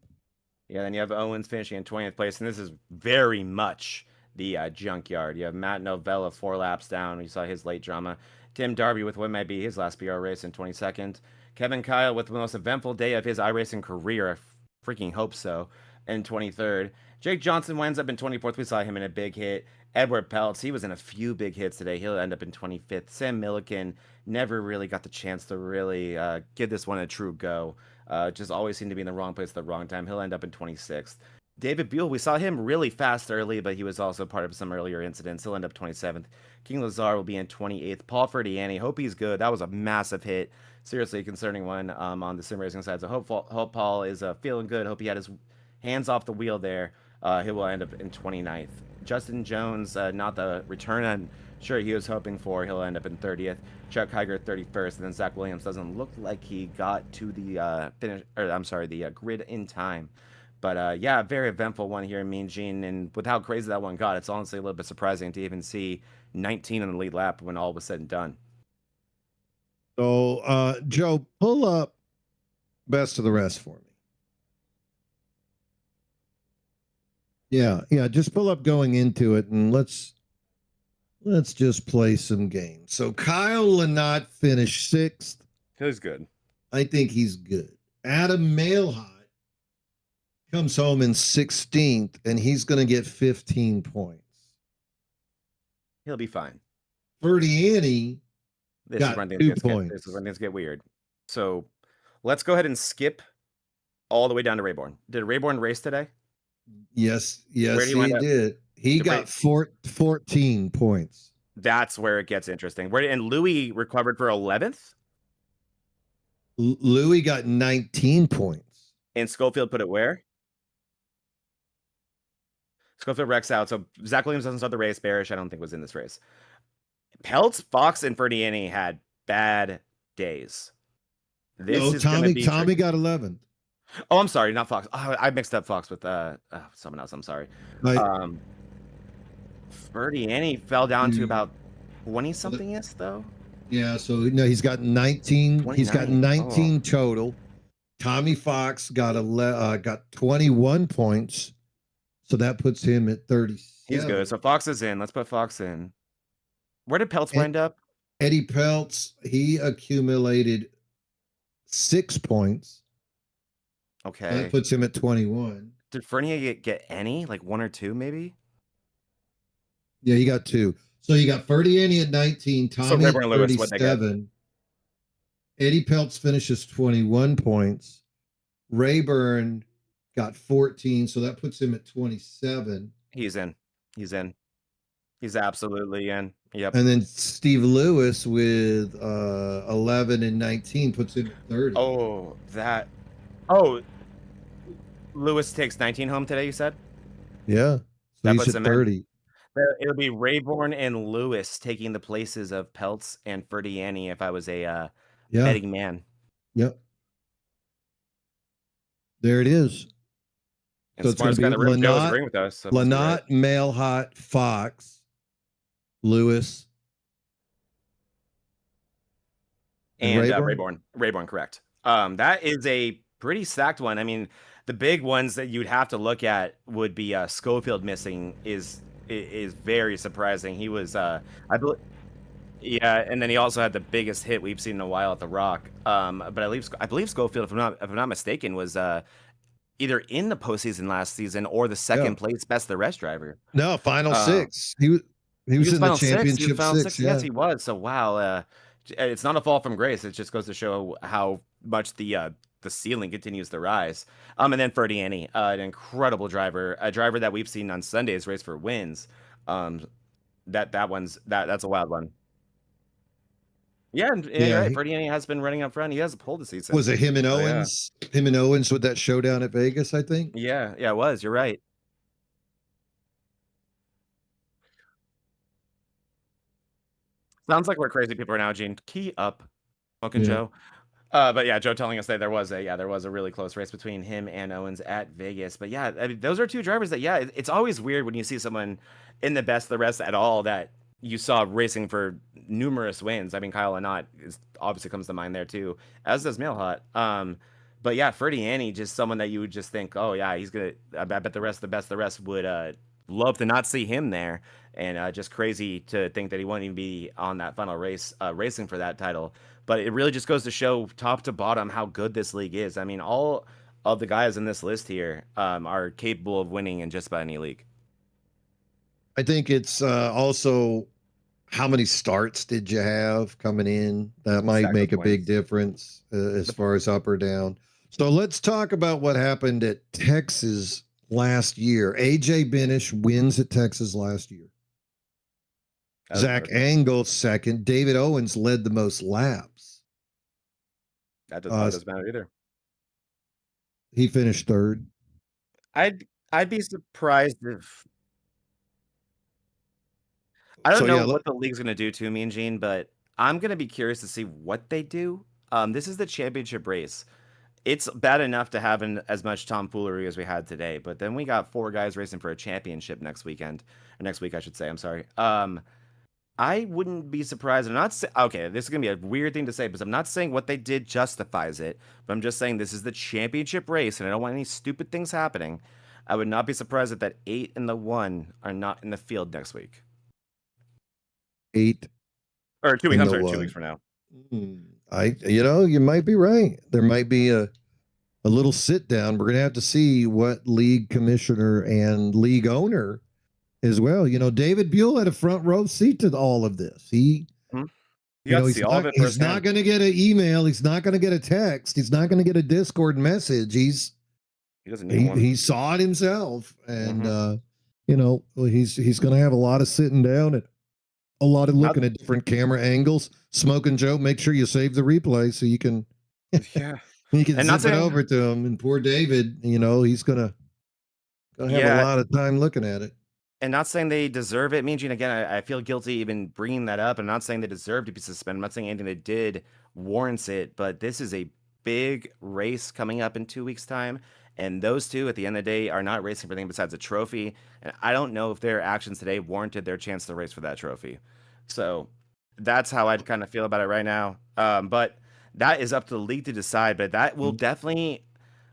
Yeah, then you have Owens finishing in 20th place, and this is very much the junkyard. You have Matt Novella 4 laps down. You saw his late drama. Tim Darby with what might be his last BR race in 22nd. Kevin Kyle with the most eventful day of his iRacing career. I freaking hope so. In 23rd. Jake Johnson winds up in 24th. We saw him in a big hit. Edward Peltz, he was in a few big hits today. He'll end up in 25th. Sam Milliken never really got the chance to really give this one a true go. Just always seemed to be in the wrong place at the wrong time. He'll end up in 26th. David Buell, we saw him really fast early, but he was also part of some earlier incidents. He'll end up 27th. King Lazar will be in 28th. Paul Ferdiani, hope he's good. That was a massive hit. Seriously concerning one on the sim racing side. So hope Paul is feeling good. Hope he had his hands off the wheel there. He will end up in 29th. Justin Jones, not the return I'm sure he was hoping for. He'll end up in 30th. Chuck Heiger, 31st. And then Zach Williams doesn't look like he got to the the grid in time. But yeah, very eventful one here in Mean Gene. And with how crazy that one got, it's honestly a little bit surprising to even see 19 in the lead lap when all was said and done. So, Joe, pull up best of the rest for me. Yeah, yeah, just pull up going into it and let's just play some games. So Kyle Lynott finished 6th. Feels good. I think he's good. Adam Mailhot comes home in 16th, and he's going to get 15 points. He'll be fine. Ferdiani This got is when 2 things points. this is when things get weird. So let's go ahead and skip all the way down to Rayborn. Did Rayborn race today? Yes, Where yes, do you he wind up? did. He got 14 points. That's where it gets interesting. And Louis recovered for 11th, Louis got 19 points. and Schofield put it where? Schofield wrecks out. So Zach Williams doesn't start the race. Barish, I don't think, was in this race. Peltz, Fox, and Ferdiani had bad days. This No, is gonna be Tommy got 11. Oh, I'm sorry, not Fox. Oh, I mixed up Fox with someone else. I'm sorry. Right. Ferdiani fell down to about 20 something is though. Yeah, so no, he's got 19. 29. He's got 19 total. Tommy Fox got 21 points, so that puts him at 30. He's good. So Fox is in. Let's put Fox in. Where did Peltz wind up? Eddie Peltz, he accumulated 6 points. Okay. That puts him at 21. Did Fernier get any? Like 1 or 2, maybe? Yeah, he got 2. So you got Ferdiani at 19, Tommy at 37. Eddie Peltz finishes 21 points. Rayburn got 14, so that puts him at 27. He's in. He's in. He's absolutely in. Yep. And then Steve Lewis with 11 and 19 puts him at 30. Oh, Lewis takes 19 home today, you said? Yeah. So that he's at 30. It'll be Rayborn and Lewis taking the places of Peltz and Ferdiani if I was a betting man. Yep. There it is. And so it's going to be Lynott, agreeing with us. So Lynott, right. Mailhot, Fox, Lewis, and Rayborn. Rayborn, correct. That is a pretty stacked one. I mean, the big ones that you'd have to look at would be Schofield missing is very surprising. He was, I believe, yeah, and then he also had the biggest hit we've seen in a while at the Rock. But I believe Schofield, if I'm not mistaken, was either in the postseason last season or the second place best of the rest driver. No, final 6. He was in the championship 6. Yes, he was. So wow, it's not a fall from grace. It just goes to show how much the ceiling continues to rise. And then Ferdiani, an incredible driver, a driver that we've seen on Sundays race for wins. That's a wild one. Yeah, right. Ferdiani has been running up front. He has a pole this season. Was it him and Owens? Yeah. Him and Owens with that showdown at Vegas, I think. Yeah, it was. You're right. Sounds like we're crazy people right now, Gene. Key up, Smoking Joe. But yeah, Joe telling us that there was a really close race between him and Owens at Vegas. But yeah, I mean, those are two drivers that it's always weird when you see someone in the best of the rest at all that you saw racing for numerous wins. I mean, Kyle Lynott obviously comes to mind there too, as does Mailhot. But yeah, Ferdiani, just someone that you would just think, oh yeah, he's gonna. I bet the best of the rest would love to not see him there, and just crazy to think that he won't even be on that final race, racing for that title. But it really just goes to show top to bottom how good this league is. I mean, all of the guys in this list here are capable of winning in just about any league. I think it's also how many starts did you have coming in? That might make a big difference as far as up or down. So let's talk about what happened at Texas last year. AJ Benish wins at Texas last year. Zach Engel second. David Owens led the most laps. That doesn't matter either. He finished third. I'd be surprised if I don't know what the league's going to do to me and Gene, but I'm going to be curious to see what they do. This is the championship race. It's bad enough to have as much tomfoolery as we had today, but then we got 4 guys racing for a championship next week, I should say. I'm sorry. I wouldn't be surprised. I'm not okay, this is gonna be a weird thing to say, but I'm not saying what they did justifies it. But I'm just saying this is the championship race, and I don't want any stupid things happening. I would not be surprised if that 8 and the 1 are not in the field next week. 8 Or 2 weeks. in I'm the sorry, 2 weeks 1. from now. You might be right. There might be a little sit down. We're going to have to see what league commissioner and league owner as well. David Buell had a front row seat to all of this. You got to see all of it he's not firsthand. going to get an email. He's not going to get a text. He's not going to get a Discord message. He doesn't need one. He saw it himself, and he's going to have a lot of sitting down and a lot of looking at different camera angles. Smoking Joe, make sure you save the replay so you can you can zip it over to him. And poor David, he's gonna have a lot of time looking at it. And not saying they deserve it. Mean Gene, again, I feel guilty even bringing that up. I'm not saying they deserve to be suspended. I'm not saying anything they did warrants it, but this is a big race coming up in 2 weeks' time. And those two, at the end of the day, are not racing for anything besides a trophy. And I don't know if their actions today warranted their chance to race for that trophy. So that's how I'd kind of feel about it right now. But that is up to the league to decide. But that will definitely,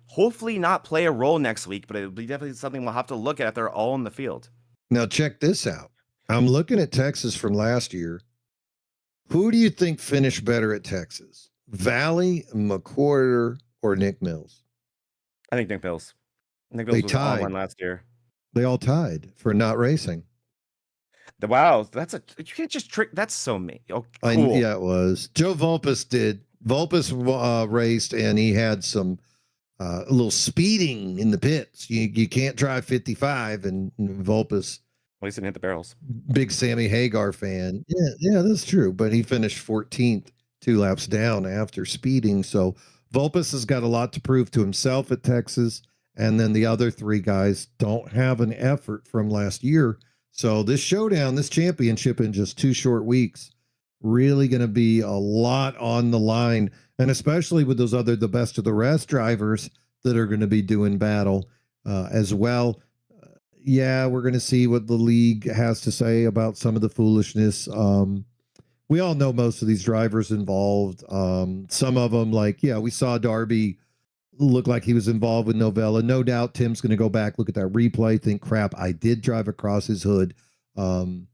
hopefully, not play a role next week. But it'll be definitely something we'll have to look at if they're all in the field. Now, check this out. I'm looking at Texas from last year. Who do you think finished better at Texas? Valley, McWhorter, or Nick Mills? I think Nick Mills. Nick Mills was on one last year. They all tied for not racing. Wow, you can't just trick. That's so mean. Oh, cool. Yeah, it was. Joe Vulpes did. Vulpes raced, and he had some a little speeding in the pits. You can't drive 55, and Vulpes. At least didn't hit the barrels. Big Sammy Hagar fan. Yeah, that's true. But he finished 14th, 2 laps down after speeding. So Vulpes has got a lot to prove to himself at Texas. And then the other 3 guys don't have an effort from last year. So this showdown, this championship in just 2 short weeks, really going to be a lot on the line. And especially with those the best of the rest drivers that are going to be doing battle as well. We're going to see what the league has to say about some of the foolishness. We all know most of these drivers involved. Some of them, we saw Darby look like he was involved with Novella. No doubt Tim's going to go back, look at that replay, think, crap, I did drive across his hood, and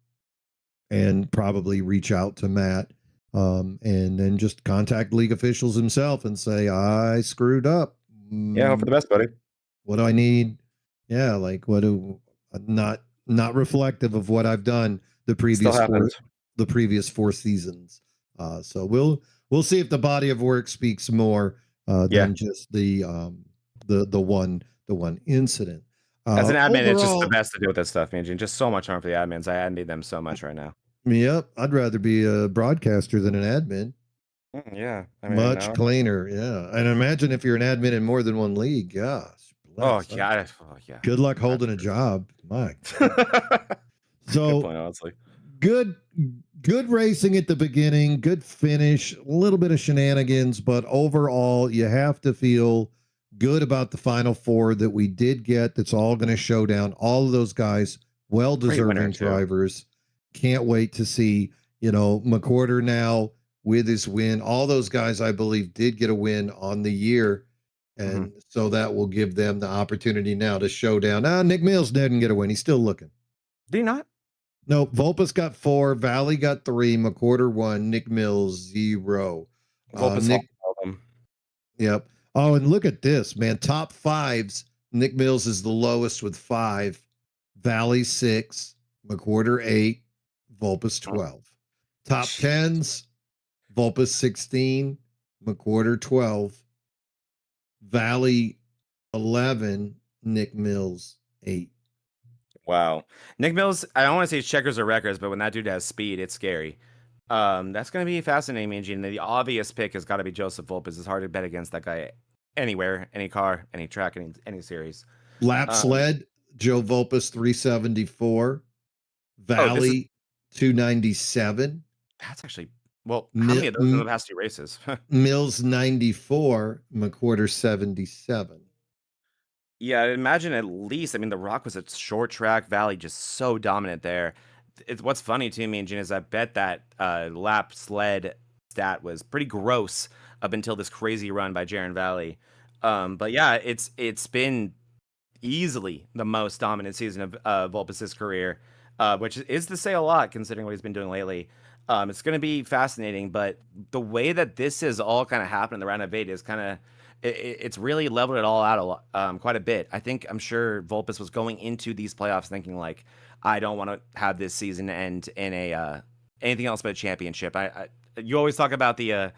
probably reach out to Matt, and then just contact league officials himself and say, I screwed up. Hope for the best, buddy. What do I need? Not reflective of what I've done the previous 4 seasons. So we'll see if the body of work speaks more than just the one incident. As an admin, it's just the best to deal with this stuff, man. Just so much harm for the admins. I envy them so much right now. Yep, I'd rather be a broadcaster than an admin. Yeah, much cleaner. Yeah, and imagine if you're an admin in more than one league. Gosh. Oh yeah. Good luck holding a job. My God. So good point, honestly. Good racing at the beginning, good finish, a little bit of shenanigans, but overall, you have to feel good about the Final 4 that we did get. That's all going to show down. All of those guys, well-deserving drivers. Can't wait to see, McWhorter now with his win. All those guys, I believe, did get a win on the year. And so that will give them the opportunity now to show down. Nick Mills didn't get a win. He's still looking. Did he not? No, Vulpes got 4, Valley got 3, McWhorter 1, Nick Mills 0. Yep. Oh, and look at this, man. Top 5s. Nick Mills is the lowest with 5. Valley 6, McWhorter 8, Vulpes 12. Top 10s. Vulpes 16, McWhorter 12. Valley 11, Nick Mills 8. Wow. Nick Mills, I don't want to say checkers or records, but when that dude has speed, it's scary. That's going to be fascinating, me, Gene. The obvious pick has got to be Joseph Vulpes. It's hard to bet against that guy anywhere, any car, any track, any series. Lap sled, Joe Vulpes 374. Valley 297. That's actually, how many of those in the past 2 races? Mills 94, McWhorter 77. Yeah, I imagine at least. The Rock was a short track. Valley just so dominant there. it's what's funny to me, and Gene, is I bet that lap sled stat was pretty gross up until this crazy run by Jaren Valley. But yeah, it's been easily the most dominant season of Vulpes's career, which is to say a lot considering what he's been doing lately. It's going to be fascinating, but the way that this has all kind of happened in the round of 8 is kind of it's really leveled it all out a lot, quite a bit. I'm sure Vulpes was going into these playoffs thinking like, I don't want to have this season end in a anything else but a championship. You always talk about the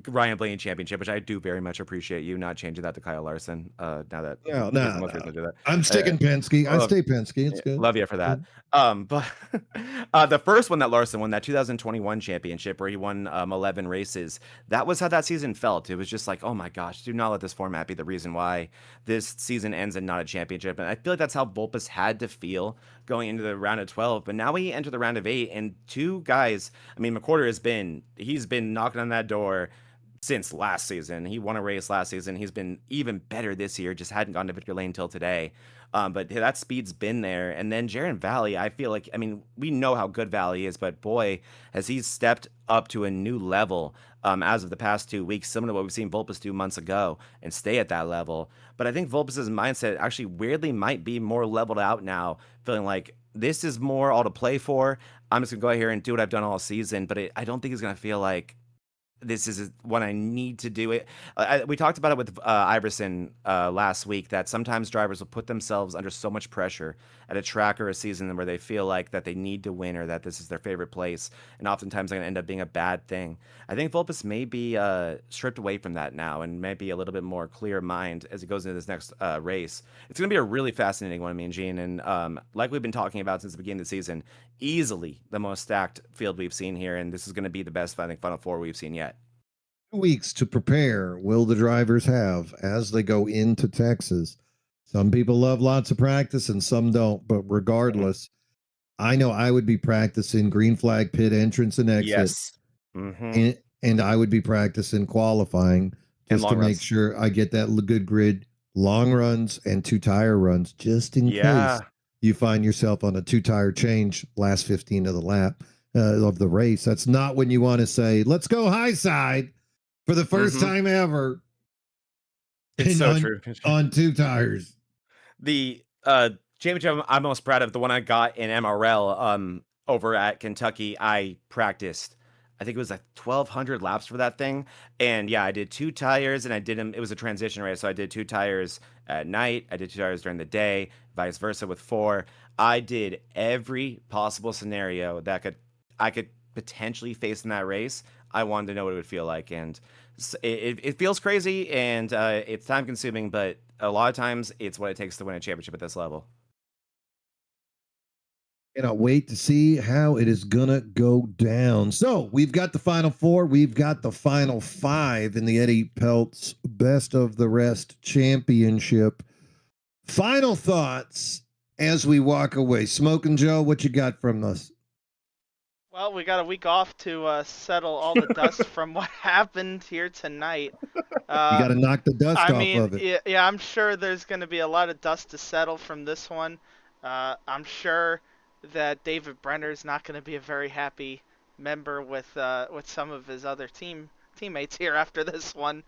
Ryan Blaney championship, which I do very much appreciate you not changing that to Kyle Larson. Now that No, there's the no, most reason to do that. I'm sticking Penske. I love- stay Penske. It's good. Love you for that. But the first one that Larson won, that 2021 championship where he won 11 races, that was how that season felt. It was just like, oh my gosh, do not let this format be the reason why this season ends and not a championship. And I feel like that's how Vulpes had to feel going into the round of 12. But now we enter the round of 8, and two guys, I mean, McWhorter he's been knocking on that door since last season. He won a race last season. He's been even better this year, just hadn't gone to victory lane till today. But that speed's been there. And then Jaren Valley, I feel like, I mean, we know how good Valley is, but boy, has he stepped up to a new level as of the past 2 weeks, similar to what we've seen Vulpes do months ago and stay at that level. But I think Vulpes' mindset actually weirdly might be more leveled out now, feeling like this is more all to play for. I'm just going to go out here and do what I've done all season, but I don't think he's going to feel like this is what I need to do it. We talked about it with Iverson last week, that sometimes drivers will put themselves under so much pressure at a track or a season where they feel like that they need to win or that this is their favorite place, and oftentimes they're going to end up being a bad thing. I think Vulpes may be stripped away from that now and maybe a little bit more clear mind as he goes into this next race. It's going to be a really fascinating one, me and Gene, and like we've been talking about since the beginning of the season, easily the most stacked field we've seen here, and this is going to be the best, I think, Final Four we've seen yet. Weeks to prepare will the drivers have as they go into Texas? Some people love lots of practice and some don't, but regardless, I know I would be practicing green flag pit entrance and exit. Yes. Mm-hmm. And I would be practicing qualifying just to make sure I get that good grid, long runs and 2 tire runs, just in case you find yourself on a 2 tire change last 15 of the lap of the race. That's not when you want to say, let's go high side for the first time ever. It's so true. On 2 tires. The championship I'm most proud of, the one I got in MRL over at Kentucky, I practiced, I think it was like 1,200 laps for that thing. And yeah, I did 2 tires and I did them. It was a transition race. So I did 2 tires at night. I did 2 tires during the day, vice versa with 4. I did every possible scenario that I could potentially face in that race. I wanted to know what it would feel like. And it feels crazy and it's time consuming, but a lot of times it's what it takes to win a championship at this level. Cannot wait to see how it is gonna go down. So we've got the Final Four, we've got the Final 5 in the Eddie Peltz Best of the Rest Championship. Final thoughts as we walk away. Smoking Joe, what you got from us? Well, we got a week off to settle all the dust from what happened here tonight. You got to knock the dust off of it. Yeah, I'm sure there's going to be a lot of dust to settle from this one. I'm sure that David Brenner's not going to be a very happy member with some of his other teammates here after this one.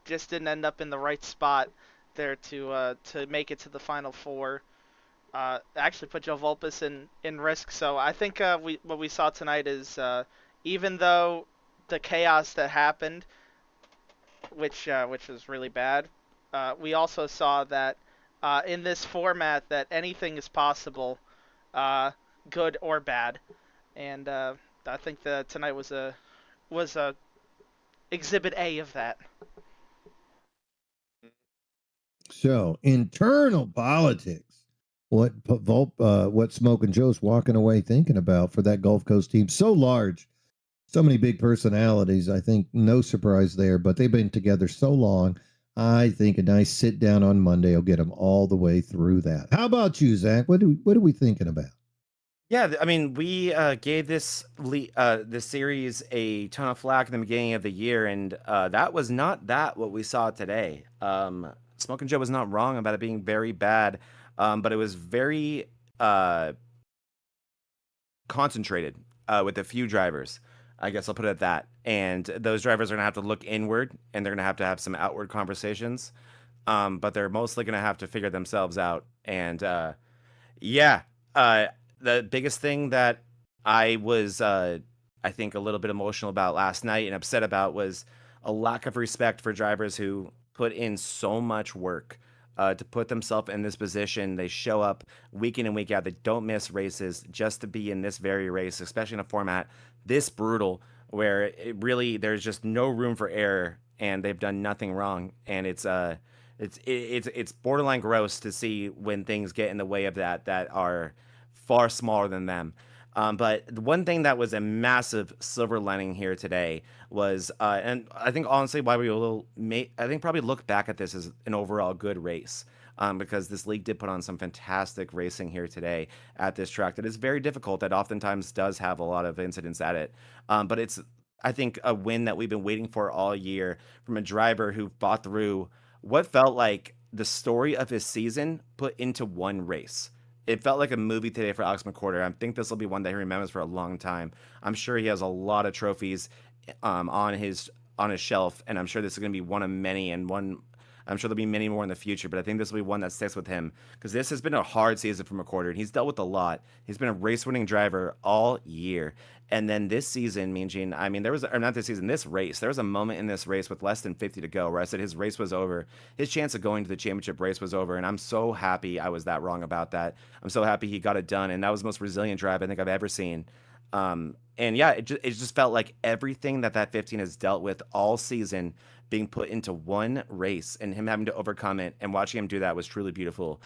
Just didn't end up in the right spot there to make it to the Final Four. Actually put Joe Vulpes in risk. So I think what we saw tonight is even though the chaos that happened, which was really bad, we also saw that in this format that anything is possible, good or bad, and I think that tonight was a exhibit A of that. So internal politics. What Smoking Joe's walking away thinking about for that Gulf Coast team, so large, so many big personalities. I think no surprise there, but they've been together so long. I think a nice sit down on Monday will get them all the way through that. How about you, Zach? What are we thinking about? Yeah, I mean, we gave this series a ton of flack in the beginning of the year, and that was not what we saw today. Smoking Joe was not wrong about it being very bad. But it was very concentrated with a few drivers. I guess I'll put it at that. And those drivers are going to have to look inward, and they're going to have some outward conversations. But they're mostly going to have to figure themselves out. And yeah, the biggest thing that I was, I think, a little bit emotional about last night and upset about was a lack of respect for drivers who put in so much work to put themselves in this position. They show up week in and week out. They don't miss races just to be in this very race, especially in a format this brutal where it really there's just no room for error, and they've done nothing wrong. And it's borderline gross to see when things get in the way of that are far smaller than them. But the one thing that was a massive silver lining here today was, and I think honestly why we I think probably look back at this as an overall good race. Because this league did put on some fantastic racing here today at this track that is very difficult, that oftentimes does have a lot of incidents at it. But it's, I think, a win that we've been waiting for all year from a driver who fought through what felt like the story of his season put into one race. It felt like a movie today for Alex McWhorter. I think this will be one that he remembers for a long time. I'm sure he has a lot of trophies on his shelf, and I'm sure this is going to be one of many, and one I'm sure there'll be many more in the future, but I think this will be one that sticks with him because this has been a hard season for McWhorter, and he's dealt with a lot. He's been a race-winning driver all year. And then this season, Mean Gene, I mean, this race, there was a moment in this race with less than 50 to go where I said his race was over. His chance of going to the championship race was over, and I'm so happy I was that wrong about that. I'm so happy he got it done, and that was the most resilient drive I think I've ever seen. And yeah, it just felt like everything that 15 has dealt with all season being put into one race and him having to overcome it, and watching him do that was truly beautiful.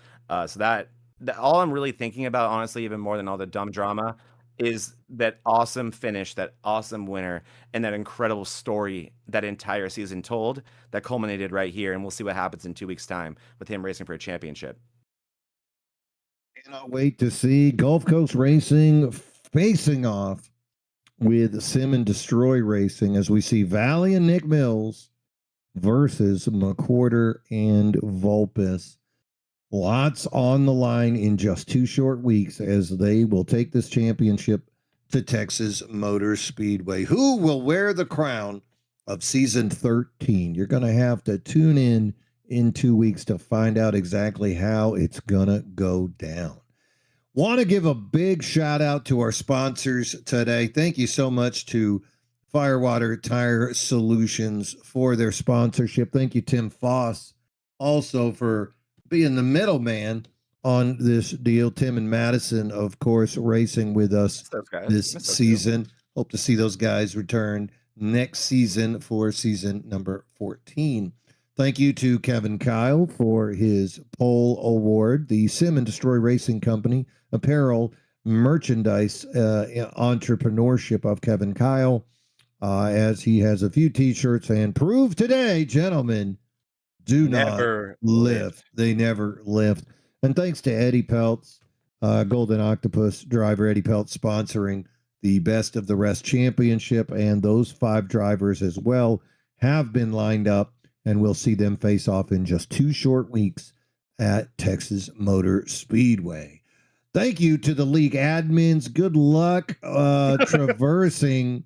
So that all I'm really thinking about, honestly, even more than all the dumb drama, is that awesome finish, that awesome winner, and that incredible story that entire season told that culminated right here. And we'll see what happens in 2 weeks' time with him racing for a championship. Cannot wait to see Gulf Coast Racing facing off with Sim and Destroy Racing as we see Valley and Nick Mills versus McWhorter and Vulpes. Lots on the line in just 2 short weeks as they will take this championship to Texas Motor Speedway. Who will wear the crown of season 13? You're going to have to tune in 2 weeks to find out exactly how it's going to go down. Want to give a big shout out to our sponsors today. Thank you so much to Firewater Tire Solutions for their sponsorship. Thank you, Tim Foss, also for being the middleman on this deal. Tim and Madison, of course, racing with us this season. Hope to see those guys return next season for season number 14. Thank you to Kevin Kyle for his pole award. The Sim and Destroy Racing Company apparel merchandise entrepreneurship of Kevin Kyle, as he has a few t-shirts, and prove today, gentlemen, do never not lift. They never lift. And thanks to Eddie Peltz, Golden Octopus driver Eddie Peltz, sponsoring the Best of the Rest Championship, and those 5 drivers as well have been lined up, and we'll see them face off in just 2 short weeks at Texas Motor Speedway. Thank you to the league admins. Good luck traversing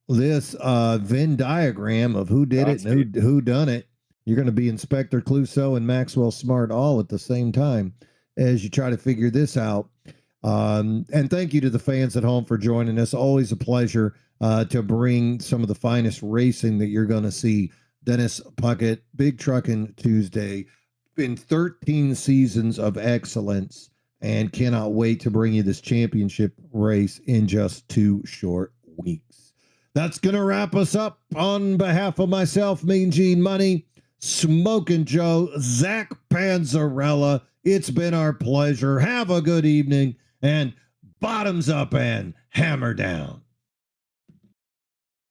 this Venn diagram of who did it and who done it. You're going to be Inspector Clouseau and Maxwell Smart all at the same time as you try to figure this out. And thank you to the fans at home for joining us. Always a pleasure to bring some of the finest racing that you're going to see. Dennis Puckett, Big Truckin' Tuesday, been 13 seasons of excellence, and cannot wait to bring you this championship race in just 2 short weeks. That's going to wrap us up. On behalf of myself, Mean Gene Money, Smokin' Joe, Zach Panzarella, it's been our pleasure. Have a good evening, and bottoms up and hammer down.